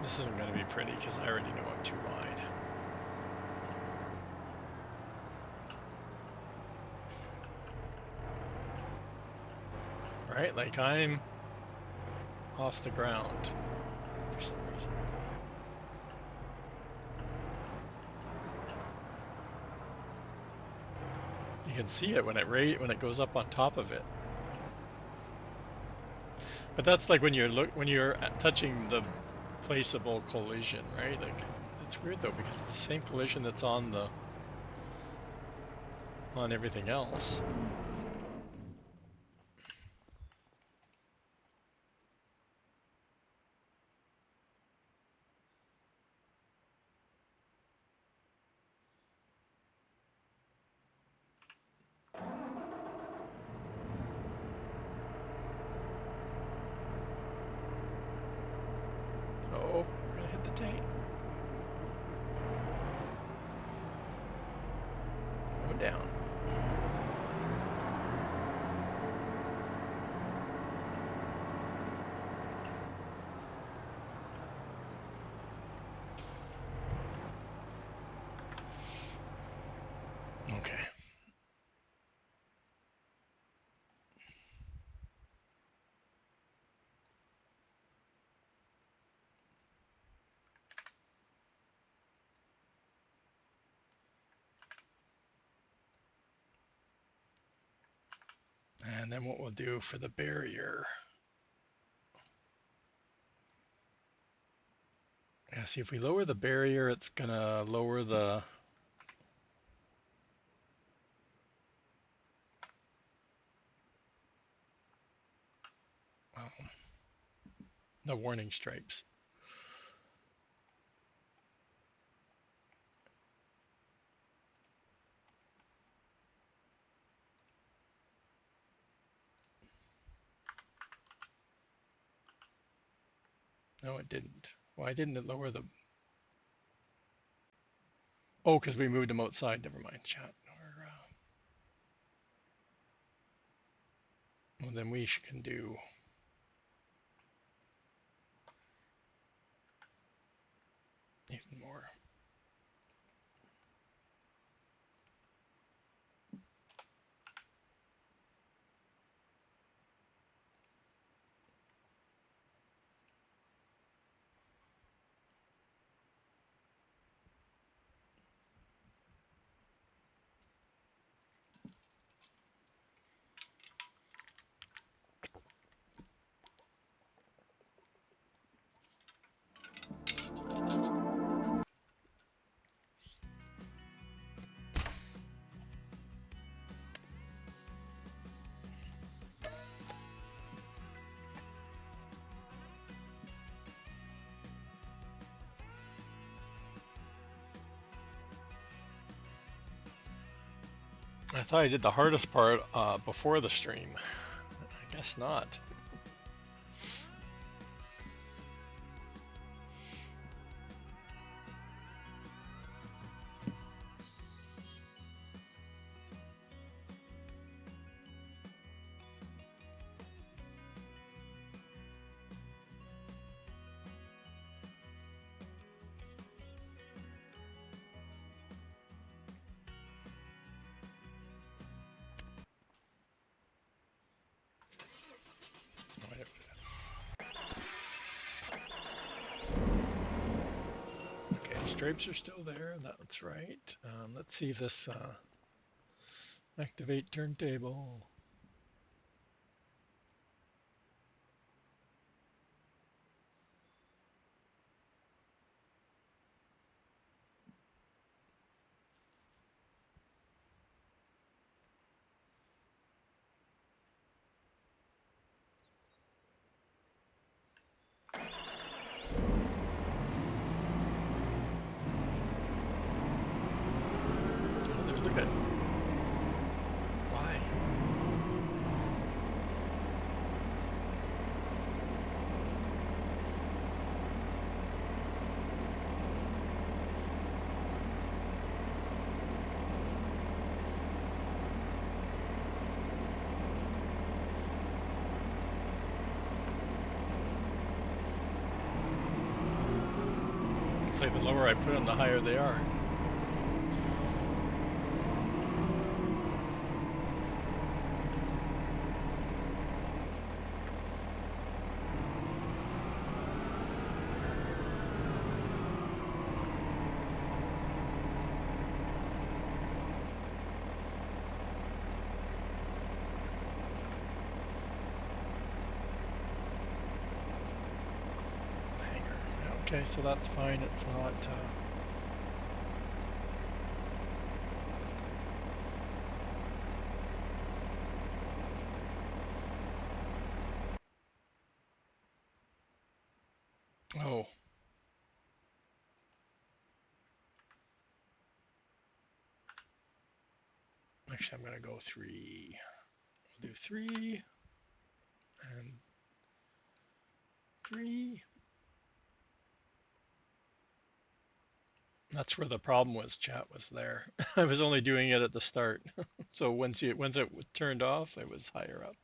This isn't going to be pretty because I already know I'm too wide. Right? Like I'm off the ground for some reason. You can see it when it goes up on top of it. But that's like when you're touching the placeable collision, right? Like it's weird though because it's the same collision that's on everything else. Oh, we're gonna hit the tank. And then what we'll do for the barrier. Yeah, see, if we lower the barrier, it's gonna lower the warning stripes. No, it didn't. Why didn't it lower the... Oh, because we moved them outside. Never mind, chat. Well, then we can do... even more. I thought I did the hardest part before the stream. I guess not. Okay, stripes are still there. That's right. Let's see if this activate turntable. Look at why. It's like the lower I put them, the higher they are. Okay, so that's fine. It's not... Oh. Actually, I'm going to go 3. We'll do 3 and 3. That's where the problem was, chat was there. I was only doing it at the start. So once it turned off, it was higher up.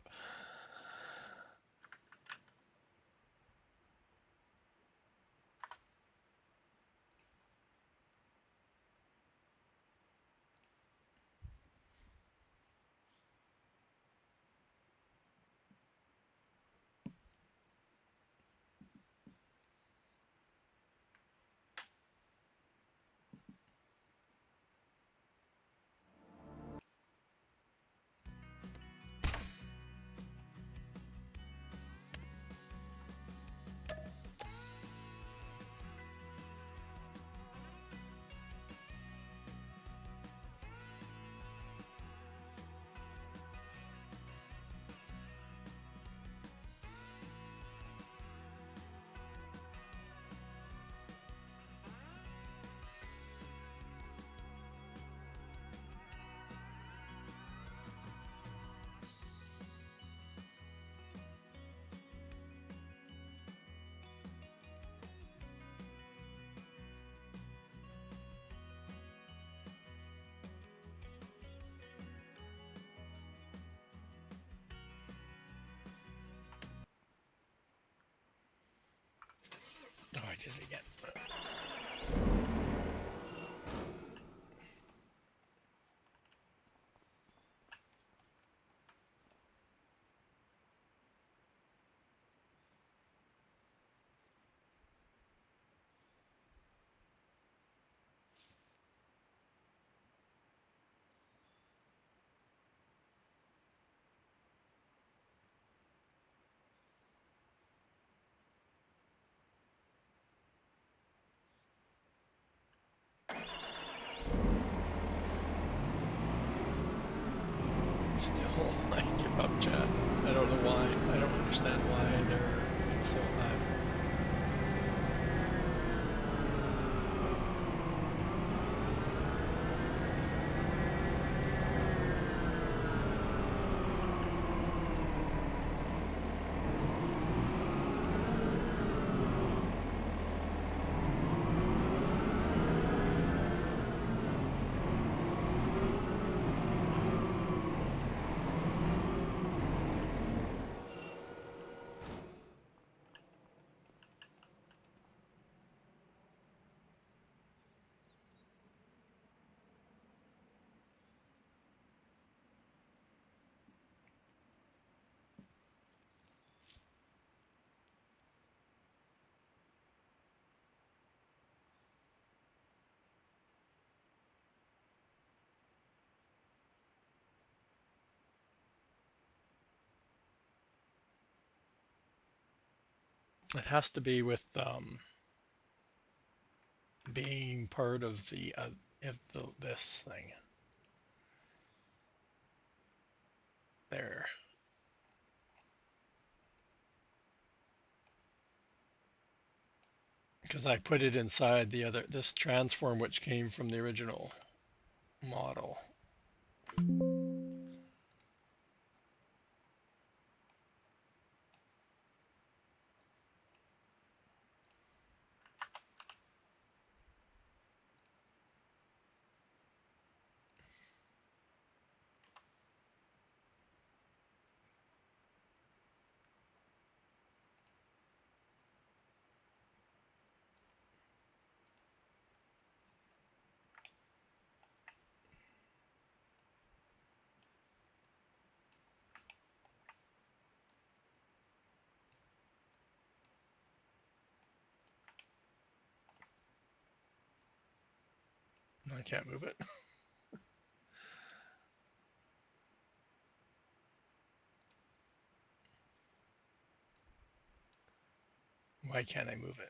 did it again. Still, I give up, chat. I don't know why. I don't understand why it's so high. It has to be with being part of this thing. There. Because I put it inside this transform which came from the original model. I can't move it. Why can't I move it?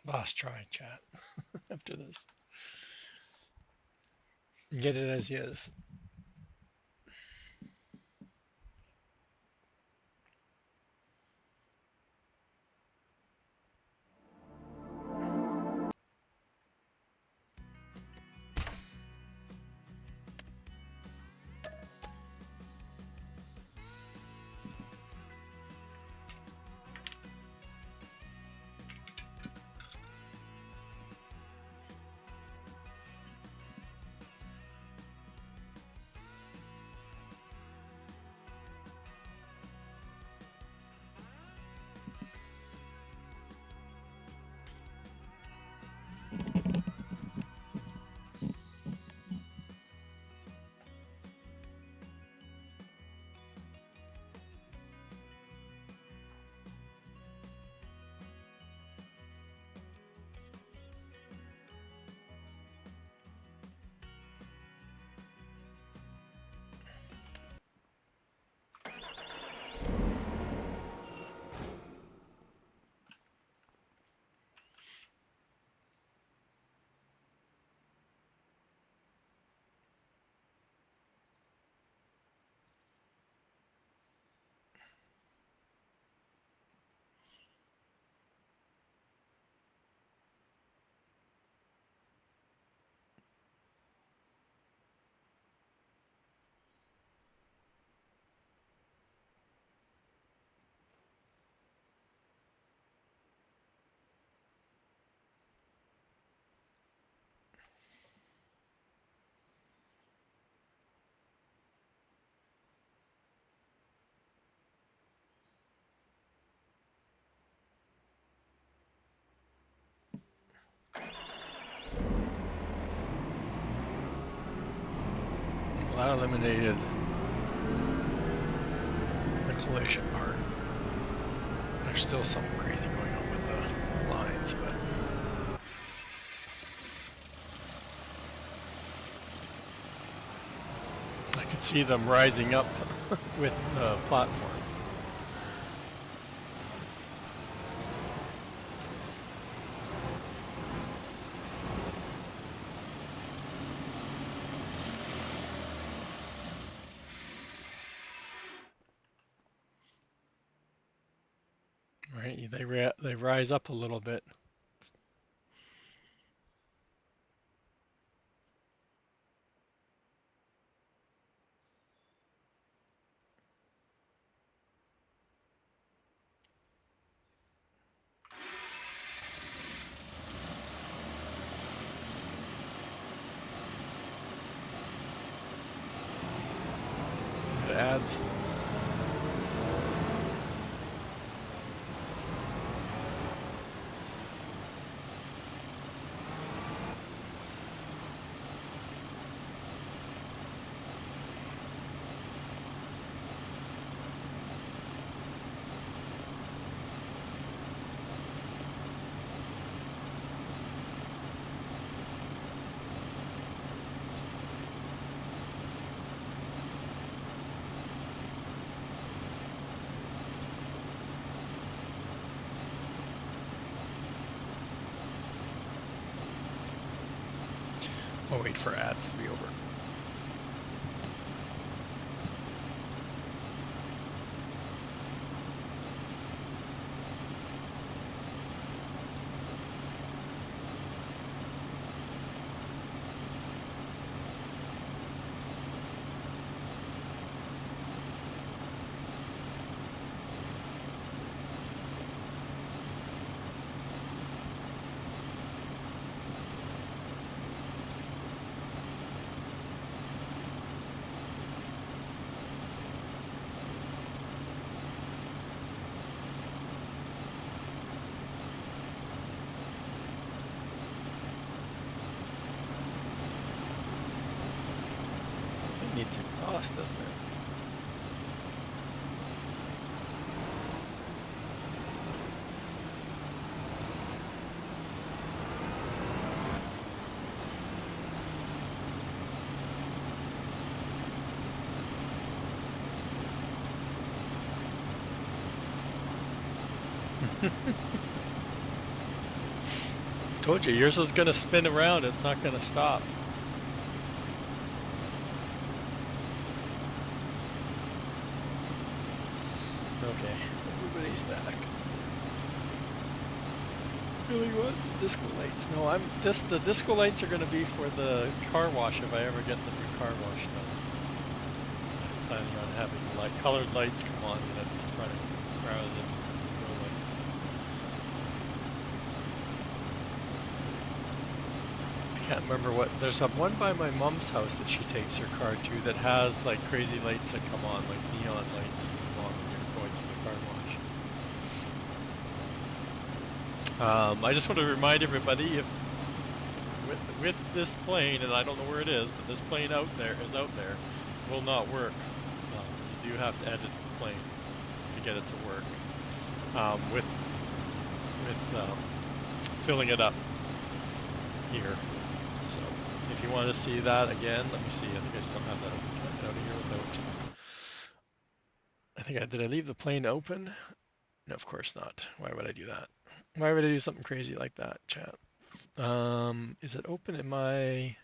Last try, chat. After this, get it as is. That eliminated the collision part. There's still something crazy going on with the lines, but I could see them rising up with the platform. Right, they rise up a little bit. It adds. We'll wait for ads to be over. It needs exhaust, doesn't it? Told you, yours is gonna spin around, it's not gonna stop. Okay, everybody's back. Really wants disco lights. No, the disco lights are gonna be for the car wash if I ever get the new car wash done. I'm planning on having like colored lights come on when it's running rather than no lights. I can't remember what, there's one by my mom's house that she takes her car to that has like crazy lights that come on, like neon lights that come on when you're going through the car wash. I just want to remind everybody, if with this plane, and I don't know where it is, but this plane out there will not work. You do have to edit the plane to get it to work with filling it up here. So if you want to see that again, let me see. I think I still have that open. Can I get out of here without? Did I leave the plane open? No, of course not. Why would I do that? Why would I do something crazy like that, chat? Is it open in my?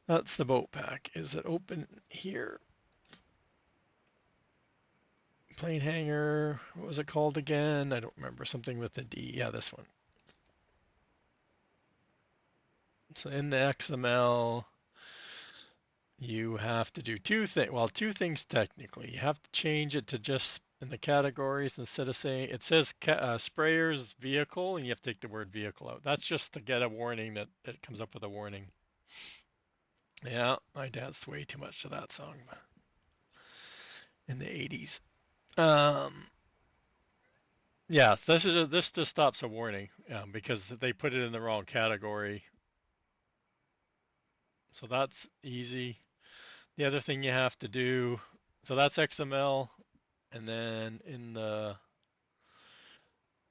That's the boat pack. Is it open here? Plane hanger. What was it called again? I don't remember. Something with a D. Yeah, this one. So in the XML, you have to do two things. Well, two things technically. You have to change it to just in the categories instead of saying it says sprayers vehicle, and you have to take the word vehicle out. That's just to get a warning that it comes up with a warning. Yeah, I danced way too much to that song in the 80s. Yeah, this just stops a warning because they put it in the wrong category. So that's easy. The other thing you have to do, so that's XML, and then in the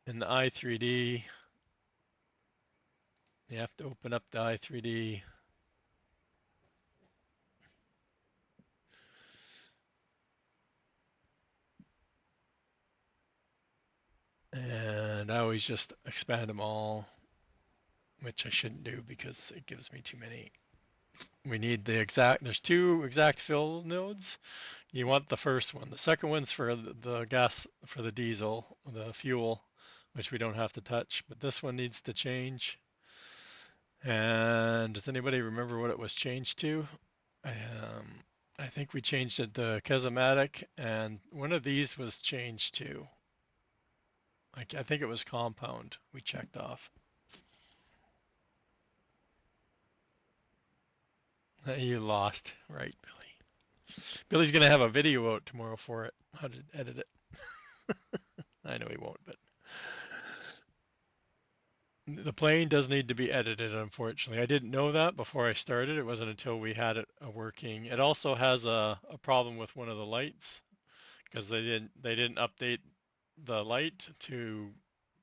i3D, you have to open up the i3D. And I always just expand them all, which I shouldn't do because it gives me too many. We need the exact, there's two exact fill nodes. You want the first one. The second one's for the gas, for the diesel, the fuel, which we don't have to touch, but this one needs to change. And does anybody remember what it was changed to? I think we changed it to Kesematic, and one of these was changed to, like, I think it was compound we checked off. You lost, right, Billy? Billy's gonna have a video out tomorrow for it, how to edit it. I know he won't, but the plane does need to be edited, unfortunately. I didn't know that before I started. It wasn't until we had it working. It also has a problem with one of the lights because they didn't update the light to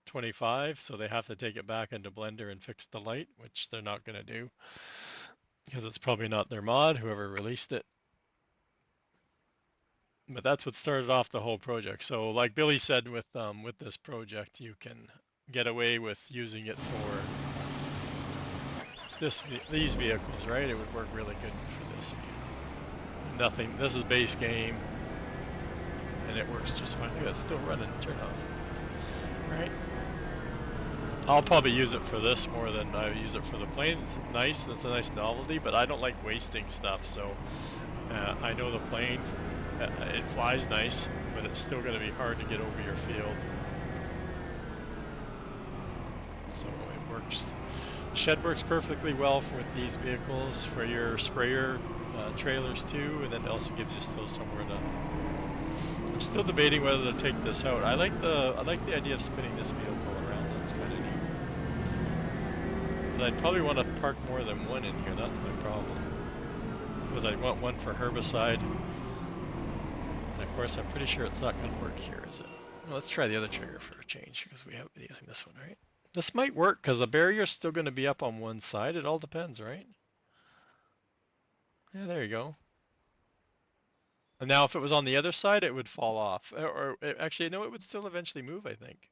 25, so they have to take it back into Blender and fix the light, which they're not going to do because it's probably not their mod, whoever released it. But that's what started off the whole project. So like Billy said, with this project, you can get away with using it for these vehicles, right? It would work really good for this vehicle. Nothing. This is base game, and it works just fine. Look, it's still running. Turn off. Right. I'll probably use it for this more than I use it for the plane. It's nice. That's a nice novelty, but I don't like wasting stuff. So I know the plane, it flies nice, but it's still going to be hard to get over your field. So it works. Shed works perfectly well with these vehicles for your sprayer trailers too, and then it also gives you still somewhere to. I'm still debating whether to take this out. I like the idea of spinning this vehicle around. That's kind of neat. But I'd probably want to park more than one in here. That's my problem. Because I want one for herbicide. And of course, I'm pretty sure it's not going to work here, is it? Well, let's try the other trigger for a change because we have been using this one, right? This might work because the barrier's still going to be up on one side. It all depends, right? Yeah, there you go. And now if it was on the other side, it would fall off. Or actually, no, it would still eventually move, I think.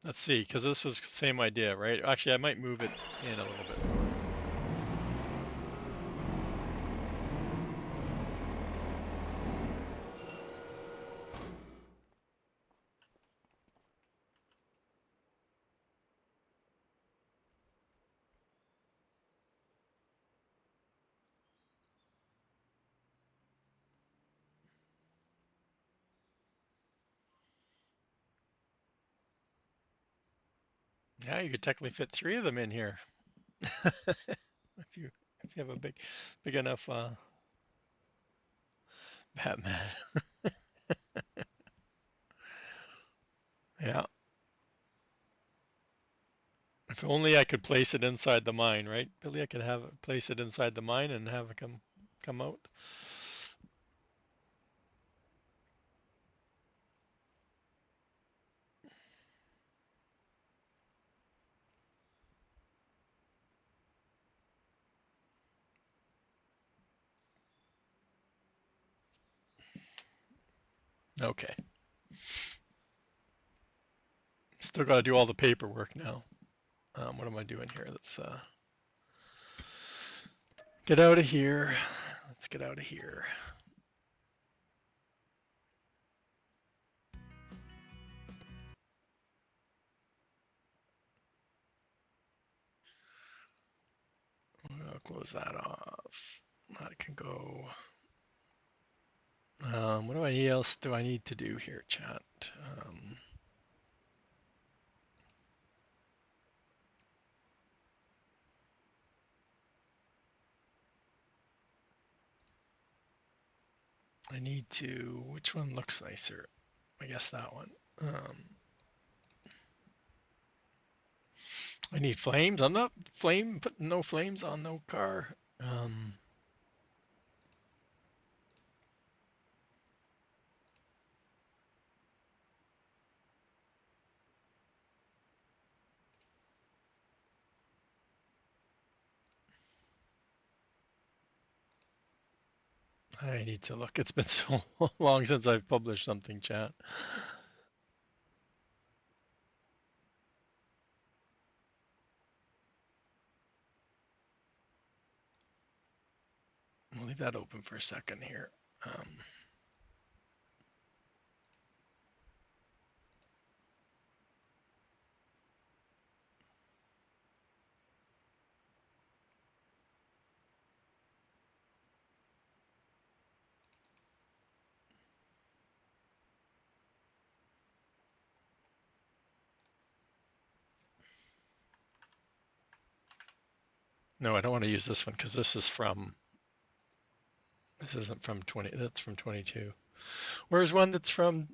Let's see, because this was the same idea, right? Actually, I might move it in a little bit more. Yeah, you could technically fit 3 of them in here. if you have a big enough Batman. Yeah. If only I could place it inside the mine, right, Billy? I could have it place it inside the mine and have it come out. Okay. Still got to do all the paperwork now. What am I doing here? Let's get out of here. Let's get out of here. I'll close that off. That can go. What else do I need to do here, chat? I need to, which one looks nicer? I guess that one. I need flames. I'm not putting no flames on no car. I need to look. It's been so long since I've published something, chat. I'll leave that open for a second here. No, I don't want to use this one because this isn't from 20, that's from 22. Where's one that's from?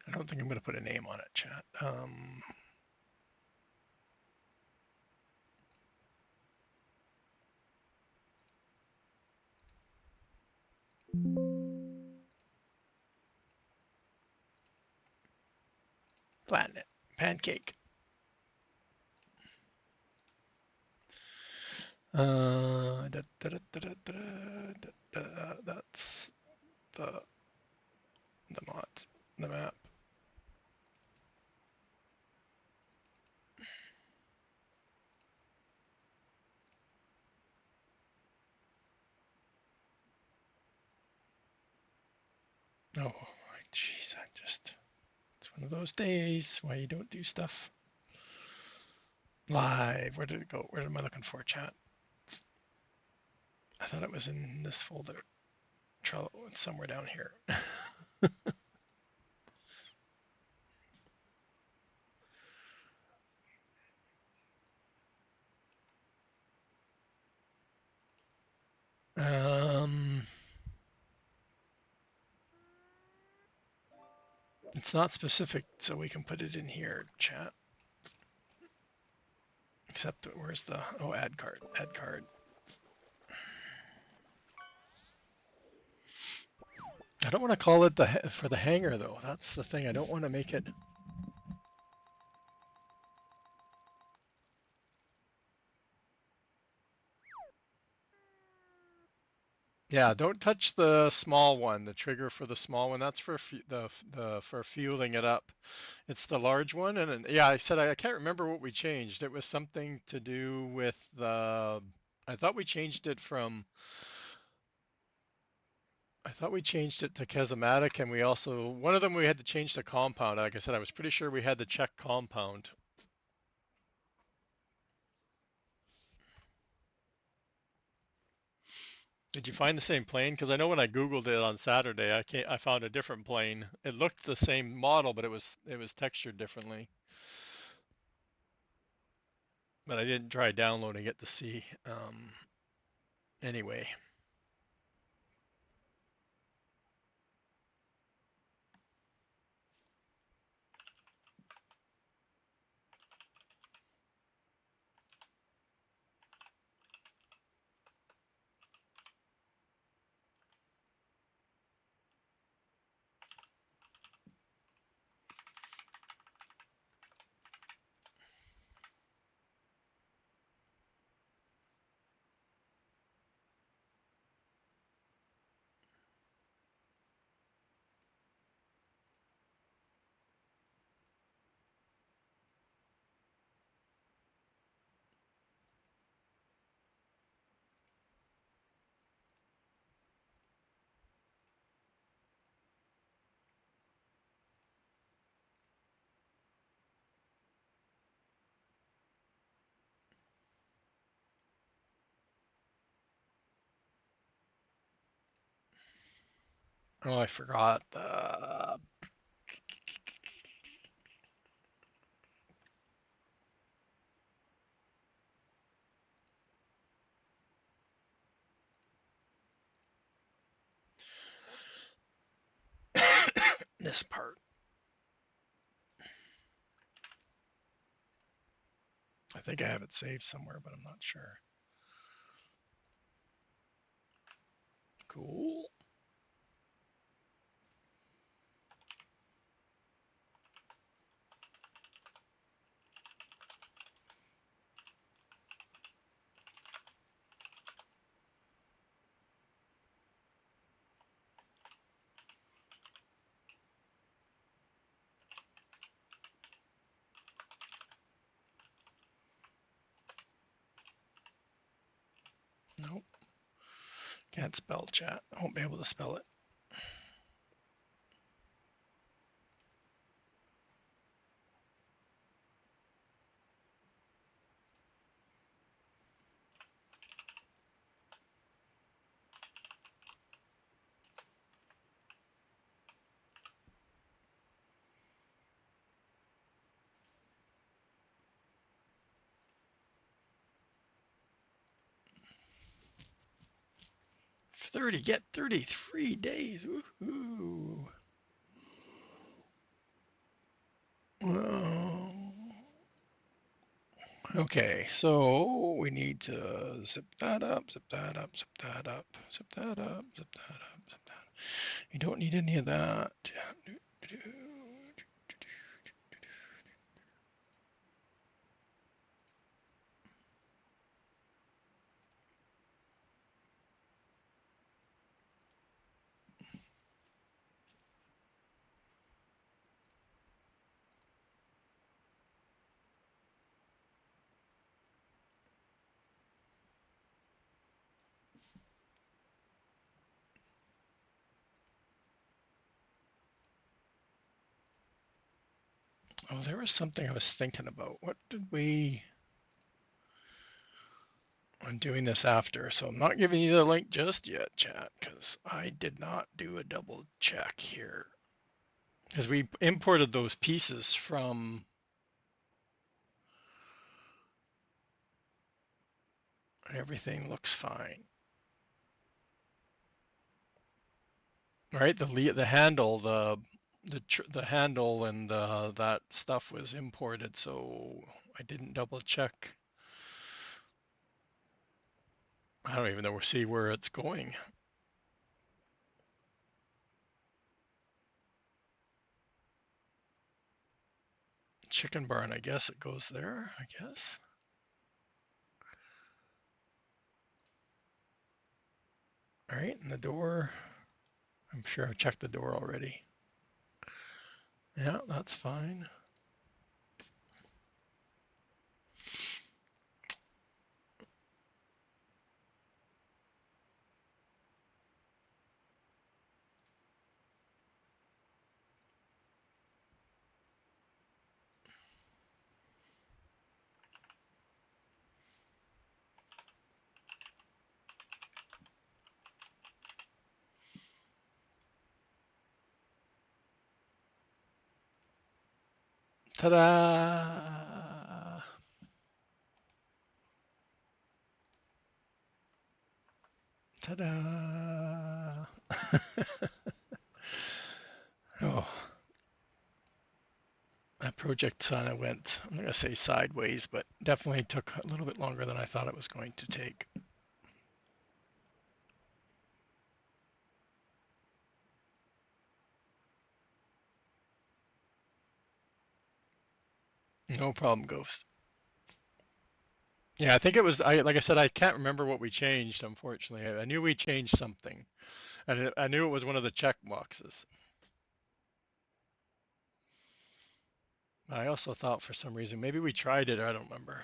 I don't think I'm going to put a name on it, chat. Planet, pancake. That's the mod, the map. Oh, jeez, it's one of those days why you don't do stuff live. Where did it go? Where am I looking for, chat? I thought it was in this folder. Trello, it's somewhere down here. It's not specific, so we can put it in here, chat. Except where's the, oh, add card, add card. I don't want to call it for the hanger though. That's the thing. I don't want to make it. Yeah, don't touch the small one, the trigger for the small one. That's for for fueling it up. It's the large one, and then, yeah, I said I can't remember what we changed. It was something to do with the. I thought we changed it from. I thought we changed it to Kesematic, and we also one of them we had to change to compound. Like I said, I was pretty sure we had to check compound. Did you find the same plane? Because I know when I Googled it on Saturday, I found a different plane. It looked the same model, but it was textured differently. But I didn't try downloading it to see. Anyway, oh, I forgot. this part. I think I have it saved somewhere, but I'm not sure. Cool. Nope. Can't spell chat. I won't be able to spell it. Get 33 days. Woohoo. Well, okay, so we need to zip that up, zip that up, zip that up, zip that up, zip that up, zip that up. You don't need any of that. Oh, there was something I was thinking about. What did we... I'm doing this after, so I'm not giving you the link just yet, chat, because I did not do a double check here. Because we imported those pieces from... Everything looks fine. Right, the handle, the handle and that stuff was imported, so I didn't double check. I don't even know see where it's going. Chicken barn, I guess it goes there, I guess. All right, and the door, I'm sure I've checked the door already. Yeah, that's fine. Ta-da! Ta-da! Oh, that project kind of went, I'm not gonna say sideways, but definitely took a little bit longer than I thought it was going to take. No problem, Ghost. Yeah, I think it was, like I said, I can't remember what we changed, unfortunately. I knew we changed something, and I knew it was one of the check boxes. I also thought for some reason, maybe we tried it, or I don't remember.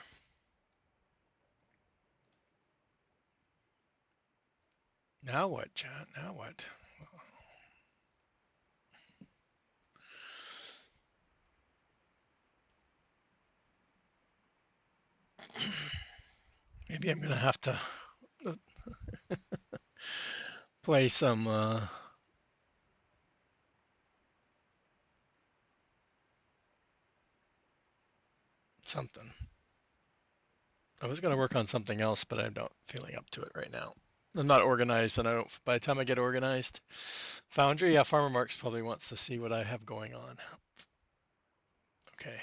Now what, chat? Now what? Maybe I'm gonna have to play some something. I was gonna work on something else, but I'm not feeling up to it right now. I'm not organized, and I don't. By the time I get organized, Foundry, yeah, Farmer Marks probably wants to see what I have going on. Okay.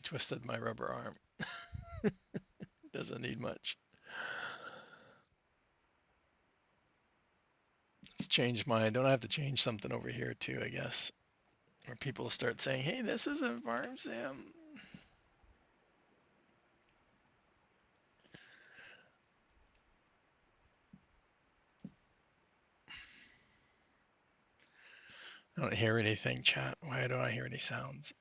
Twisted my rubber arm. Doesn't need much. Let's change mine. Don't I have to change something over here too, I guess? Where people start saying, hey, this is a farm sim. I don't hear anything, chat. Why don't I hear any sounds?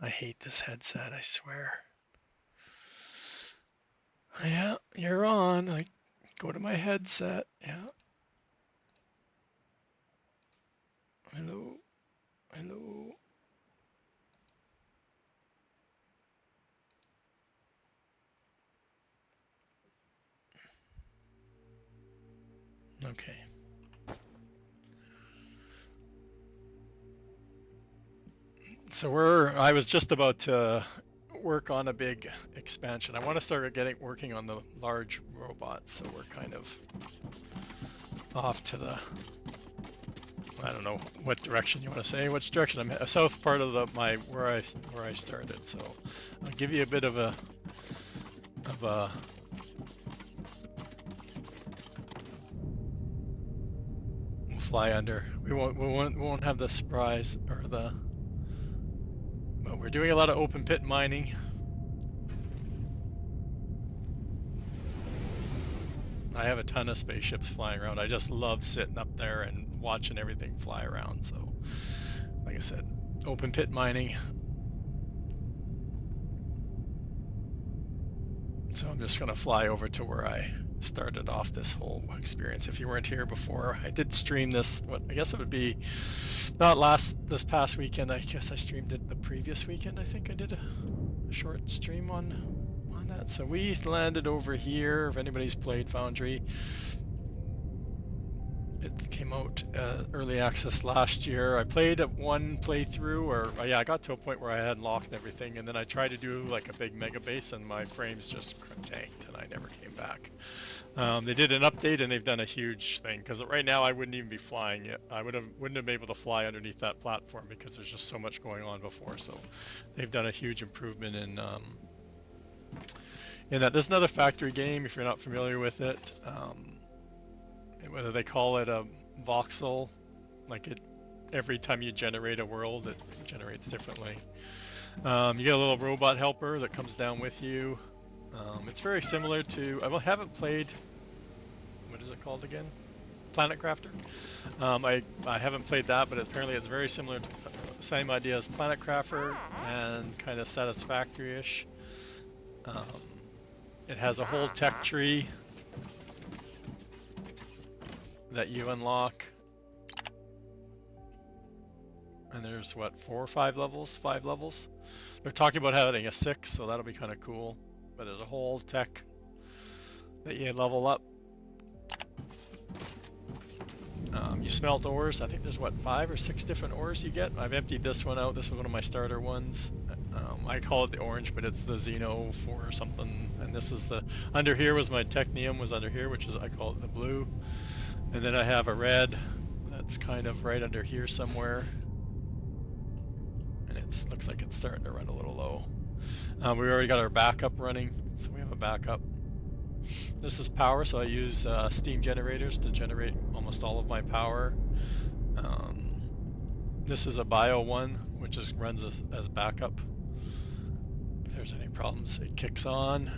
I hate this headset, I swear. Yeah, you're on. I go to my headset. Yeah. Hello. Hello. Okay. So I was just about to work on a big expansion. I want to start working on the large robots, so we're kind of off to the, I don't know what direction you want to say. Which direction? I'm a south part of where I started. So I'll give you a bit of a we'll fly under. We won't have the surprise or the. But we're doing a lot of open pit mining. I have a ton of spaceships flying around. I just love sitting up there and watching everything fly around. So, like I said, open pit mining. So I'm just gonna fly over to where I started off this whole experience. If you weren't here before, I did stream this. What I guess it would be not this past weekend. I guess I streamed it the previous weekend. I think I did a short stream on that. So we landed over here. If anybody's played Foundry, it came out early access last year. I played one playthrough, or yeah, I got to a point where I had locked everything, and then I tried to do like a big mega base, and my frames just tanked, and I never came back. They did an update, and they've done a huge thing, because right now I wouldn't even be flying it. I wouldn't have been able to fly underneath that platform because there's just so much going on before. So they've done a huge improvement in that. This is another factory game if you're not familiar with it. Whether they call it a voxel, every time you generate a world, it generates differently. You get a little robot helper that comes down with you. It's very similar to, I haven't played, what is it called again? Planet Crafter. I haven't played that, but apparently it's very similar to, same idea as Planet Crafter and kind of Satisfactory-ish. It has a whole tech tree that you unlock. And there's what, 4 or 5 levels? 5 levels? They're talking about having a 6, so that'll be kind of cool. But there's a whole tech that you level up. You smelt ores. I think there's what, 5 or 6 different ores you get. I've emptied this one out. This was one of my starter ones. I call it the orange, but it's the Xeno 4 or something. And this is the, under here was my Technium was under here, which is, I call it the blue. And then I have a red that's kind of right under here somewhere. And it looks like it's starting to run a little low. We already got our backup running, so we have a backup. This is power, so I use steam generators to generate almost all of my power. This is a bio one, which runs as backup. If there's any problems, it kicks on.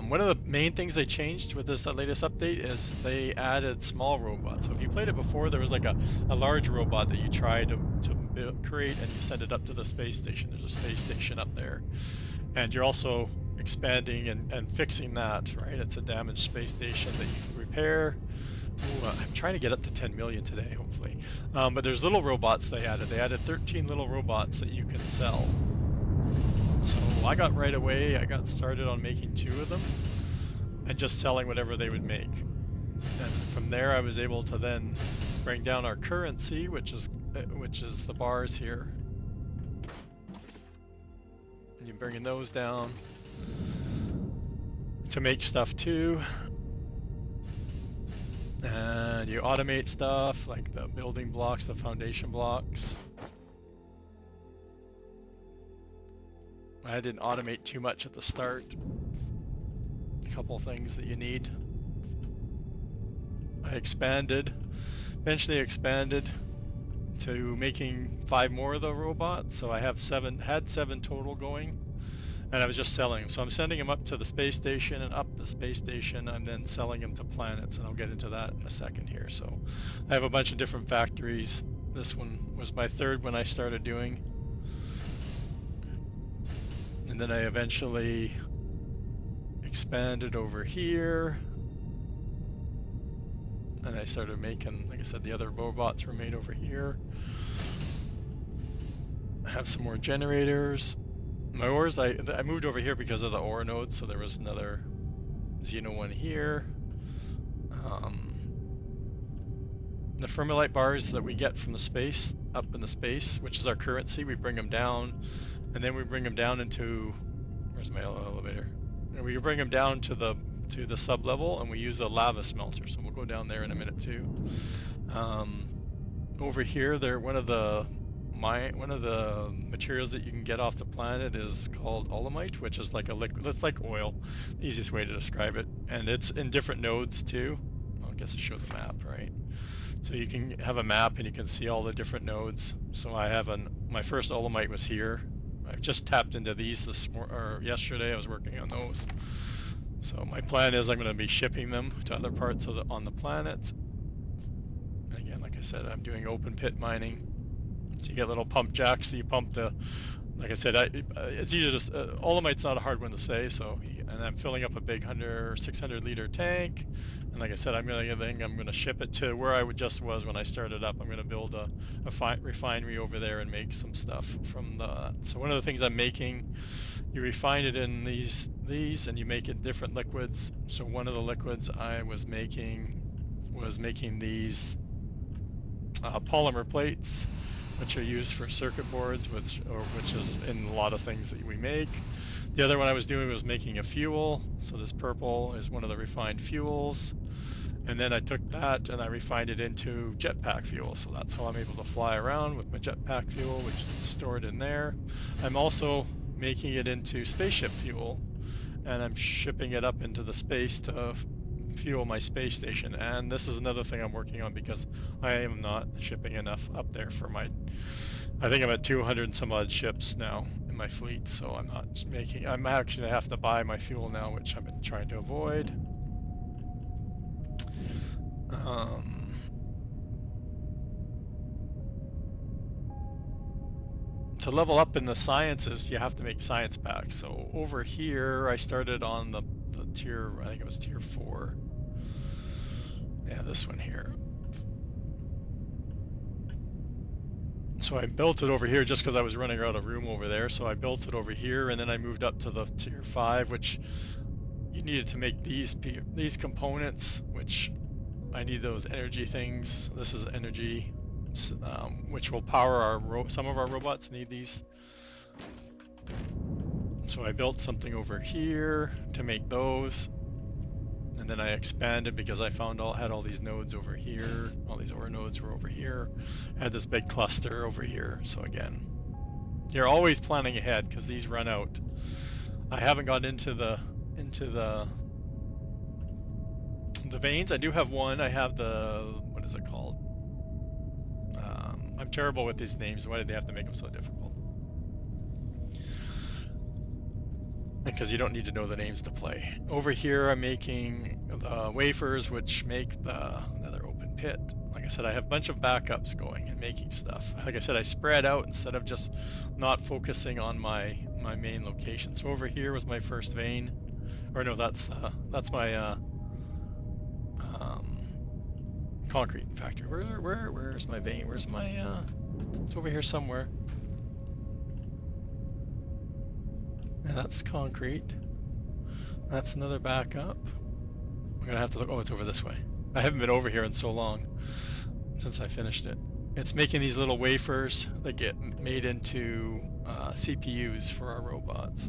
One of the main things they changed with this latest update is they added small robots. So if you played it before, there was like a large robot that you try to create, and you send it up to the space station. There's a space station up there. And you're also expanding and fixing that, right? It's a damaged space station that you can repair. Ooh, I'm trying to get up to 10 million today, hopefully. But there's little robots they added. They added 13 little robots that you can sell. So I got right away, I got started on making 2 of them and just selling whatever they would make. And from there, I was able to then bring down our currency, which is the bars here. And you're bringing those down to make stuff too. And you automate stuff like the building blocks, the foundation blocks. I didn't automate too much at the start. A couple things that you need. I eventually expanded to making 5 more of the robots. So I had 7 total going, and I was just selling them. So I'm sending them up to the space station and up the space station, and then selling them to planets, and I'll get into that in a second here. So I have a bunch of different factories. This one was my 3rd one I started doing. And then I eventually expanded over here. And I started making, like I said, the other robots were made over here. I have some more generators. My ores, I moved over here because of the ore nodes, so there was another Xeno one here. The fermilite bars that we get from the space, up in the space, which is our currency, we bring them down, and then we bring them down into, where's my elevator? And we bring them down to the sub level, and we use a lava smelter. So we'll go down there in a minute too. Over here, one of the materials that you can get off the planet is called olamite, which is like a liquid. It's like oil, easiest way to describe it, and it's in different nodes too. Well, I guess I showed the map, right? So you can have a map and you can see all the different nodes. So I have my first olamite was here. I just tapped into these yesterday. I was working on those. So my plan is I'm going to be shipping them to other parts on the planet. And again, like I said, I'm doing open pit mining. So you get little pump jacks that you pump to, like I said, it's easy to, olamite's not a hard one to say, and I'm filling up a big 600 liter tank. And like I said, I'm going to ship it to where I just was when I started up. I'm going to build a refinery over there and make some stuff from so one of the things I'm making, you refine it in these and you make it different liquids. So one of the liquids I was making these polymer plates, which are used for circuit boards, which is in a lot of things that we make. The other one I was doing was making a fuel. So this purple is one of the refined fuels. And then I took that and I refined it into jetpack fuel. So that's how I'm able to fly around with my jetpack fuel, which is stored in there. I'm also making it into spaceship fuel, and I'm shipping it up into the space to fuel my space station. And this is another thing I'm working on because I am not shipping enough up there for I think I'm at 200 and some odd ships now in my fleet, so I'm actually have to buy my fuel now, which I've been trying to avoid. To level up in the sciences, you have to make science packs. So over here, I started on the tier, I think it was tier 4. Yeah, this one here. So I built it over here just because I was running out of room over there. So I built it over here, and then I moved up to the tier 5, which you needed to make these components, which I need those energy things. This is energy, which will power some of our robots need these. So I built something over here to make those. And then I expanded because I had all these nodes over here. All these ore nodes were over here. I had this big cluster over here. So again, you're always planning ahead because these run out. I haven't got into the veins. I do have one. I have what is it called? I'm terrible with these names. Why did they have to make them so difficult? Because you don't need to know the names to play. Over here, I'm making wafers, which make another open pit. Like I said, I have a bunch of backups going and making stuff. Like I said, I spread out instead of just not focusing on my main location. So over here was my first vein, or no, that's my concrete factory. Where's my vein? Where's my it's over here somewhere. And that's concrete. That's another backup. I'm gonna have to look. Oh, it's over this way. I haven't been over here in so long since I finished it. It's making these little wafers that get made into CPUs for our robots.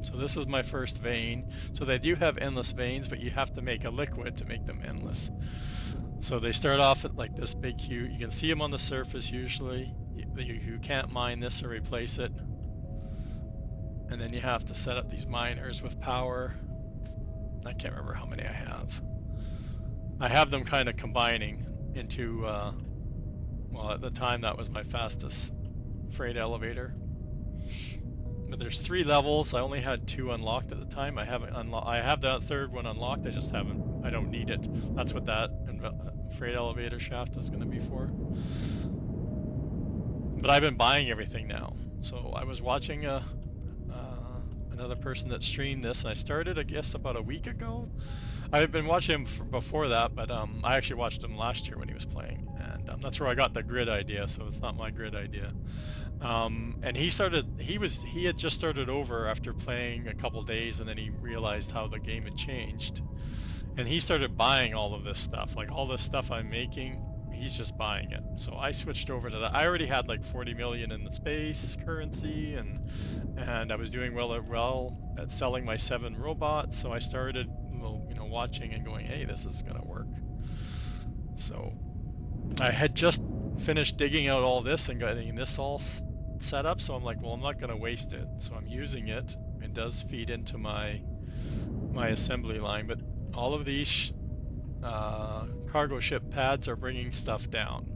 So this is my first vein. So they do have endless veins, but you have to make a liquid to make them endless. So they start off at like this big huge, you can see them on the surface usually. You can't mine this or replace it. And then you have to set up these miners with power. I can't remember how many I have. I have them kind of combining into, well, at the time that was my fastest freight elevator. But there's 3 levels. I only had 2 unlocked at the time. I haven't unlocked. I have that 3rd one unlocked. I just haven't. I don't need it. That's what that freight elevator shaft is going to be for. But I've been buying everything now. So I was watching another person that streamed this, and I started, I guess, about a week ago. I've been watching him before that, but I actually watched him last year when he was playing, and that's where I got the grid idea. So it's not my grid idea. And he had just started over after playing a couple days, and then he realized how the game had changed, and he started buying all of this stuff, like all this stuff I'm making. He's just buying it. So I switched over to that. I already had like 40 million in the space currency, and I was doing well at selling my 7 robots. So I started, watching and going, hey, this is gonna work. So I had just finished digging out all this and getting this all set up. So I'm like, well, I'm not gonna waste it. So I'm using it. It does feed into my assembly line, but all of these cargo ship pads are bringing stuff down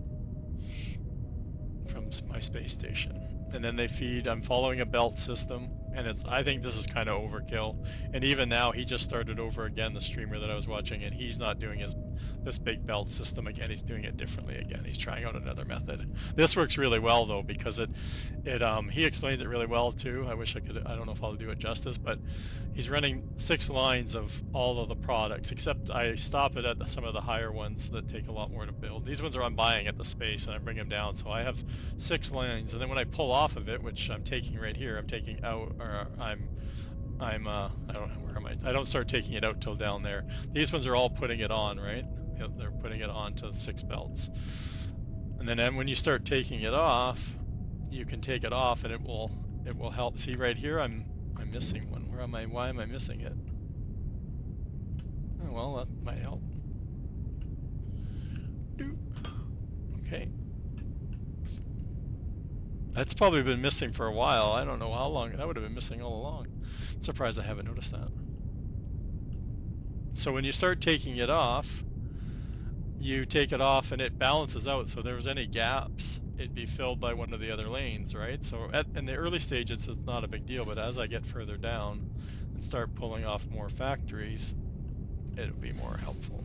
from my space station, and then they feed. I'm following a belt system, and I think this is kind of overkill. And even now, he just started over again, the streamer that I was watching, and he's not doing this big belt system again. He's doing it differently again. He's trying out another method. This works really well though, because he explains it really well too. I wish I could. I don't know if I'll do it justice, but he's running 6 lines of all of the products, except I stop it at some of the higher ones that take a lot more to build. These ones are I'm buying at the space, and I bring them down. So I have 6 lines, and then when I pull off of it, which I'm taking right here, I'm taking out, or I don't know, where am I? I don't start taking it out till down there. These ones are all putting it on, right? They're putting it on to 6 belts. And then when you start taking it off, you can take it off, and it will help. See right here, I'm missing one. Where am I? Why am I missing it? Oh, well, that might help. Okay. That's probably been missing for a while. I don't know how long. That would have been missing all along. I'm surprised I haven't noticed that. So when you start taking it off, you take it off and it balances out. So if there was any gaps, it'd be filled by one of the other lanes, right? So in the early stages, it's not a big deal. But as I get further down and start pulling off more factories, it'll be more helpful.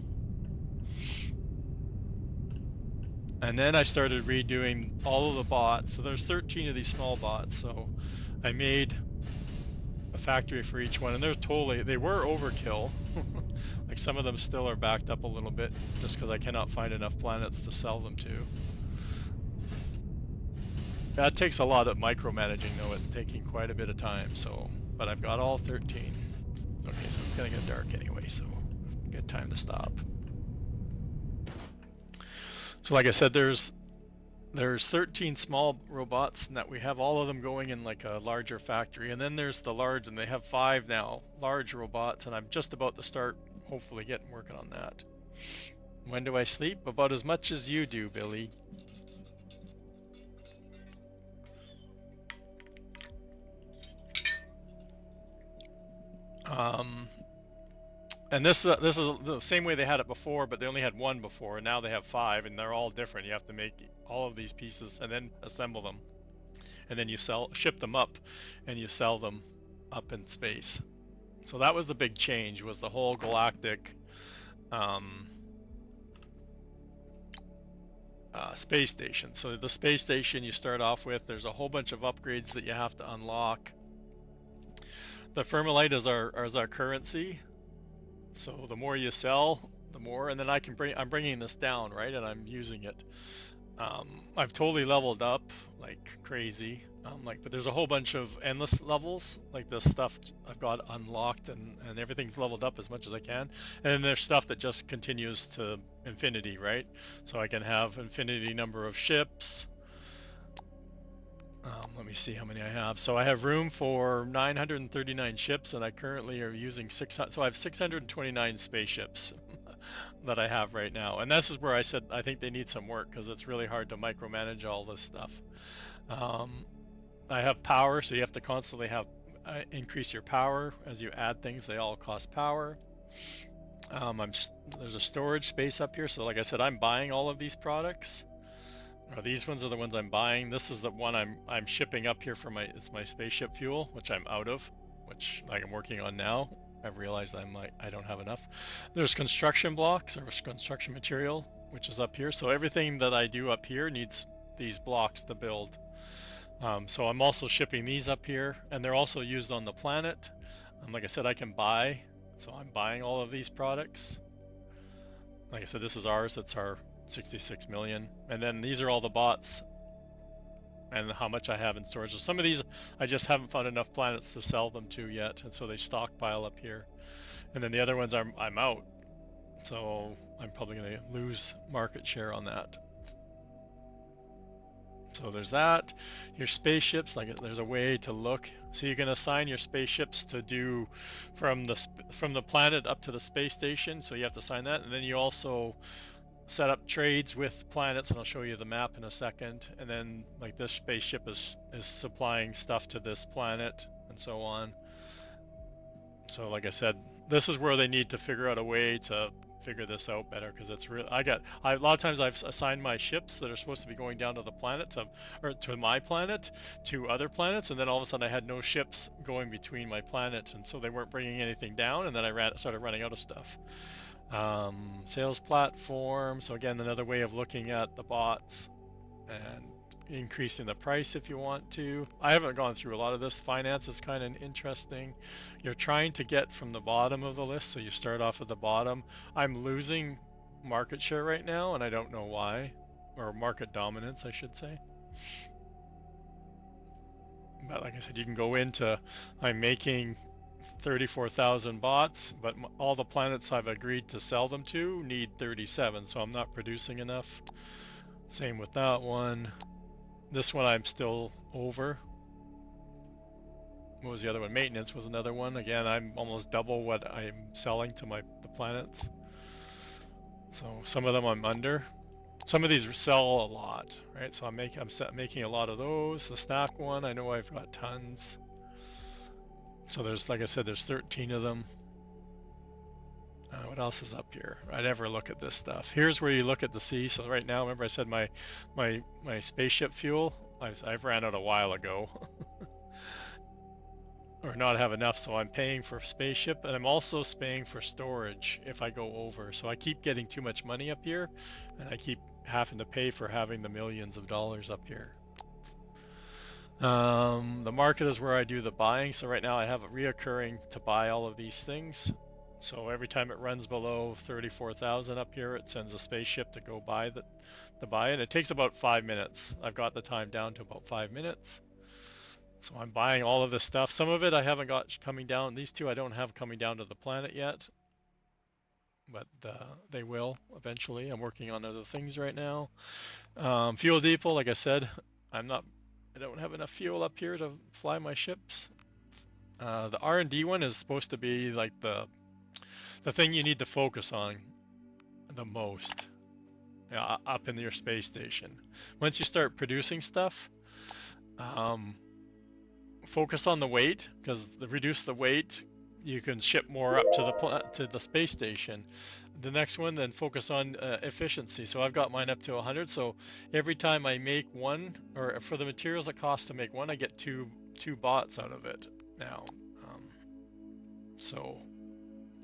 And then I started redoing all of the bots. So there's 13 of these small bots. So I made a factory for each one, and they were overkill. Like some of them still are backed up a little bit just because I cannot find enough planets to sell them to. That takes a lot of micromanaging though. It's taking quite a bit of time. So, but I've got all 13. Okay, so it's gonna get dark anyway, so good time to stop. So like I said, there's 13 small robots, and that we have all of them going in like a larger factory, and then there's the large, and they have 5 now, large robots, and I'm just about to start hopefully getting working on that. When do I sleep? About as much as you do, Billy. And this is the same way they had it before, but they only had 1 before, and now they have 5, and they're all different. You have to make all of these pieces and then assemble them, and then you ship them up, and you sell them up in space. So that was the big change, was the whole galactic space station. So the space station you start off with, there's a whole bunch of upgrades that you have to unlock. The Fermilite is our currency. So the more you sell, the more, and then I'm bringing this down, right? And I'm using it. I've totally leveled up like crazy. But there's a whole bunch of endless levels, like this stuff I've got unlocked and everything's leveled up as much as I can. And then there's stuff that just continues to infinity, right? So I can have infinity number of ships. Let me see how many I have. So I have room for 939 ships, and I currently are using 600. So I have 629 spaceships that I have right now. And this is where I said I think they need some work because it's really hard to micromanage all this stuff. I have power, so you have to constantly have increase your power as you add things. They all cost power. There's a storage space up here, so like I said, I'm buying all of these products. Or these ones are the ones I'm buying. This is the one I'm shipping up here for it's my spaceship fuel, which I'm out of, which like I'm working on now. I've realized I don't have enough. There's construction blocks or construction material, which is up here. So everything that I do up here needs these blocks to build. So I'm also shipping these up here, and they're also used on the planet. Like I said, I can buy, so I'm buying all of these products. Like I said, this is ours. That's our 66 million. And then these are all the bots and how much I have in storage. So some of these I just haven't found enough planets to sell them to yet, and so they stockpile up here. And then the other ones I'm out, so I'm probably going to lose market share on that. So there's that. Your spaceships, like there's a way to look. So you can assign your spaceships to do from the planet up to the space station. So you have to assign that, and then you also set up trades with planets, and I'll show you the map in a second. And then like this spaceship is supplying stuff to this planet and so on. So like I said, this is where they need to figure out a way to figure this out better, because it's real. A lot of times I've assigned my ships that are supposed to be going down to the planet to my planet to other planets, and then all of a sudden I had no ships going between my planet, and so they weren't bringing anything down, and then I started running out of stuff. Sales platform. So again, another way of looking at the bots and increasing the price if you want to. I haven't gone through a lot of this. Finance is kind of interesting. You're trying to get from the bottom of the list, so you start off at the bottom. I'm losing market share right now, and I don't know why, or market dominance, I should say. But like I said, you can go into, I'm making 34,000 bots, but all the planets I've agreed to sell them to need 37, so I'm not producing enough. Same with that one. This one I'm still over. What was the other one? Maintenance was another one. Again, I'm almost double what I'm selling to the planets. So some of them I'm under. Some of these sell a lot, right? So I'm making a lot of those. The snack one, I know I've got tons. So there's, like I said, there's 13 of them. What else is up here? I never look at this stuff. Here's where you look at the sea. So right now, remember I said my spaceship fuel, I've ran out a while ago. Or not have enough, so I'm paying for spaceship, and I'm also paying for storage if I go over. So I keep getting too much money up here, and I keep having to pay for having the millions of dollars up here. The market is where I do the buying. So right now I have it reoccurring to buy all of these things. So every time it runs below 34,000 up here, it sends a spaceship to go buy it. It takes about 5 minutes. I've got the time down to about 5 minutes. So I'm buying all of this stuff. Some of it I haven't got coming down. These two I don't have coming down to the planet yet, but they will eventually. I'm working on other things right now. Fuel depot, like I said, I don't have enough fuel up here to fly my ships. The R&D one is supposed to be like the thing you need to focus on the most up in your space station. Once you start producing stuff, focus on the weight, because reduce the weight, you can ship more up to the space station. The next one, then focus on efficiency. So I've got mine up to 100. So every time I make one, or for the materials it costs to make one, I get two bots out of it now. So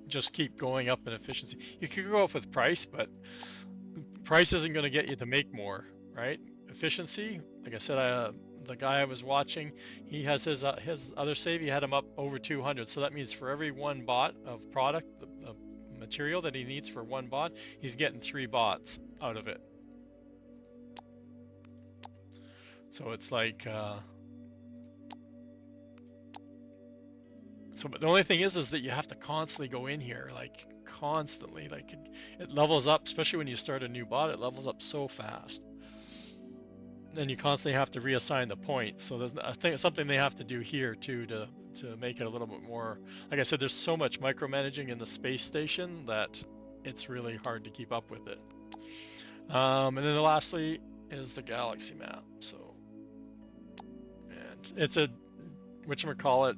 just keep going up in efficiency. You could go up with price, but price isn't going to get you to make more, right? Efficiency, like I said, the guy I was watching, he has his other save, he had him up over 200. So that means for every one bot of product, the material that he needs for one bot, he's getting 3 bots out of it. So it's like So, but the only thing is that you have to constantly go in here, like constantly. Like it levels up, especially when you start a new bot. It levels up so fast. Then you constantly have to reassign the points. So there's, I think, something they have to do here too to make it a little bit more. Like I said, there's so much micromanaging in the space station that it's really hard to keep up with it. And then lastly is the galaxy map. So, and it's a whatchamacallit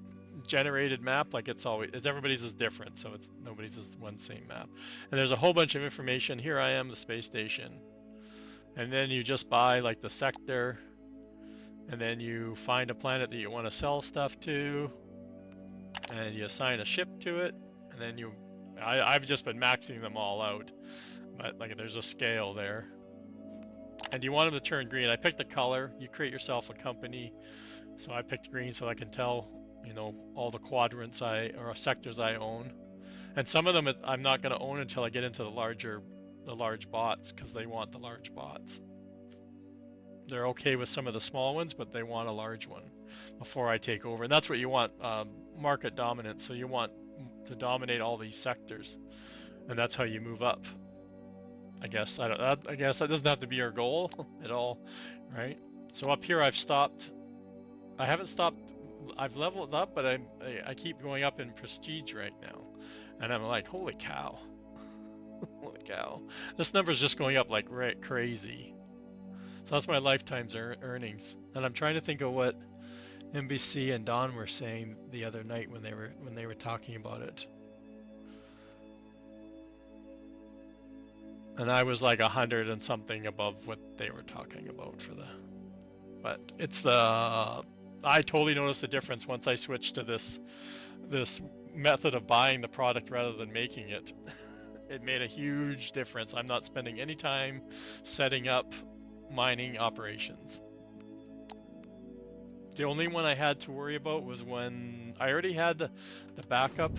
generated map. Like it's everybody's is different, so it's nobody's is one same map. And there's a whole bunch of information. Here I am, the space station. And then you just buy like the sector, and then you find a planet that you want to sell stuff to, and you assign a ship to it, and then I've just been maxing them all out, but like there's a scale there. And you want them to turn green. I picked the color. You create yourself a company. So I picked green so I can tell, you know, all the quadrants or sectors I own. And some of them I'm not going to own until I get into the large bots, because they want the large bots. They're okay with some of the small ones, but they want a large one before I take over. And that's what you want, market dominance. So you want to dominate all these sectors, and that's how you move up. I guess I guess that doesn't have to be your goal at all, right? So up here I've stopped. I haven't stopped. I've leveled up, but I keep going up in prestige right now, and I'm like, holy cow, holy cow! This number's just going up like crazy. So that's my lifetime's earnings, and I'm trying to think of what NBC and Don were saying the other night when they were talking about it. And I was like 100 and something above what they were talking about for the. But it's the. I totally noticed the difference once I switched to this method of buying the product rather than making it. It made a huge difference. I'm not spending any time setting up mining operations. The only one I had to worry about was when I already had the backup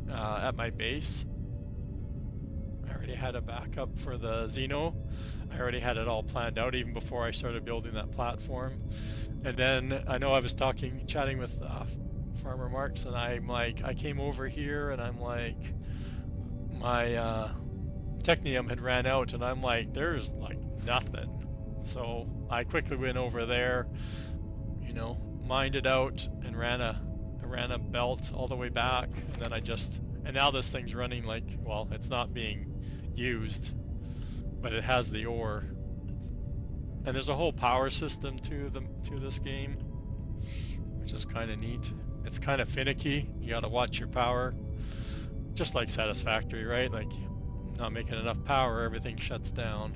at my base. I already had a backup for the Xeno. I already had it all planned out even before I started building that platform. And then I know I was chatting with Farmer Marks, and I'm like, I came over here and I'm like, my Technium had ran out, and I'm like, there's like nothing. So I quickly went over there, you know, mined it out and ran a belt all the way back, and then and now this thing's running like, well, it's not being used, but it has the ore. And there's a whole power system to this game, which is kind of neat. It's kind of finicky. You got to watch your power, just like Satisfactory, right? Like, not making enough power, everything shuts down.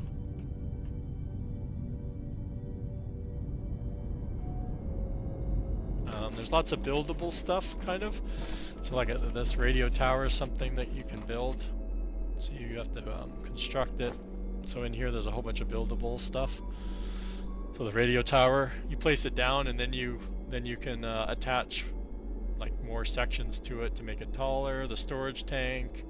There's lots of buildable stuff, kind of. So like this radio tower is something that you can build. So you have to construct it. So in here there's a whole bunch of buildable stuff. So the radio tower, you place it down, and then you can attach like more sections to it to make it taller. The storage tank.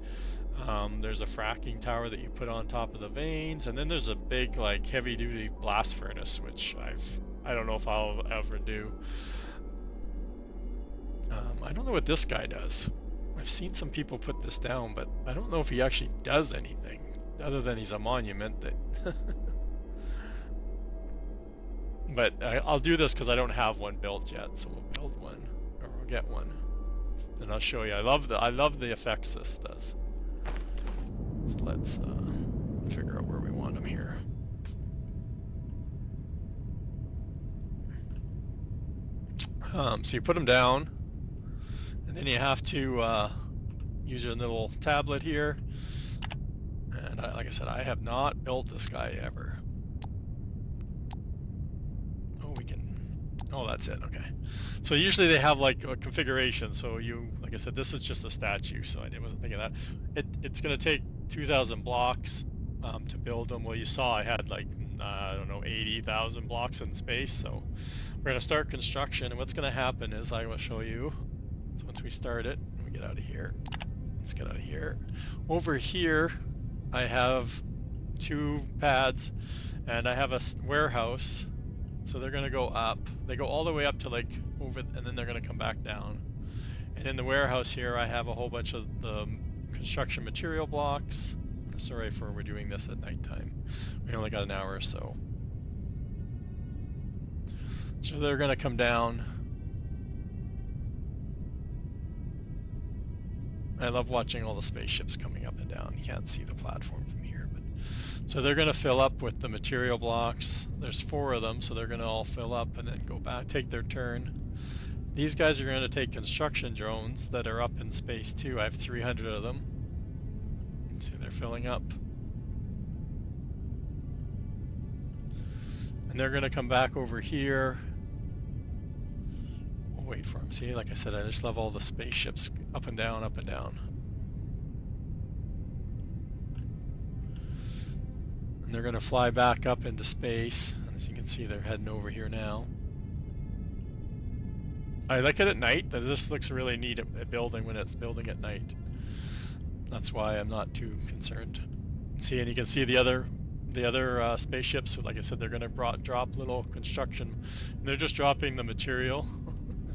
There's a fracking tower that you put on top of the veins, and then there's a big like heavy-duty blast furnace, which I don't know if I'll ever do. I don't know what this guy does. I've seen some people put this down, but I don't know if he actually does anything other than he's a monument that. But I'll do this because I don't have one built yet, so we'll build one, or we'll get one, and I'll show you. I love the effects this does. So let's figure out where we want them here. So you put them down, and then you have to use your little tablet here. And like I said, I have not built this guy ever. Oh, we can. Oh, that's it. Okay. So usually they have like a configuration. So like I said, this is just a statue, so I wasn't thinking of that. It's going to take 2,000 blocks to build them. Well, you saw I had like I don't know, 80,000 blocks in space. So we're going to start construction, and what's going to happen is I will show you. So once we start it, we get out of here. Let's get out of here. Over here, I have 2 pads, and I have a warehouse. So they're going to go up. They go all the way up to like over, and then they're going to come back down. And in the warehouse here, I have a whole bunch of the construction material blocks. Sorry for we're doing this at nighttime. We only got an hour or so. So they're going to come down. I love watching all the spaceships coming up and down. You can't see the platform from here, but so they're going to fill up with the material blocks. There's 4 of them, so they're going to all fill up and then go back, take their turn. These guys are going to take construction drones that are up in space too. I have 300 of them. See, they're filling up. And they're going to come back over here. We'll wait for them. See, like I said, I just love all the spaceships up and down, up and down. And they're going to fly back up into space. And as you can see, they're heading over here now. I like it at night. This looks really neat at building when it's building at night. That's why I'm not too concerned. See, and you can see the other spaceships. So like I said, they're going to drop little construction. And they're just dropping the material.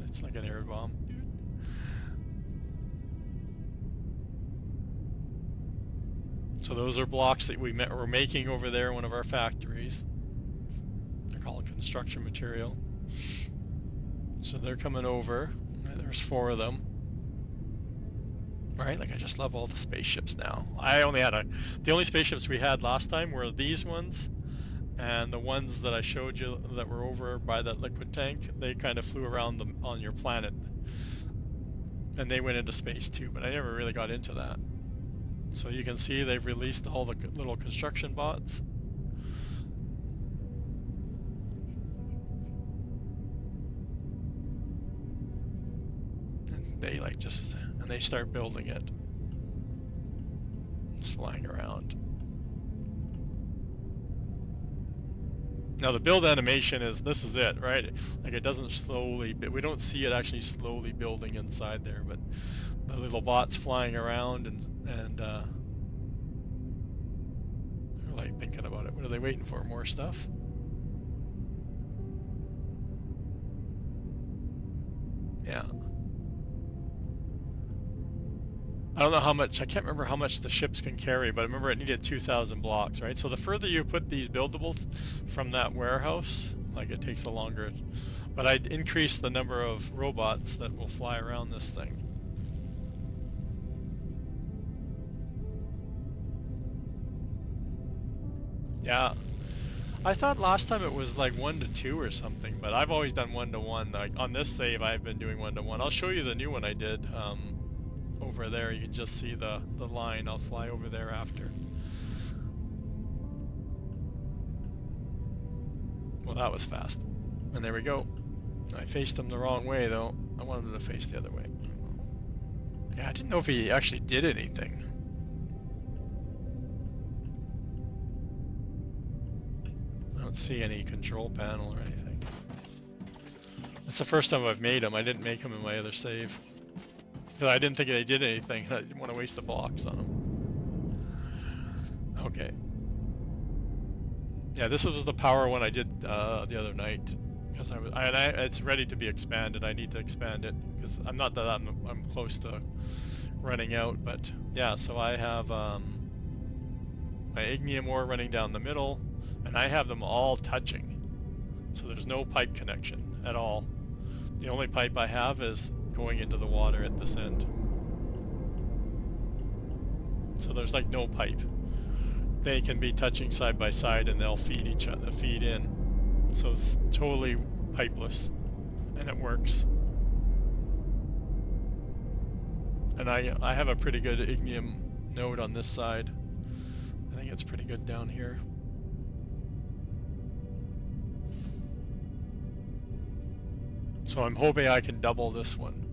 It's like an air bomb. So those are blocks that we're making over there in one of our factories. They're called construction material. So they're coming over. There's 4 of them. Right, like I just love all the spaceships now. I only had the only spaceships we had last time were these ones, and the ones that I showed you that were over by that liquid tank. They kind of flew around on your planet, and they went into space too. But I never really got into that. So you can see they've released all the little construction bots. And they and they start building it. It's flying around. Now the build animation this is it, right? Like it doesn't slowly, we don't see it actually slowly building inside there, but the little bots flying around and they're like thinking about it. What are they waiting for? More stuff? Yeah. I don't know how much, I can't remember how much the ships can carry, but I remember it needed 2,000 blocks, right? So the further you put these buildables from that warehouse, like it takes a longer, but I'd increase the number of robots that will fly around this thing. Yeah. I thought last time it was like 1 to 2 or something, but I've always done 1 to 1. Like on this save, I've been doing 1 to 1. I'll show you the new one I did. Over there, you can just see the line. I'll fly over there after. Well, that was fast. And there we go. I faced him the wrong way, though. I wanted him to face the other way. Yeah, I didn't know if he actually did anything. I don't see any control panel or anything. It's the first time I've made him. I didn't make him in my other save. Because I didn't think they did anything. I didn't want to waste the blocks on them. Okay. Yeah, this was the power one I did the other night. Because it's ready to be expanded. I need to expand it because I'm not that I'm close to running out. But yeah, so I have my ignium ore running down the middle, and I have them all touching. So there's no pipe connection at all. The only pipe I have is going into the water at this end. So there's like no pipe. They can be touching side by side and they'll feed each other, feed in. So it's totally pipeless and it works. And I have a pretty good ignium node on this side. I think it's pretty good down here. So I'm hoping I can double this one.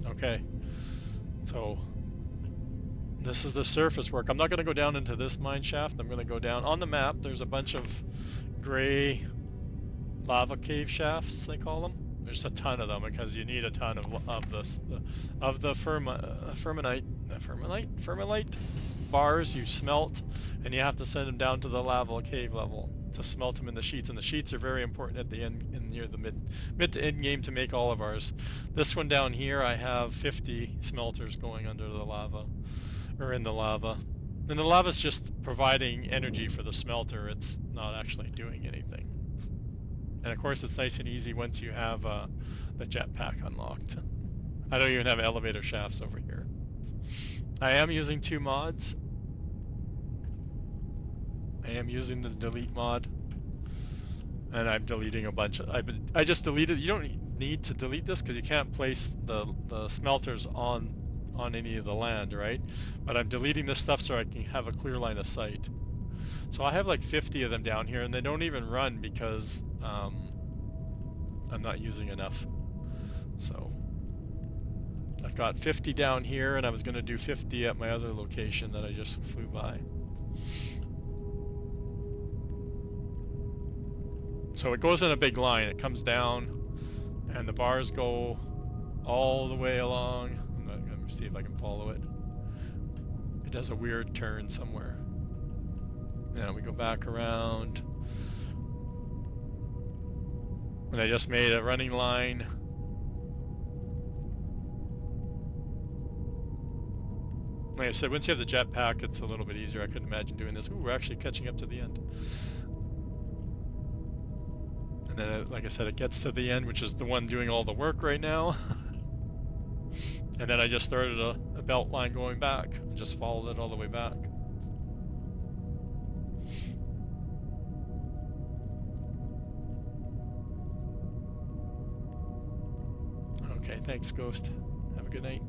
Okay, so this is the surface work. I'm not going to go down into this mine shaft. I'm going to go down. On the map, there's a bunch of gray lava cave shafts, they call them. There's a ton of them because you need a ton of the fermilite bars you smelt, and you have to send them down to the lava cave level to smelt them in the sheets. And the sheets are very important at the end in near the mid to end game to make all of ours. This one down here, I have 50 smelters going under the lava, or in the lava. And the lava's just providing energy for the smelter. It's not actually doing anything. And of course, it's nice and easy once you have the jetpack unlocked. I don't even have elevator shafts over here. I am using 2 mods. I am using the delete mod. And I'm deleting a bunch of, I just deleted, you don't need to delete this because you can't place the smelters on any of the land, right? But I'm deleting this stuff so I can have a clear line of sight. So I have like 50 of them down here, and they don't even run because I'm not using enough. So I've got 50 down here, and I was going to do 50 at my other location that I just flew by. So it goes in a big line. It comes down, and the bars go all the way along. Let me see if I can follow it. It does a weird turn somewhere. Now we go back around. And I just made a running line. Like I said, once you have the jetpack, it's a little bit easier. I couldn't imagine doing this. Ooh, we're actually catching up to the end. And then, like I said, it gets to the end, which is the one doing all the work right now. And then I just started a belt line going back and just followed it all the way back. Okay, thanks, Ghost. Have a good night.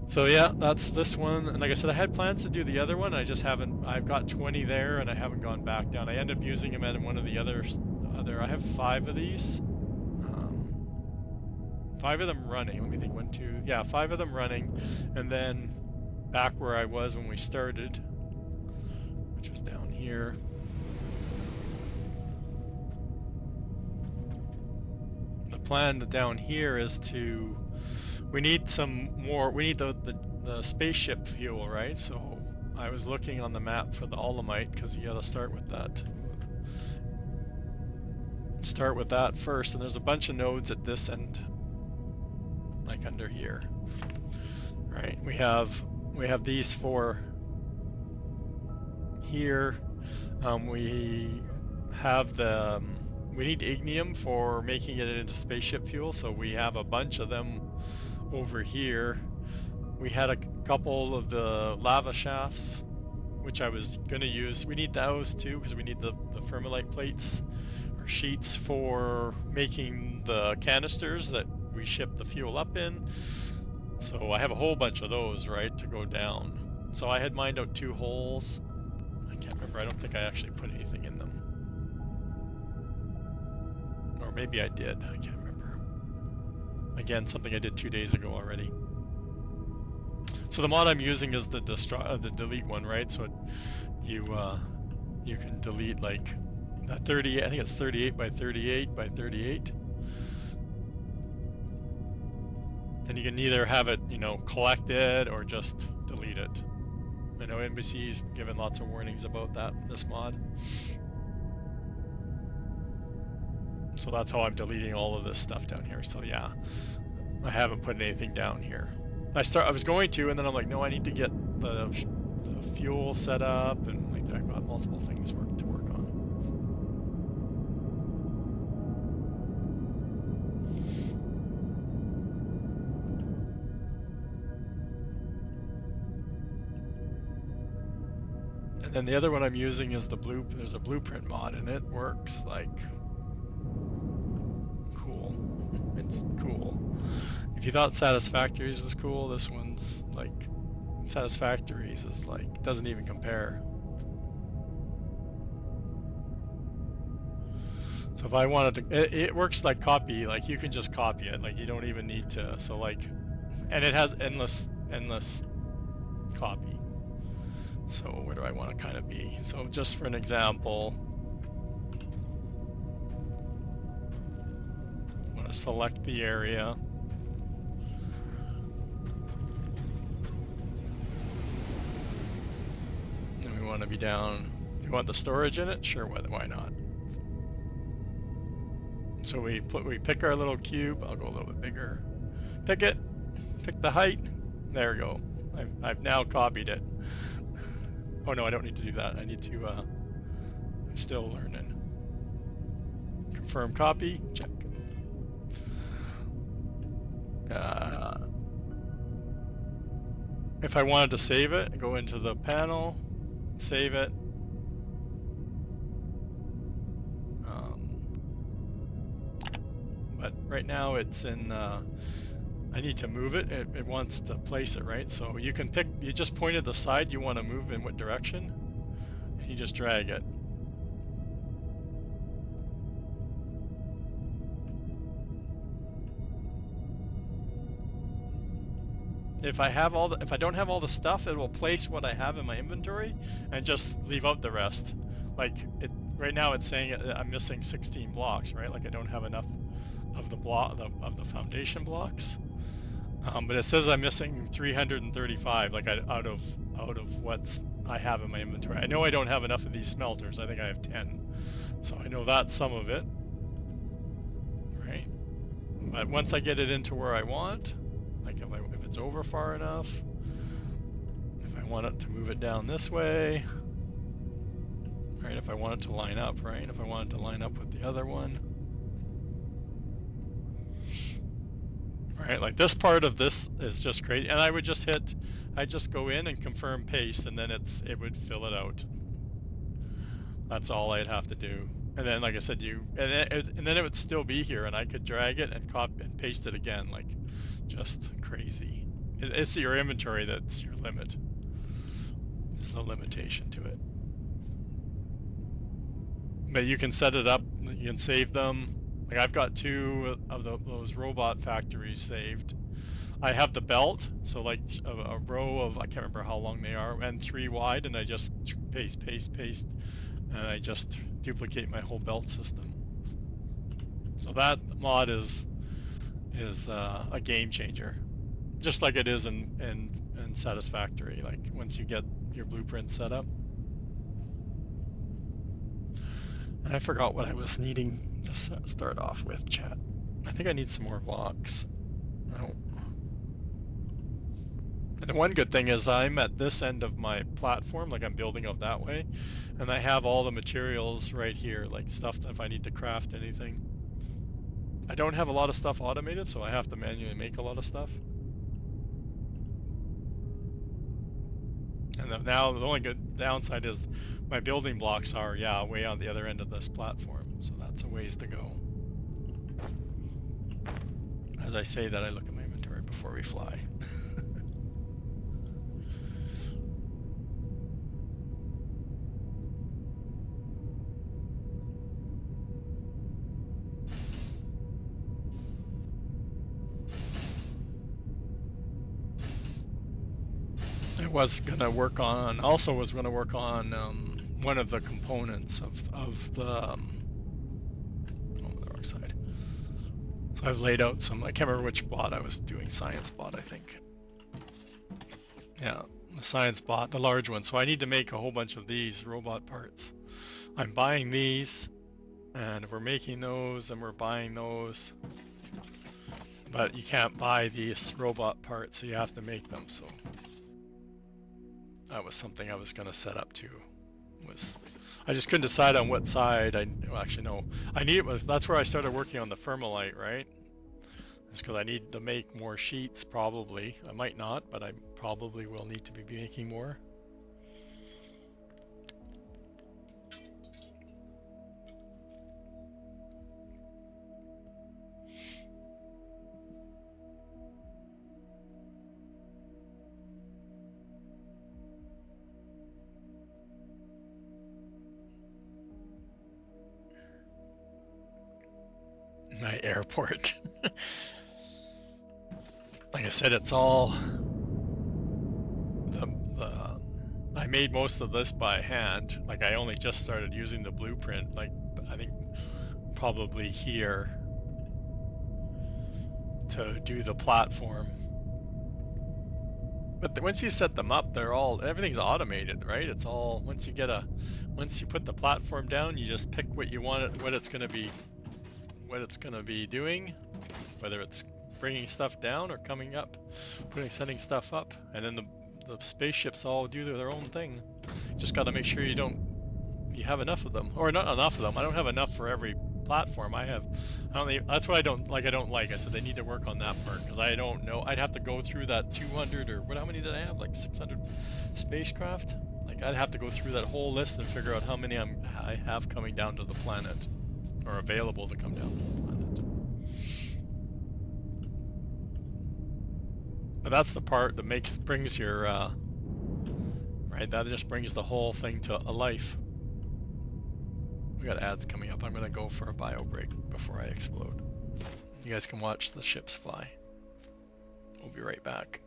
So yeah, that's this one. And like I said, I had plans to do the other one. I just haven't. I've got 20 there, and I haven't gone back down. I ended up using them at one of the other. I have 5 of these. 5 of them running. Let me think. 1, 2. Yeah, 5 of them running, and then back where I was when we started, which was down here. The plan down here is to. We need some more. We need the spaceship fuel, right? So I was looking on the map for the Alumite because you got to start with that. Start with that first, and there's a bunch of nodes at this end, like under here. Right? We have these 4 here. We have the. We need ignium for making it into spaceship fuel, so we have a bunch of them over here. We had a couple of the lava shafts, which I was going to use. We need those too because we need the Fermilite plates or sheets for making the canisters that we ship the fuel up in. So I have a whole bunch of those, right, to go down. So I had mined out 2 holes. I can't remember. I don't think I actually put anything in them. Or maybe I did. I can't remember. Again, something I did 2 days ago already. So the mod I'm using is the delete one, right? So you can delete like that 30. I think it's 38 by 38 by 38. And you can either have it, collected or just delete it. I know NBC's given lots of warnings about that in this mod. So that's how I'm deleting all of this stuff down here. So yeah, I haven't put anything down here. I was going to, and then I'm like, no, I need to get the fuel set up, and like I've got multiple things to work on. And then the other one I'm using is there's a blueprint mod, and it works like cool. It's cool. If you thought Satisfactories was cool, this one's like Satisfactories is like doesn't even compare. So if I wanted to, it works like copy. Like you can just copy it. Like you don't even need to. So like, and it has endless copy. So where do I want to kind of be? So just for an example, I want to select the area. And we want to be down. Do you want the storage in it? Sure, why not? So we pick our little cube. I'll go a little bit bigger. Pick it. Pick the height. There we go. I've now copied it. Oh no, I don't need to do that. I need to. I'm still learning. Confirm copy. Check. If I wanted to save it, go into the panel, save it. But right now it's in. I need to move it. It wants to place it, right? So you can pick. You just pointed the side you want to move in what direction, and you just drag it. If I don't have all the stuff, it will place what I have in my inventory and just leave out the rest. Like right now, it's saying I'm missing 16 blocks, right? Like I don't have enough of the foundation blocks. But it says I'm missing 335, like out of what's I have in my inventory. I know I don't have enough of these smelters. I think I have 10, so I know that's some of it, right? But once I get it into where I want, like if it's over far enough, if I want it to move it down this way, right? If I want it to line up, right? If I want it to line up with the other one. Right, like this part of this is just crazy, and I just go in and confirm paste, and then it would fill it out. That's all I'd have to do, and then like I said, and then it would still be here, and I could drag it and copy and paste it again, like just crazy. It's your inventory that's your limit. There's no limitation to it, but you can set it up. You can save them. Like I've got 2 of those robot factories saved. I have the belt, so like a row of, I can't remember how long they are, and 3 wide, and I just paste, and I just duplicate my whole belt system. So that mod is a game changer, just like it is in Satisfactory. Like once you get your blueprint set up. And I forgot what I was needing to start off with, chat. I think I need some more blocks. Oh. And the one good thing is I'm at this end of my platform, like I'm building up that way, and I have all the materials right here, like stuff that if I need to craft anything. I don't have a lot of stuff automated, so I have to manually make a lot of stuff. And now the only good downside is my building blocks are, yeah, way on the other end of this platform, so that's a ways to go. As I say that, I look at my inventory before we fly. I was gonna work on, one of the components of the, on the wrong side. So I've laid out some, I can't remember which bot I was doing, science bot, I think. Yeah, the science bot, the large one. So I need to make a whole bunch of these robot parts. I'm buying these, and we're making those, and we're buying those. But you can't buy these robot parts, so you have to make them. So that was something I was going to set up too. I just couldn't decide on what side. Well, actually no, that's where I started working on the Thermalite, right? It's because I need to make more sheets, probably. I might not, but I probably will need to be making more. My airport. Like I said, it's all I made most of this by hand. Like I only just started using the blueprint, like I think probably here to do the platform. But once you set them up, everything's automated, right? It's all, once you put the platform down, you just pick what you want, what it's going to be, what it's going to be doing, whether it's bringing stuff down or coming up, sending stuff up, and then the spaceships all do their own thing. Just got to make sure you have enough of them, or not enough of them. I don't have enough for every platform. That's what I don't like. I said they need to work on that part because I don't know. I'd have to go through that 200 or how many did I have? Like 600 spacecraft. Like I'd have to go through that whole list and figure out how many I have coming down to the planet or available to come down to the planet. But that's the part that brings your right. That just brings the whole thing to a life. We got ads coming up. I'm gonna go for a bio break before I explode. You guys can watch the ships fly. We'll be right back.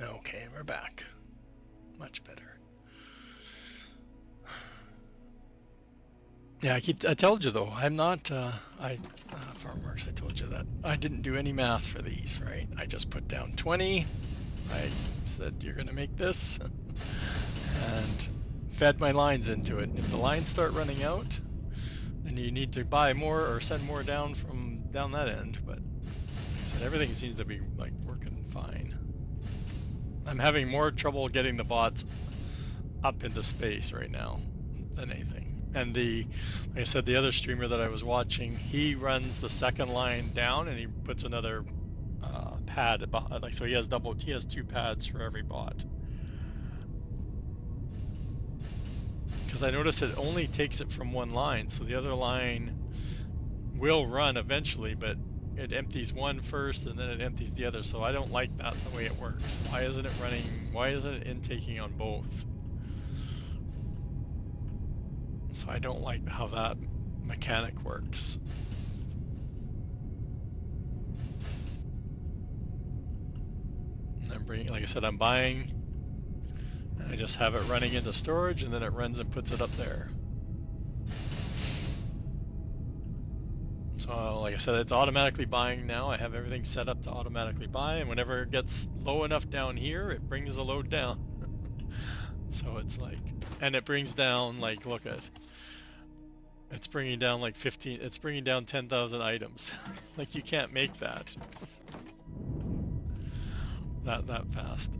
Okay, we're back. Much better. Yeah, I told you though, I'm not, Farmworks, I told you that. I didn't do any math for these, right? I just put down 20. I said, you're gonna make this, and fed my lines into it. And if the lines start running out, then you need to buy more or send more down from down that end. But I said, everything seems to be like working fine. I'm having more trouble getting the bots up into space right now than anything. And like I said, the other streamer that I was watching, he runs the second line down and he puts another pad, like, so he has two pads for every bot. Because I notice it only takes it from one line, so the other line will run eventually, but it empties one first and then it empties the other. So I don't like that the way it works. Why isn't it running? Why isn't it intaking on both? So I don't like how that mechanic works. bring, like I said, I'm buying, and I just have it running into storage, and then it runs and puts it up there. So like I said, it's automatically buying now. I have everything set up to automatically buy, and whenever it gets low enough down here, it brings the load down. So it's like, and it brings down, like, look at, it's bringing down like 15, it's bringing down 10,000 items. Like, you can't make that that fast.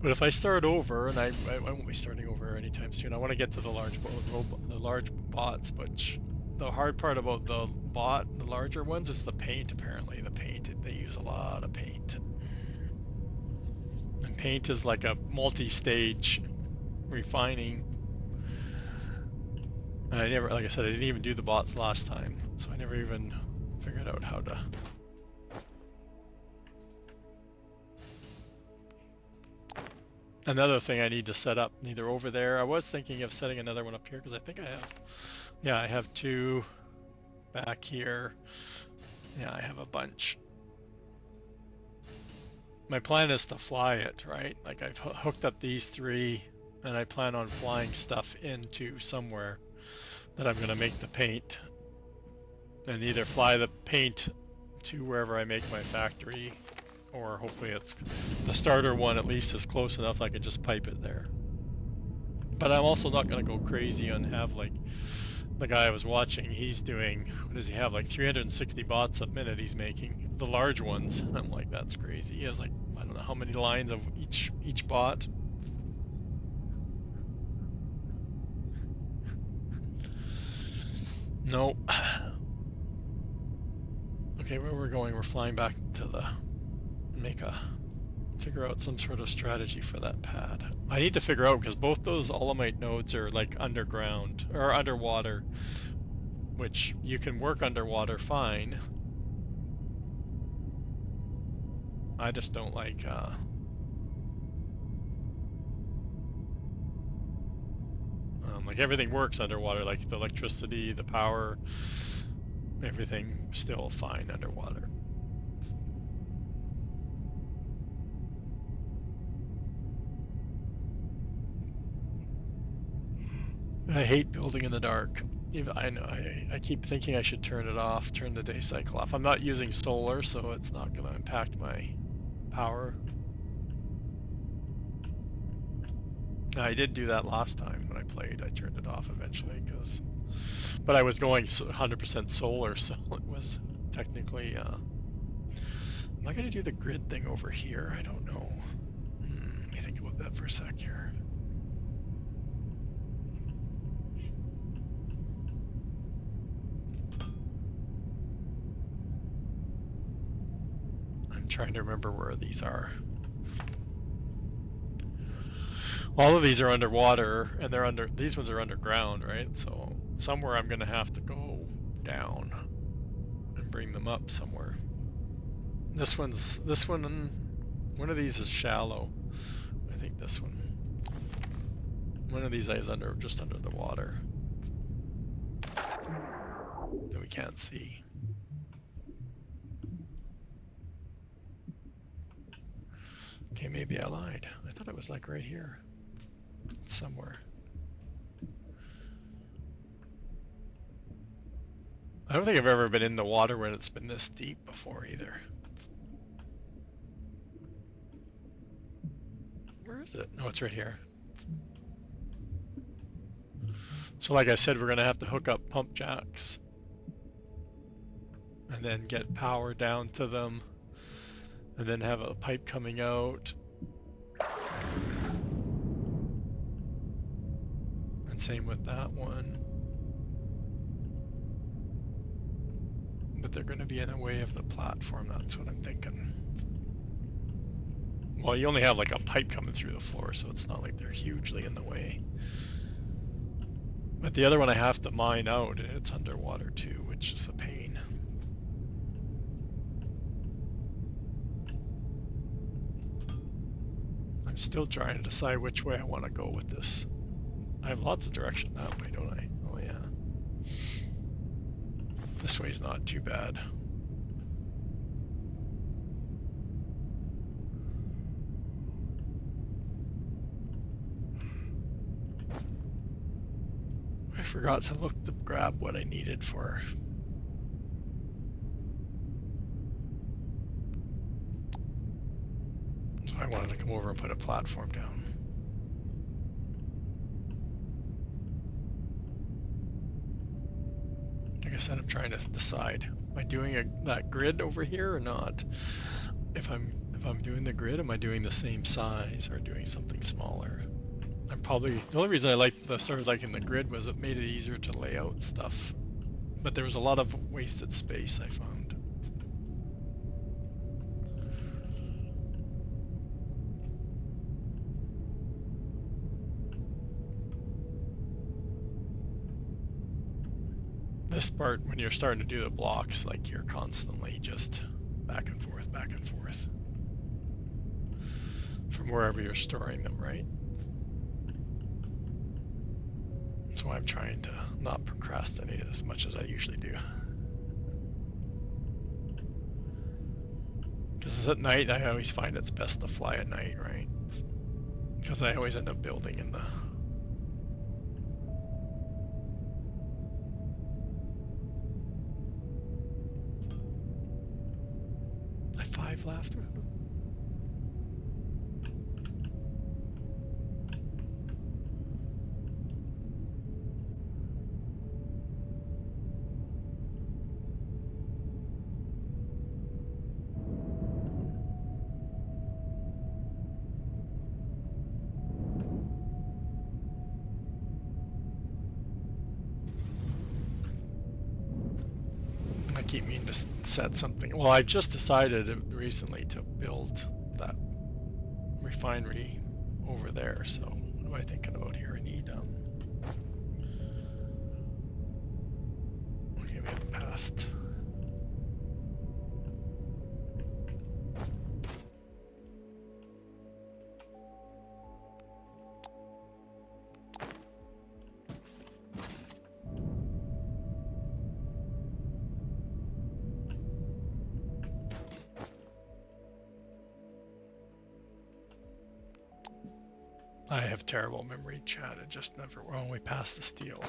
But if I start over, and I won't be starting over anytime soon, I want to get to the large bots, but the hard part about the larger ones, is the paint. Apparently, the paint, they use a lot of paint, and paint is like a multi-stage refining. And I never, like I said, I didn't even do the bots last time, so I never even figured out how to. Another thing I need to set up, neither over there. I was thinking of setting another one up here, because I think I have, yeah, I have 2 back here. Yeah, I have a bunch. My plan is to fly it, right? Like, I've hooked up these 3, and I plan on flying stuff into somewhere that I'm going to make the paint, and either fly the paint to wherever I make my factory, or hopefully it's the starter one at least is close enough I can just pipe it there. But I'm also not going to go crazy and have, like, the guy I was watching, he's doing, what does he have, like 360 bots a minute he's making, the large ones. I'm like, that's crazy. He has, like, I don't know how many lines of each bot. Nope. Okay, where we're going, we're flying back to the figure out some sort of strategy for that pad. I need to figure out, because both those Olamite nodes are like underground or underwater, which you can work underwater fine. I just don't like like, everything works underwater, like the electricity, the power, everything still fine underwater. I hate building in the dark. I know, I keep thinking I should turn it off, turn the day cycle off. I'm not using solar, so it's not going to impact my power. I did do that last time when I played. I turned it off eventually, but I was going 100% solar, so it was technically. Am I going to do the grid thing over here? I don't know. Let me think about that for a sec here. I'm trying to remember where these are. All of these are underwater, and these ones are underground, right? So somewhere I'm going to have to go down and bring them up somewhere. This one, one of these is shallow. I think this one. One of these is just under the water that we can't see. Okay, maybe I lied. I thought it was like right here. It's somewhere. I don't think I've ever been in the water when it's been this deep before either. Where is it? Oh, it's right here. So like I said, we're going to have to hook up pump jacks and then get power down to them, and then have a pipe coming out. And same with that one. But they're going to be in the way of the platform, that's what I'm thinking. Well, you only have like a pipe coming through the floor, so it's not like they're hugely in the way. But the other one I have to mine out, and it's underwater too, which is a pain. still trying to decide which way I want to go with this. I have lots of direction that way, don't I? Oh yeah. This way's not too bad. I forgot to grab what I needed for. I wanted to come over and put a platform down. Like I said, I'm trying to decide: am I doing that grid over here or not? If I'm doing the grid, am I doing the same size or doing something smaller? I'm probably, the only reason I started liking the grid was it made it easier to lay out stuff. But there was a lot of wasted space I found. This part, when you're starting to do the blocks, like you're constantly just back and forth from wherever you're storing them, right? That's why I'm trying to not procrastinate as much as I usually do. Because at night, I always find it's best to fly at night, right? Because I always end up building in the... I 5 left? I keep meaning to set something. Well, I just decided recently to build that refinery over there. So what am I thinking about here? I need okay, we haven't passed. I have terrible memory, chat. It just never. Well, we passed the steel.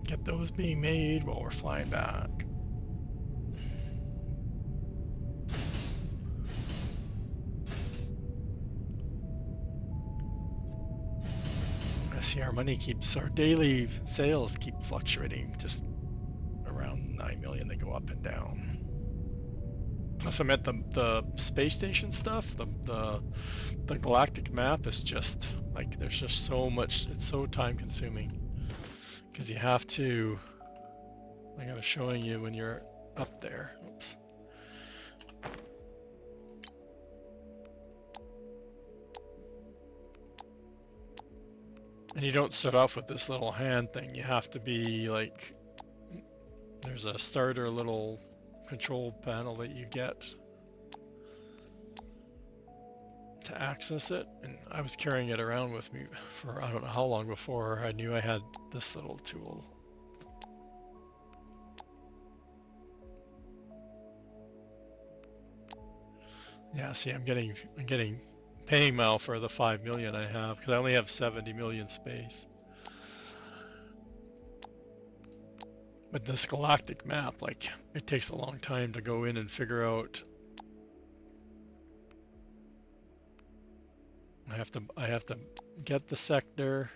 Get those being made while we're flying back. I see our daily sales keep fluctuating, just around 9 million. They go up and down. Plus, I meant the space station stuff. The galactic map is just like, there's just so much. It's so time consuming because you have to. Like I was showing you when you're up there. Oops. And you don't start off with this little hand thing. You have to be like, there's a starter little control panel that you get to access it. And I was carrying it around with me for I don't know how long before I knew I had this little tool. Yeah, see, I'm getting paying now for the 5 million I have because I only have 70 million space. But this galactic map, like, it takes a long time to go in and figure out. I have to get the sector.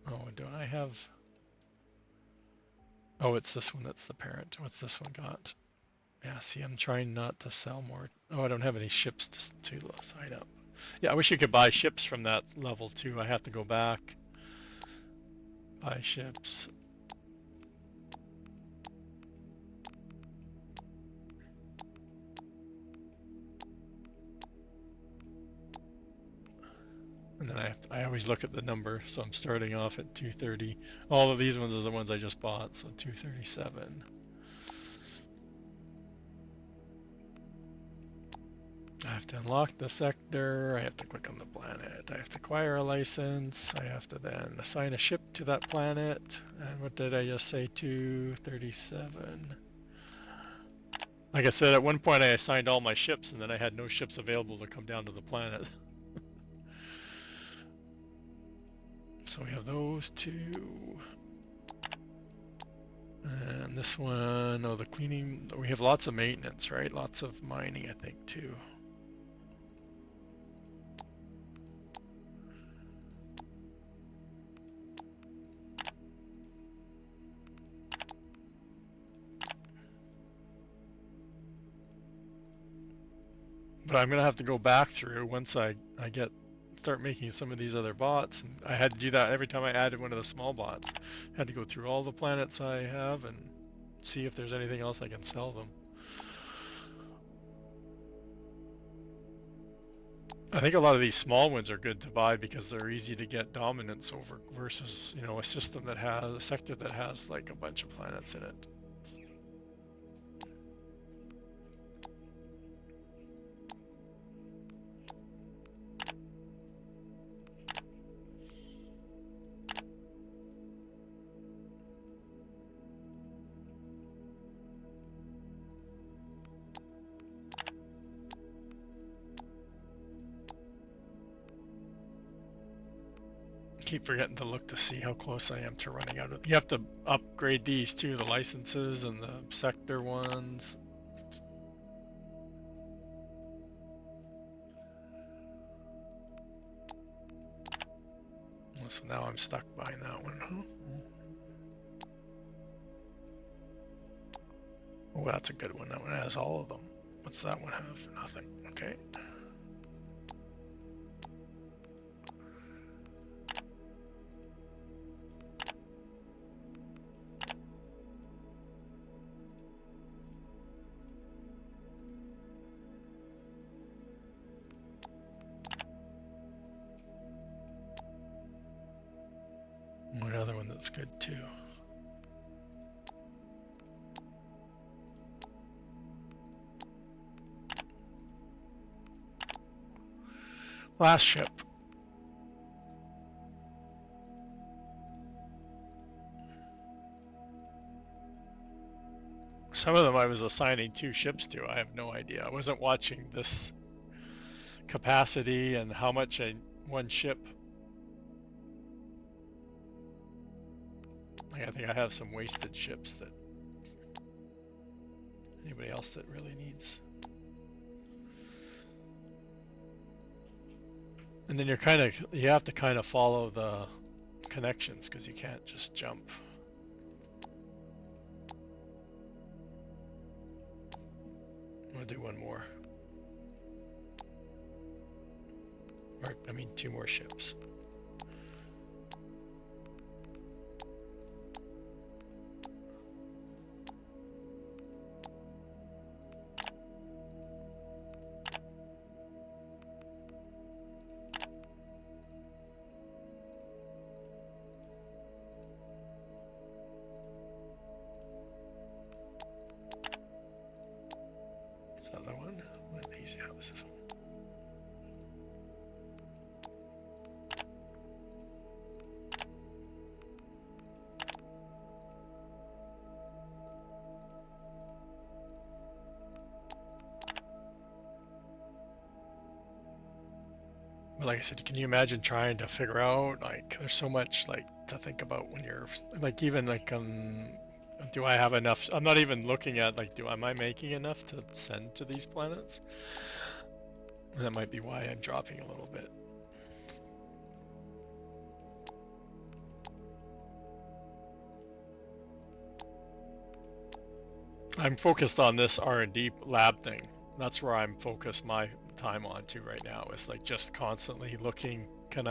Oh, don't I have? Oh, it's this one that's the parent. What's this one got? Yeah, see, I'm trying not to sell more. Oh, I don't have any ships to sign up. Yeah, I wish you could buy ships from that level too. I have to go back. Buy ships. always look at the number. So I'm starting off at 230. All of these ones are the ones I just bought, so 237. I have to unlock the sector, I have to click on the planet, I have to acquire a license, I have to then assign a ship to that planet, and what did I just say, 237? Like I said, at one point I assigned all my ships, and then I had no ships available to come down to the planet. So we have those two. And this one, oh, the cleaning, we have lots of maintenance, right? Lots of mining, I think, too. But I'm gonna have to go back through once I start making some of these other bots, and I had to do that every time I added one of the small bots. I had to go through all the planets I have and see if there's anything else I can sell them. I think a lot of these small ones are good to buy because they're easy to get dominance over versus, you know, a system that has a sector that has like a bunch of planets in it. Keep forgetting to look to see how close I am to running out of. You have to upgrade these too, the licenses and the sector ones. So now I'm stuck buying that one, huh? Oh, that's a good one. That one has all of them. What's that one have? Nothing. Okay. Another one that's good too. Last ship. Some of them I was assigning 2 ships to. I have no idea. I wasn't watching this capacity and how much one ship. Like, I think I have some wasted ships that anybody else that really needs. And then you have to kind of follow the connections because you can't just jump. I'm gonna do one more. Or, I mean, 2 more ships. Like I said, can you imagine trying to figure out, like, there's so much like to think about when you're like, even like do I have enough? I'm not even looking at like, am I making enough to send to these planets? And that might be why I'm dropping a little bit. I'm focused on this R&D lab thing. That's where I'm focused my time on to right now. Is like just constantly looking. Can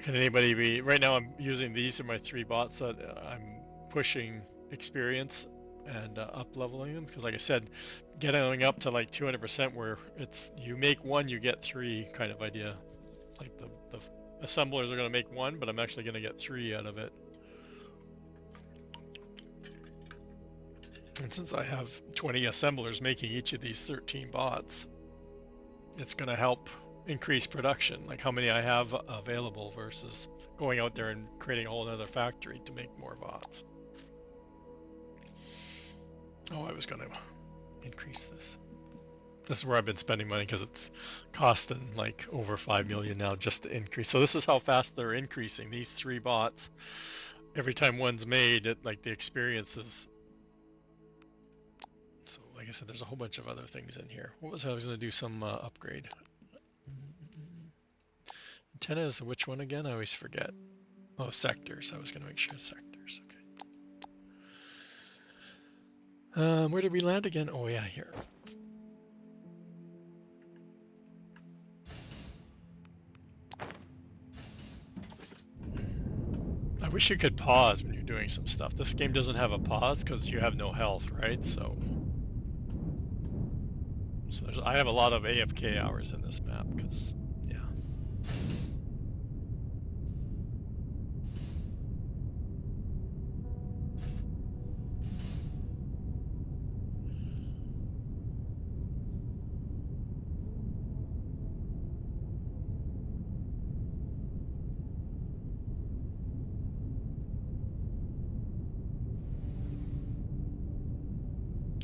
anybody be? Right now, I'm using these are my 3 bots that I'm pushing experience and up leveling them because, like I said, getting up to like 200% where it's you make 1, you get 3 kind of idea. Like the assemblers are going to make 1, but I'm actually going to get 3 out of it. And since I have 20 assemblers making each of these 13 bots, it's going to help increase production, like how many I have available versus going out there and creating a whole other factory to make more bots. Oh, I was going to increase this. This is where I've been spending money because it's costing like over 5 million now just to increase. So this is how fast they're increasing these 3 bots. Every time one's made, it like the experience is. So like I said, there's a whole bunch of other things in here. What was I was going to do some upgrade. Antenna is which one again? I always forget. Oh, sectors. I was going to make sure sectors. Okay. Where did we land again? Oh yeah, here. I wish you could pause when you're doing some stuff. This game doesn't have a pause because you have no health, right? So I have a lot of AFK hours in this map because, yeah.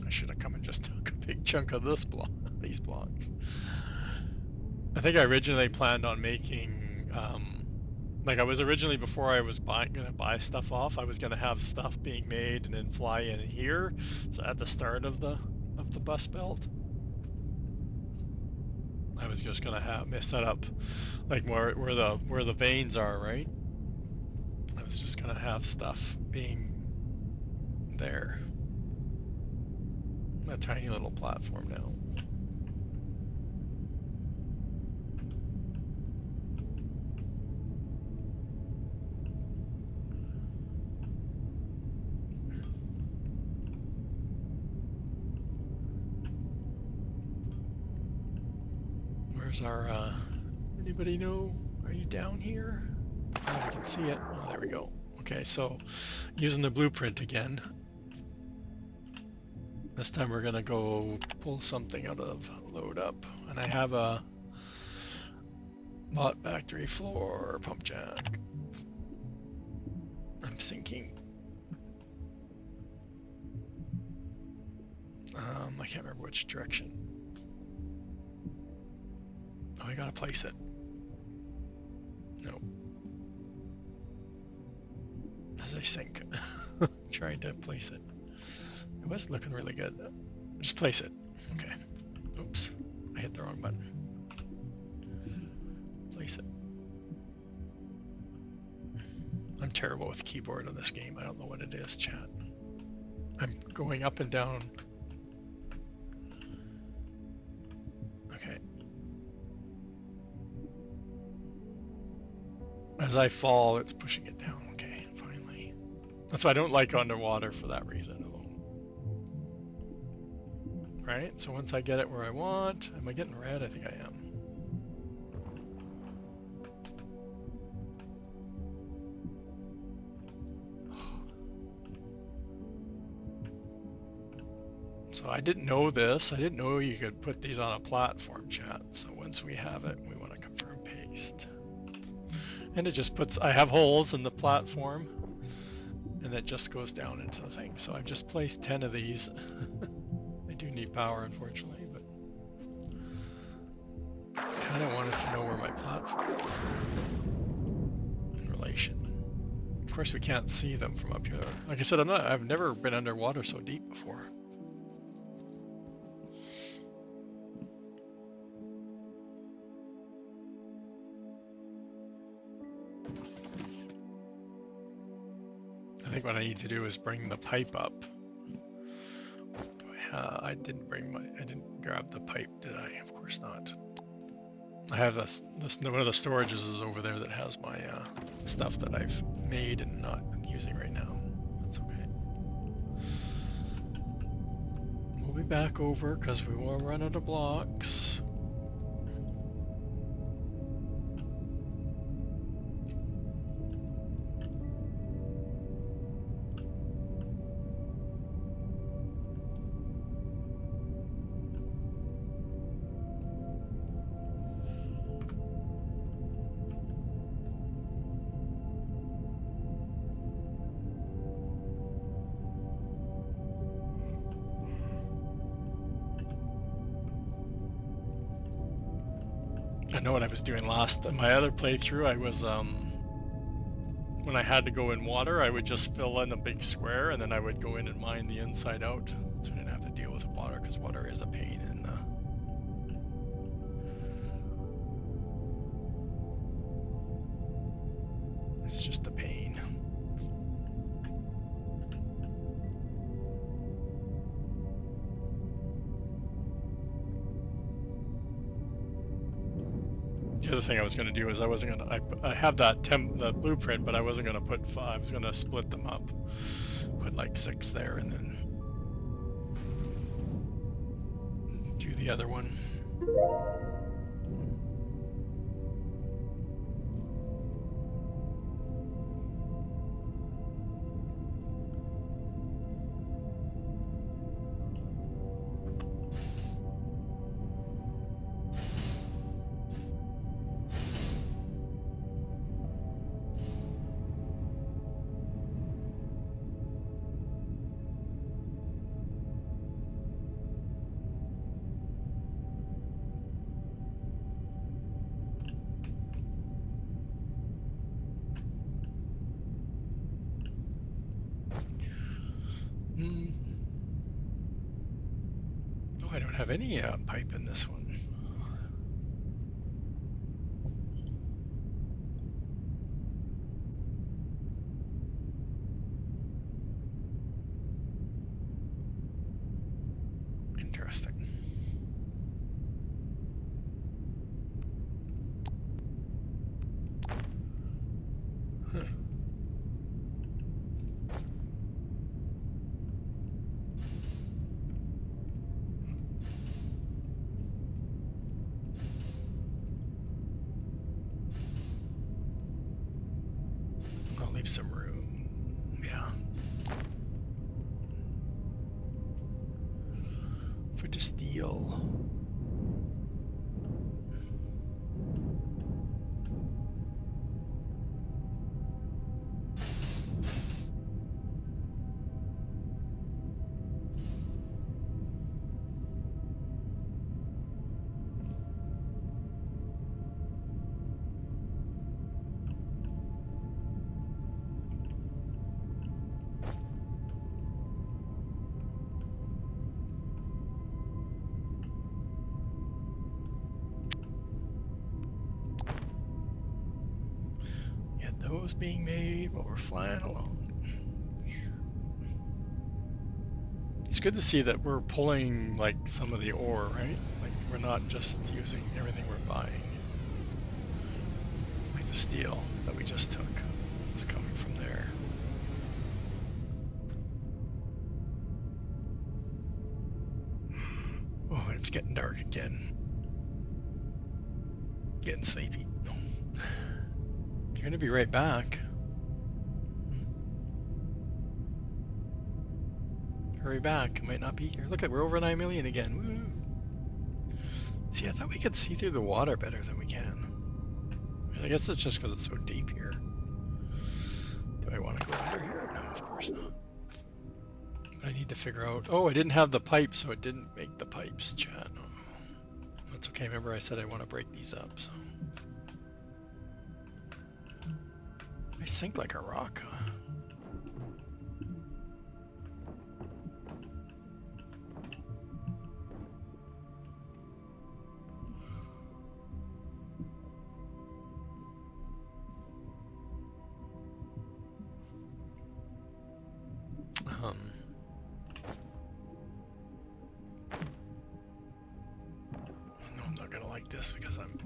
I should have come and just took a big chunk of this block, these blocks. I think I originally planned on making, like I was originally, before I was gonna buy stuff off, I was gonna have stuff being made and then fly in here. So at the start of the bus belt, I was just gonna have set up like where the veins are, right? I was just gonna have stuff being there. A tiny little platform now. Where's our, anybody know? Are you down here? Oh, I can see it. Oh, there we go. Okay, so using the blueprint again. This time we're gonna go pull something out of load up. And I have a bot factory floor pump jack. I'm thinking. I can't remember which direction. Oh, I gotta place it. No. As I sink. Trying to place it. It was looking really good. Just place it. Okay. Oops. I hit the wrong button. Place it. I'm terrible with keyboard on this game. I don't know what it is, chat. I'm going up and down. Okay. As I fall, it's pushing it down. Okay, finally. That's why I don't like underwater for that reason alone. Right? So once I get it where I want, am I getting red? I think I am. So I didn't know this. I didn't know you could put these on a platform, chat. So once we have it, we want to confirm paste. And it just puts, I have holes in the platform, and it just goes down into the thing. So I've just placed 10 of these. I do need power, unfortunately, but I kind of wanted to know where my platform is in relation. Of course, we can't see them from up here. Like I said, I've never been underwater so deep before. I think what I need to do is bring the pipe up. I didn't grab the pipe, did I? Of course not. I have this one of the storages is over there that has my stuff that I've made and not using right now. That's okay. We'll be back over because we will run out of blocks. I know what I was doing last. In my other playthrough, I was when I had to go in water, I would just fill in a big square, and then I would go in and mine the inside out, so I didn't have to deal with water, because water is a pain. And it's just a pain. The other thing I was going to do is I wasn't going to. I have that the blueprint, but I wasn't going to put 5. I was going to split them up, put like 6 there, and then do the other one. Oh, I don't have any pipe in this one. Interesting. Huh. I'll leave some room. Yeah. For the steel. Get those being made while we're flying along. It's good to see that we're pulling like some of the ore, right? Like we're not just using everything we're buying. Like the steel that we just took is coming from there. Oh, it's getting dark again. Getting sleepy. You're gonna be right back. Hurry back. Might not be here. Look at, we're over 9 million again. Woo! See, I thought we could see through the water better than we can. I guess it's just because it's so deep here. Do I want to go under here? No, of course not. But I need to figure out. Oh, I didn't have the pipe, so it didn't make the pipes, chat. Oh, that's okay. Remember, I said I want to break these up, so. I sink like a rock, huh? No, I'm not gonna like this because I'm.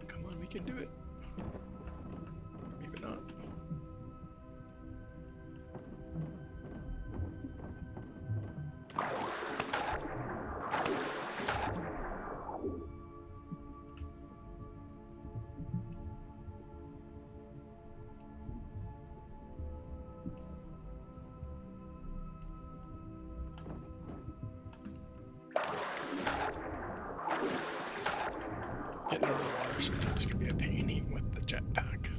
Come on, we can do it. Underwater sometimes can be a pain, even with the jetpack.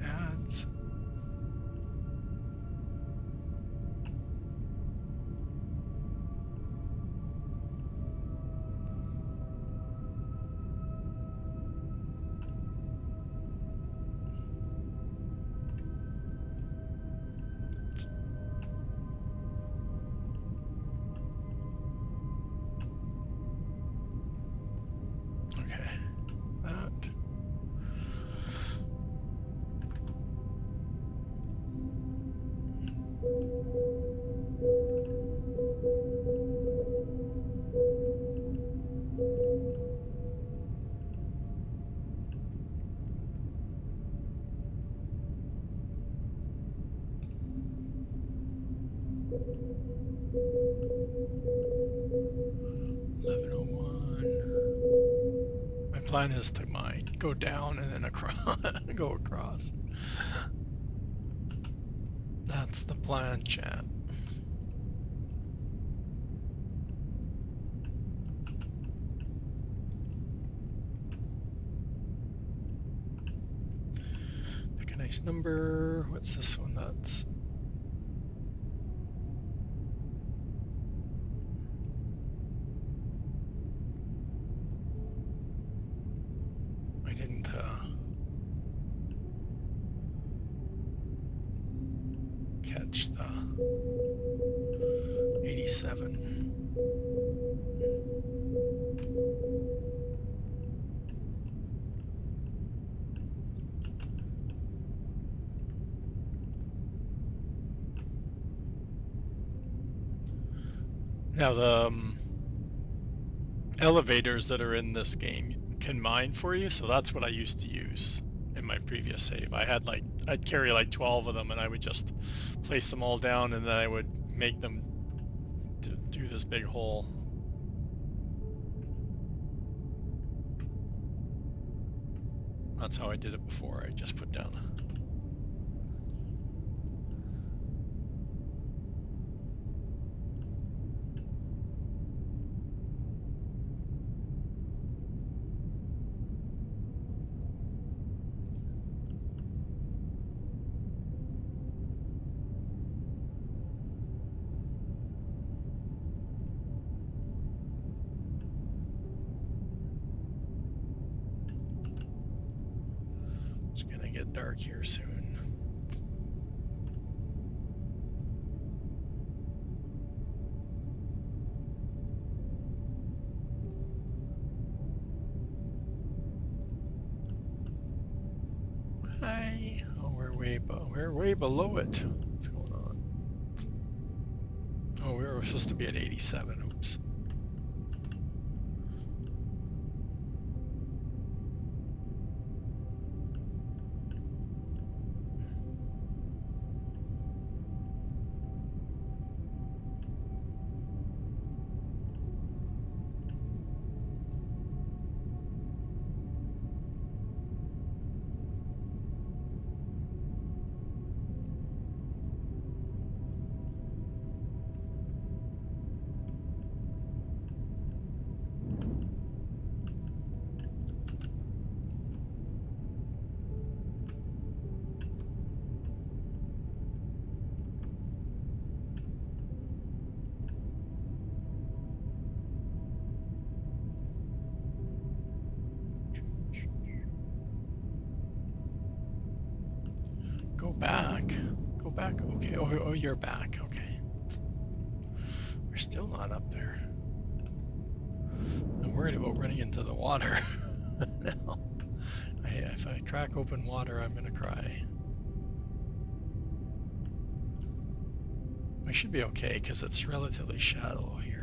Ads. Okay, that. My plan is to mine, go down and then across, go across. That's the plan, chat. Pick a nice number. What's this one? That's I didn't catch the 87. Now the elevators that are in this game can mine for you, so that's what I used to use in my previous save. I'd carry like 12 of them, and I would just place them all down, and then I would make them do this big hole. That's how I did it before. I just put down. It's gonna get dark here soon. Hi. Oh, we're way below it. What's going on? Oh, we were supposed to be at 87. Oops. Go back. Go back. Okay. Oh, you're back. Okay. We're still not up there. I'm worried about running into the water. No. If I crack open water, I'm gonna cry. We should be okay because it's relatively shallow here.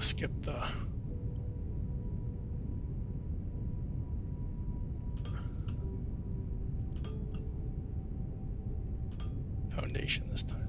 skip the foundation this time.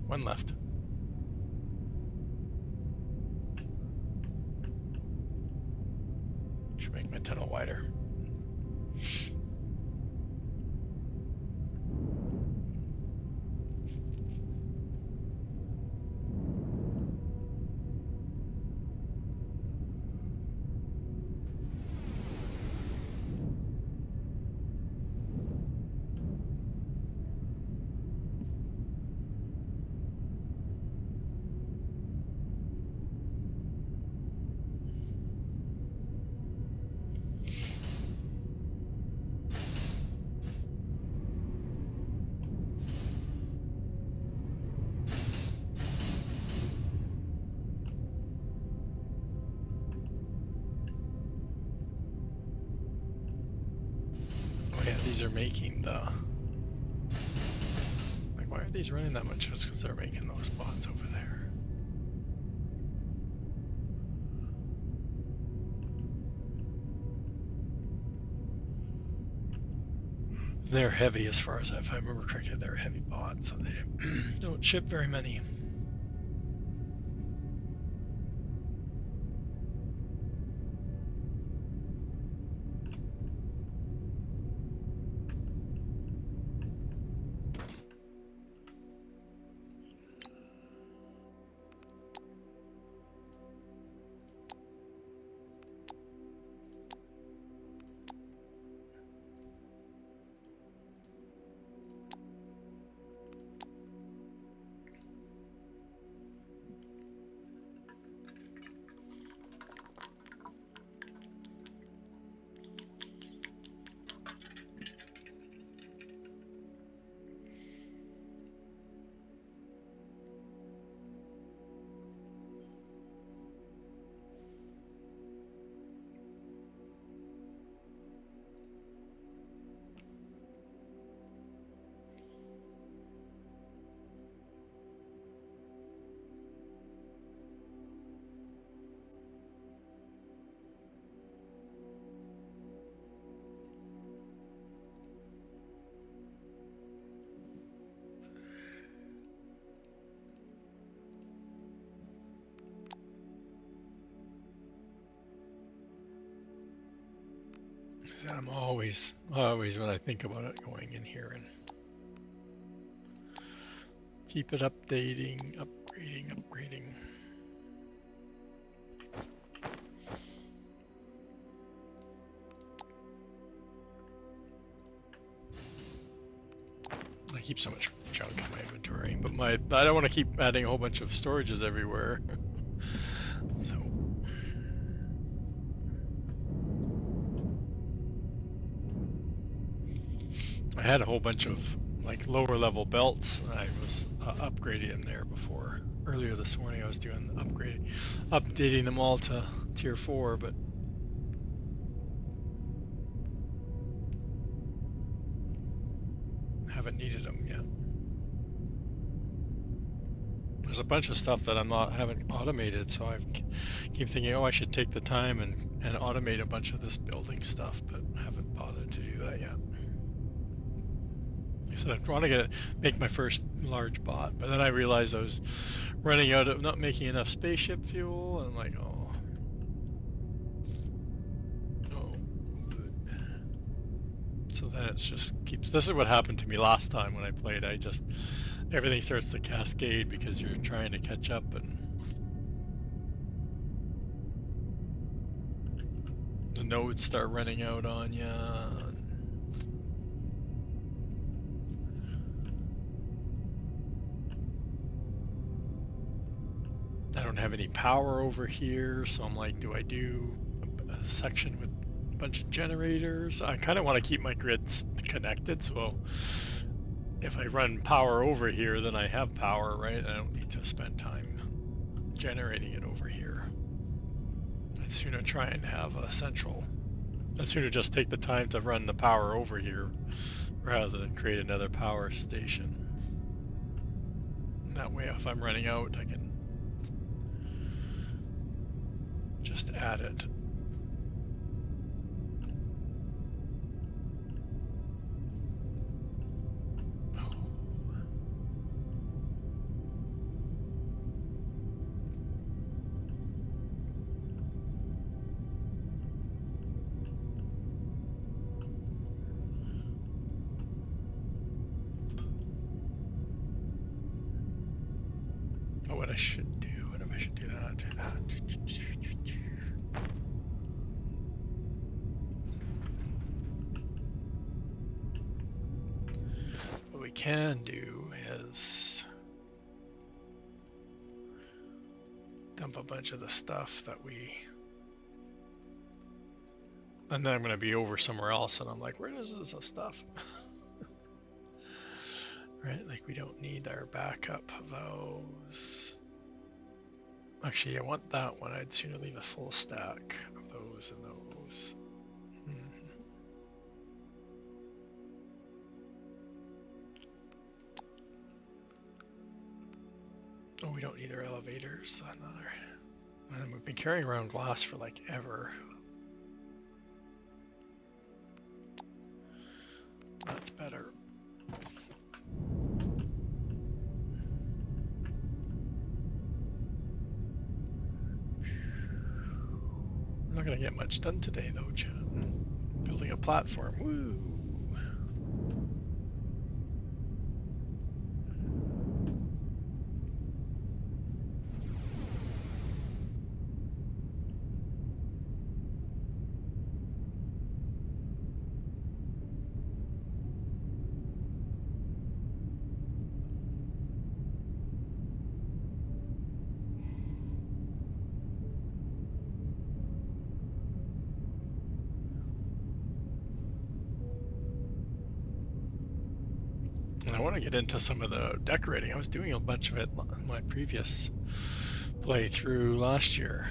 One left. Should make my tunnel wider. Oh yeah, these are making the... Like, why are these running that much? Just because they're making those spots over there. They're heavy as far as if I remember correctly, they're heavy bots, so they don't ship very many. I'm always when I think about it, going in here and Keep it updating, upgrading. I keep so much junk in my inventory, but I don't want to keep adding a whole bunch of storages everywhere. So I had a whole bunch of like lower level belts. I was upgrading them there before. Earlier this morning I was doing updating them all to tier 4, but haven't needed them yet. There's a bunch of stuff that haven't automated, so I keep thinking, oh, I should take the time and automate a bunch of this building stuff, but haven't bothered to do that yet. I said I want to make my first large bot, but then I realized I was running out of not making enough spaceship fuel, and I'm like, oh. So then it's just keeps. This is what happened to me last time when I played. Everything starts to cascade because you're trying to catch up, and the nodes start running out on you. I don't have any power over here, so I'm like, do I do a section with a bunch of generators? I kind of want to keep my grids connected, so if I run power over here, then I have power, right? I don't need to spend time generating it over here. I'd sooner try and have a central. I'd sooner just take the time to run the power over here rather than create another power station. And that way, if I'm running out, I can just add it. Oh, what I should do, what if I should do that, do that. What we can do is dump a bunch of the stuff that we, and then I'm going to be over somewhere else, and I'm like, where is this stuff? Right, like we don't need our backup of those. Actually, I want that one. I'd sooner leave a full stack of those and those. Oh, we don't need our elevators. Another. And we've been carrying around glass for like ever. That's better. I'm not gonna get much done today though, Chad. Building a platform. Woo! And I want to get into some of the decorating. I was doing a bunch of it in my previous playthrough last year,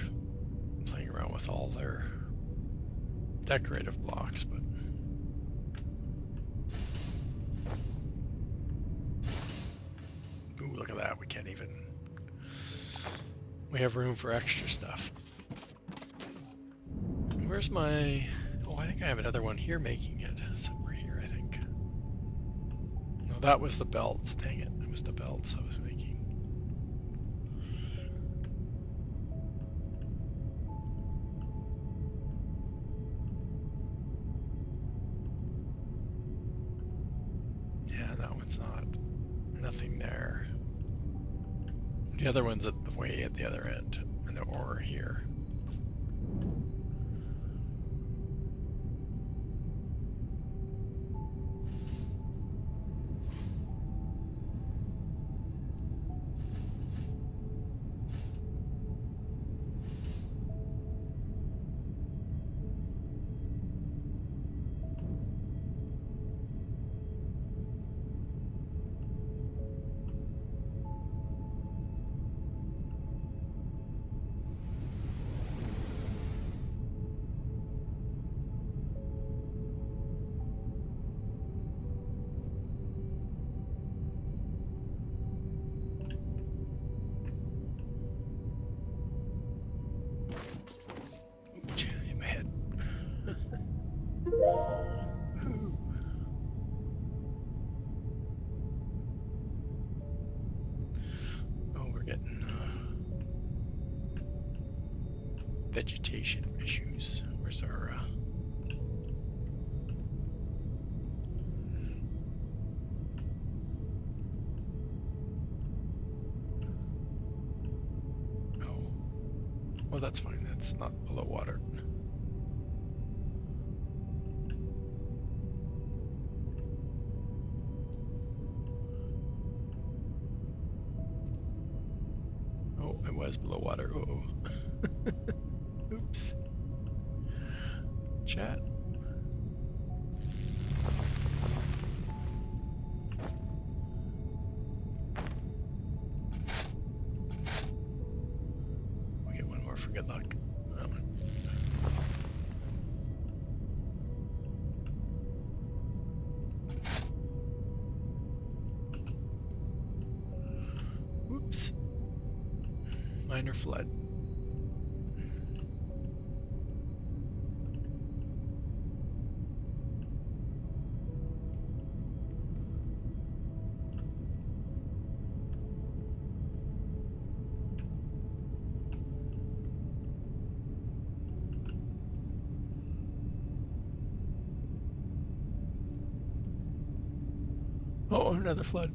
playing around with all their decorative blocks, but ooh, look at that. We can't even, we have room for extra stuff. Where's my, oh, I think I have another one here making it. Somewhere here, I think. No, that was the belts. Dang it. It was the belts I was making. Yeah, that one's not. Nothing there. The other one's at the way at the other end, and the ore here. Hit my head. Oh, we're getting vegetation issues. Where's our oh, well, that's fine. That's not below water. Oh, it was below water. Uh-oh. Oops. Chat. We'll get one more for good luck. That one. Whoops. Minor flood. Oh, another flood.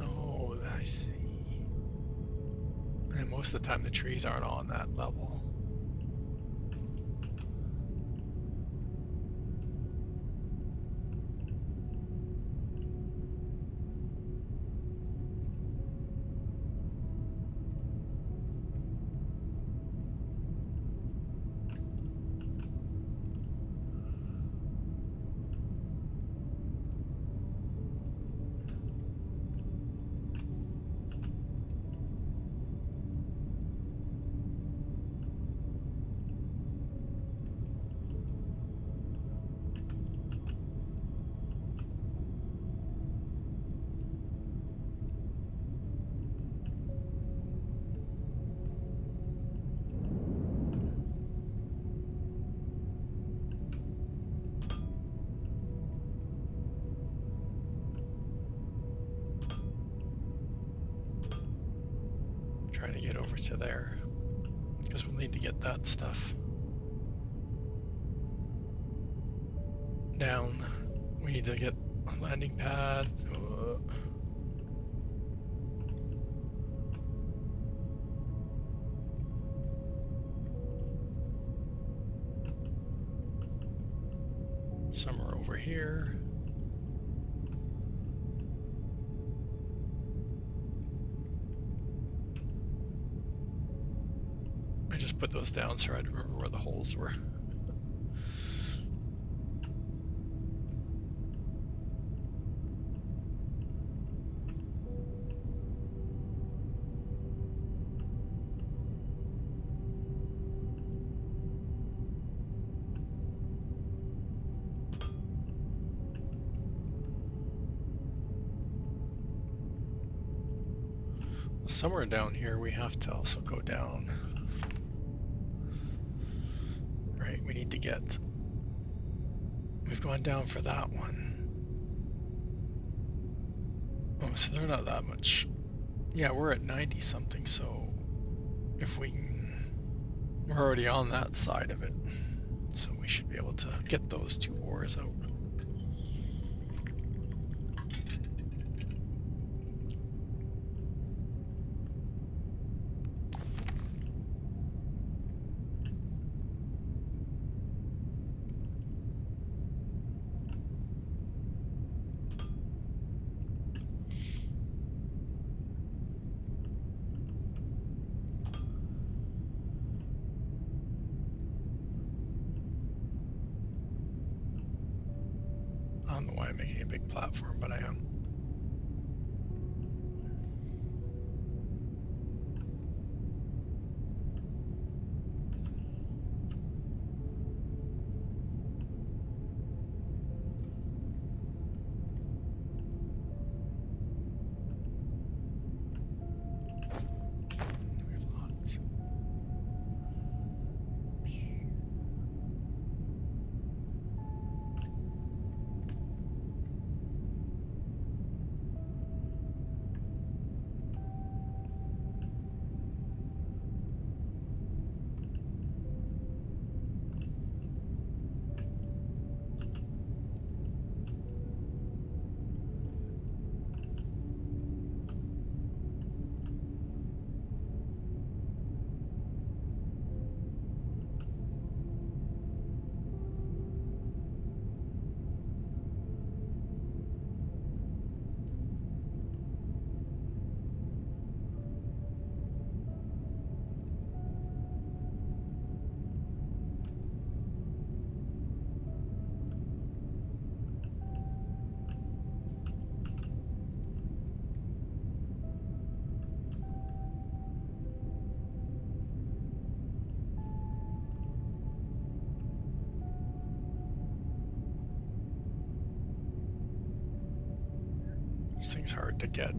Oh, I see. And most of the time the trees aren't on that level. Trying to get over to there because we'll need to get that stuff down. We need to get a landing pad. Somewhere over here. I just put those down so I'd remember where the holes were. Somewhere down here we have to also go down. Right, we need to get We've gone down for that one. Oh, so they're not that much. Yeah, we're at 90 something, so if we can, we're already on that side of it. So we should be able to get those 2 ores out. I don't know why I'm making a big platform, but I am. We have lots. This thing's hard to get.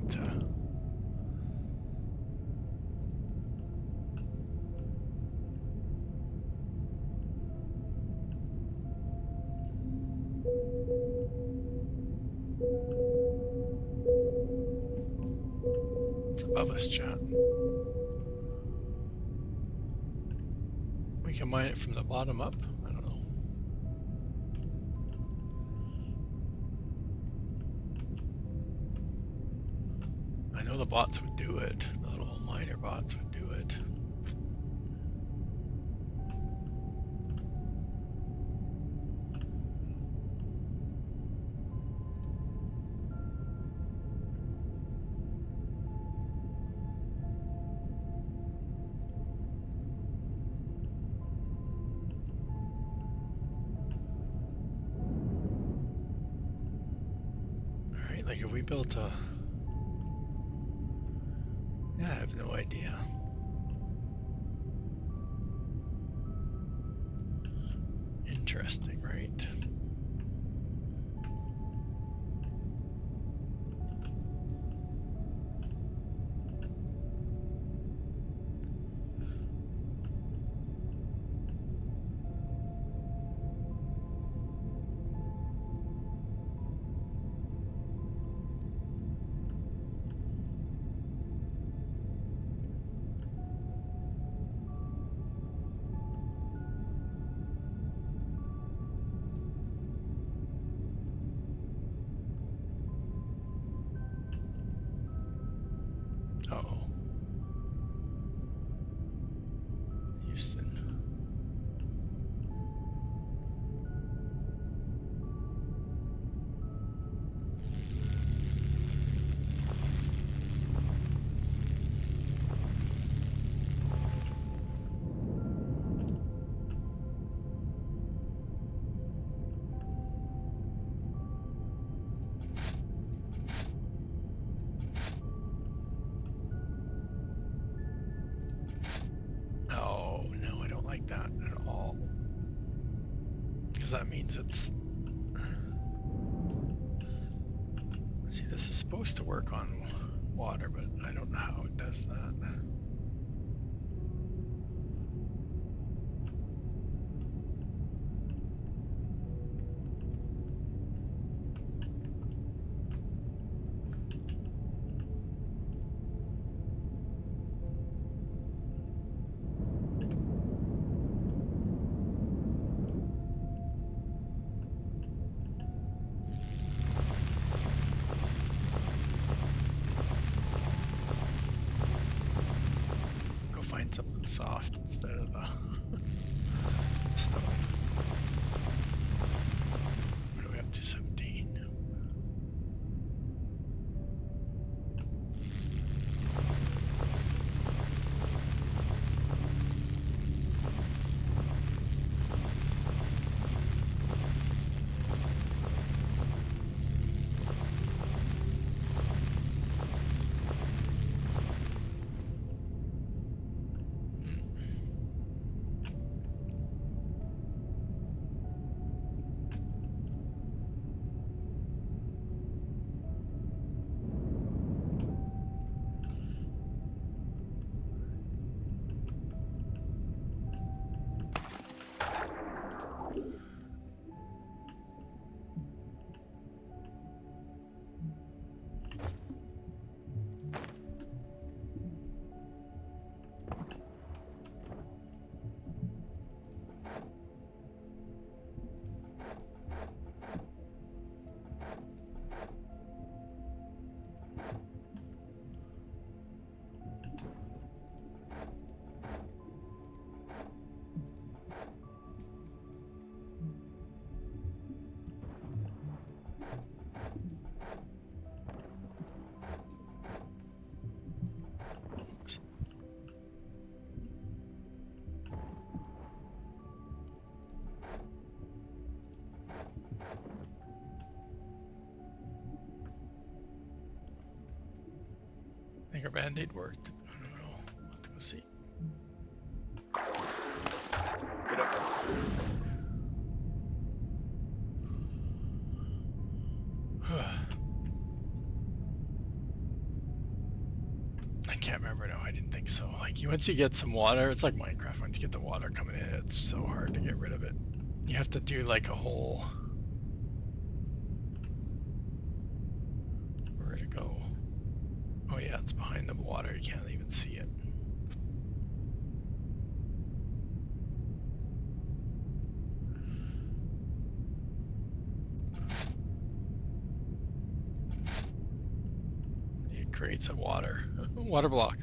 It's above us, chat. We can mine it from the bottom up. I don't know. I know the bots would do it. The little miner bots would do it. Alright, like if we built a... Yeah, I have no idea. Interesting, right? Uh-oh. Houston. Oh, no, I don't like that at all. Because that means it's... See, this is supposed to work on water, but I don't know how it does that. find something soft instead of the stone. What do we have to 17? I think our band-aid worked. I don't know. Let's go see. Get up. I can't remember now. I didn't think so. Like once you get some water, it's like Minecraft. Once you get the water coming in, it's so hard to get rid of it. You have to do like a whole. Where'd it go? Oh yeah, it's behind the water. You can't even see it. It creates a water block.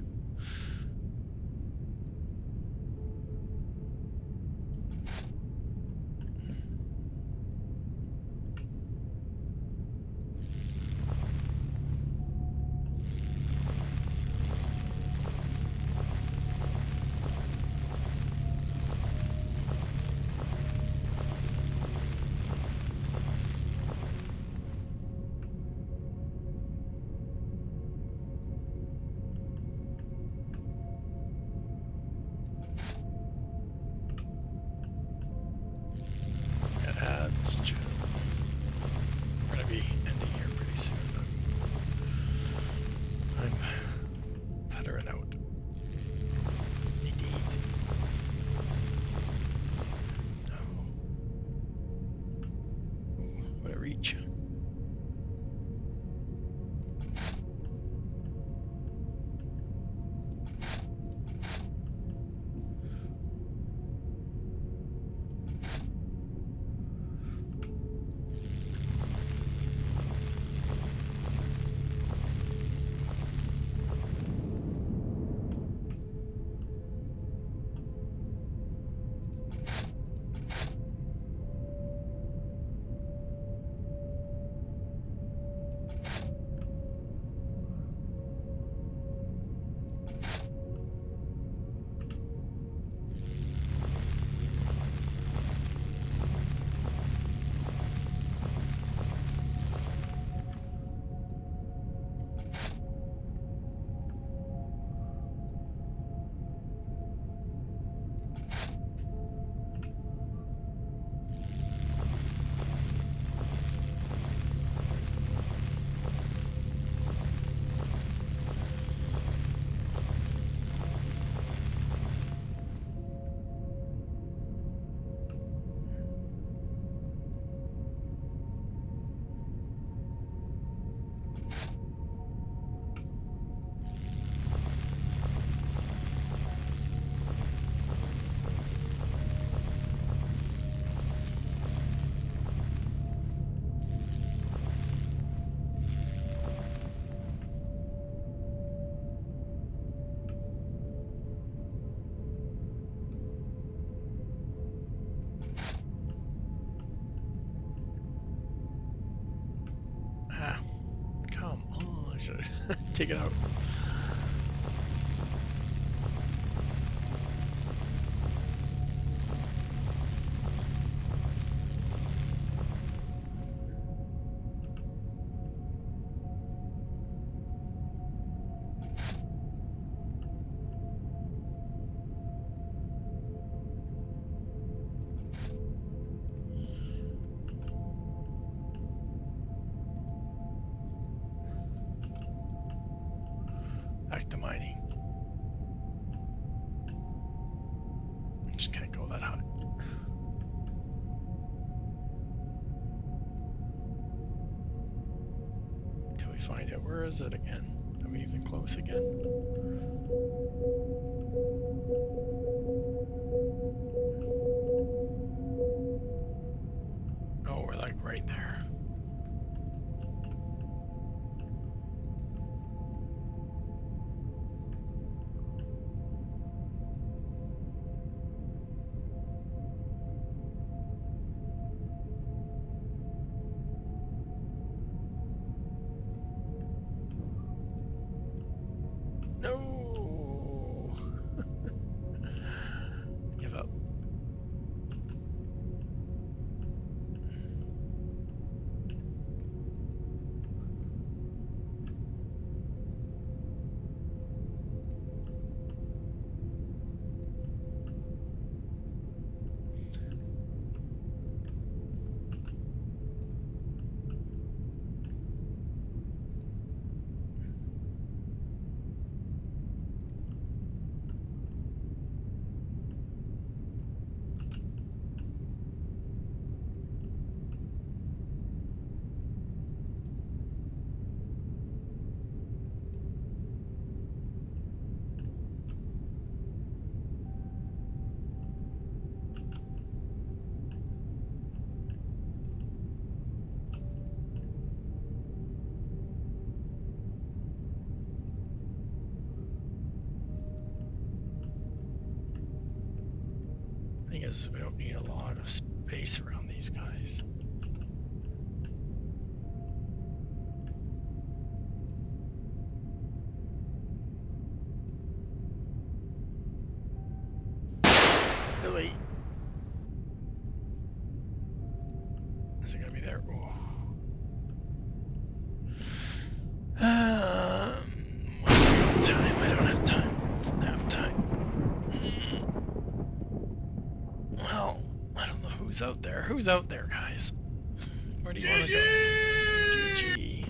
should take it out. Back to mining. Just can't go that high. Till we find it. Where is it again? Are we even close again? Oh, we're like right there. No. Give up. Thing is, we don't need a lot of space around these guys. Really? Is it gonna be there? Oh. Time. I don't have time. It's nap time. Well, I don't know who's out there. Who's out there, guys? Where do you want to go? GG.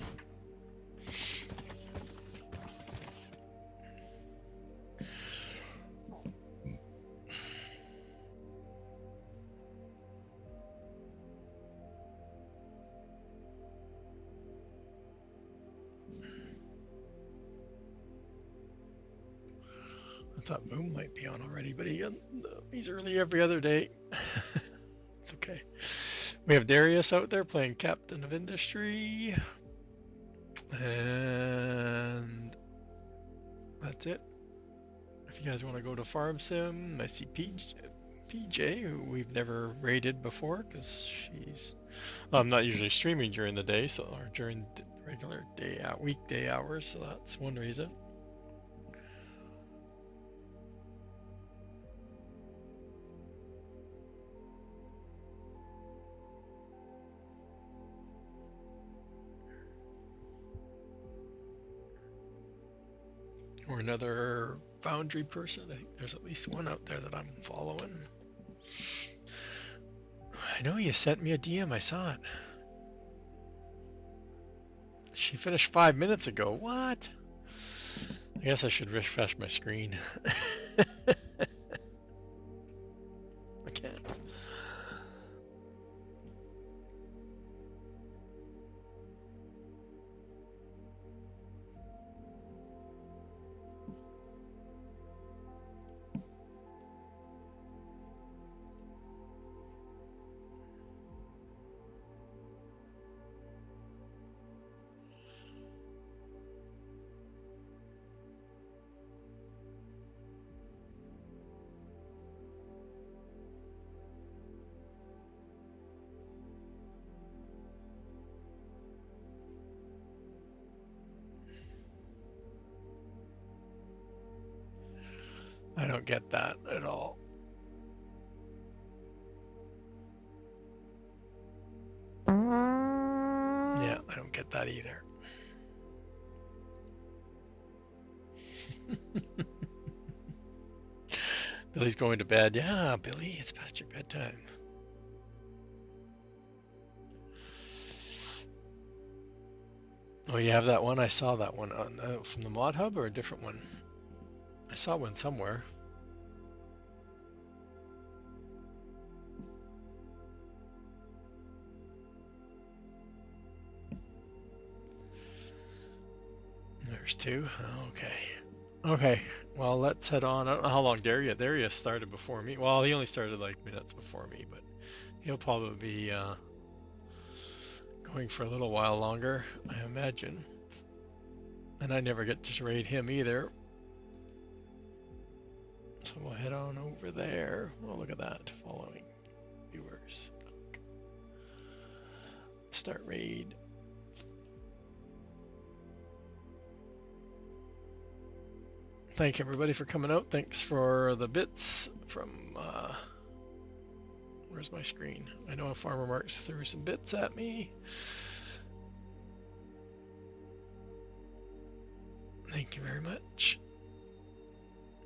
I thought Boom might be on already, but he's early every other day. It's okay. We have Darius out there playing Captain of Industry. And that's it. If you guys want to go to Farm Sim, I see PJ, who we've never raided before because she's not usually streaming during the day, so or during regular weekday hours, so that's one reason. Or another Foundry person. I think there's at least one out there that I'm following. I know you sent me a DM. I saw it. She finished 5 minutes ago. What? I guess I should refresh my screen. I can't. don't get that at all. Yeah, I don't get that either. Billy's going to bed. Yeah, Billy, it's past your bedtime. Oh, you have that one? I saw that one on from the Mod Hub, or a different one? I saw one somewhere. There's two. Okay. Okay. Well, let's head on. I don't know how long Darius started before me. Well, he only started like minutes before me, but he'll probably be going for a little while longer, I imagine. And I never get to raid him either. So we'll head on over there. Oh, look at that. Following viewers. Start raid. Thank everybody for coming out. Thanks for the bits from where's my screen? I know Farmer Marks threw some bits at me. Thank you very much.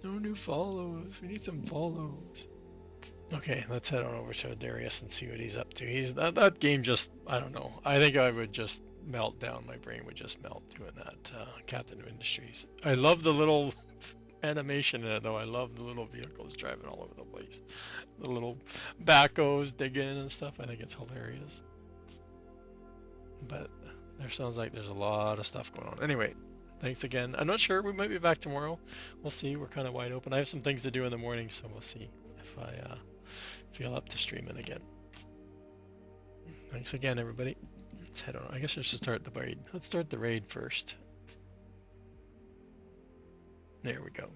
No new follows. We need some follows. Okay, let's head on over to Darius and see what he's up to. He's that game just, I don't know. I think I would just melt down. My brain would just melt doing that. Captain of Industries. I love the little animation in it, though. I love the little vehicles driving all over the place. The little backhoes digging and stuff. I think it's hilarious. But there sounds like there's a lot of stuff going on. Anyway, thanks again. I'm not sure. We might be back tomorrow. We'll see. We're kind of wide open. I have some things to do in the morning, so we'll see if I feel up to streaming again. Thanks again, everybody. Let's head on. I guess I should start the raid. Let's start the raid first. There we go.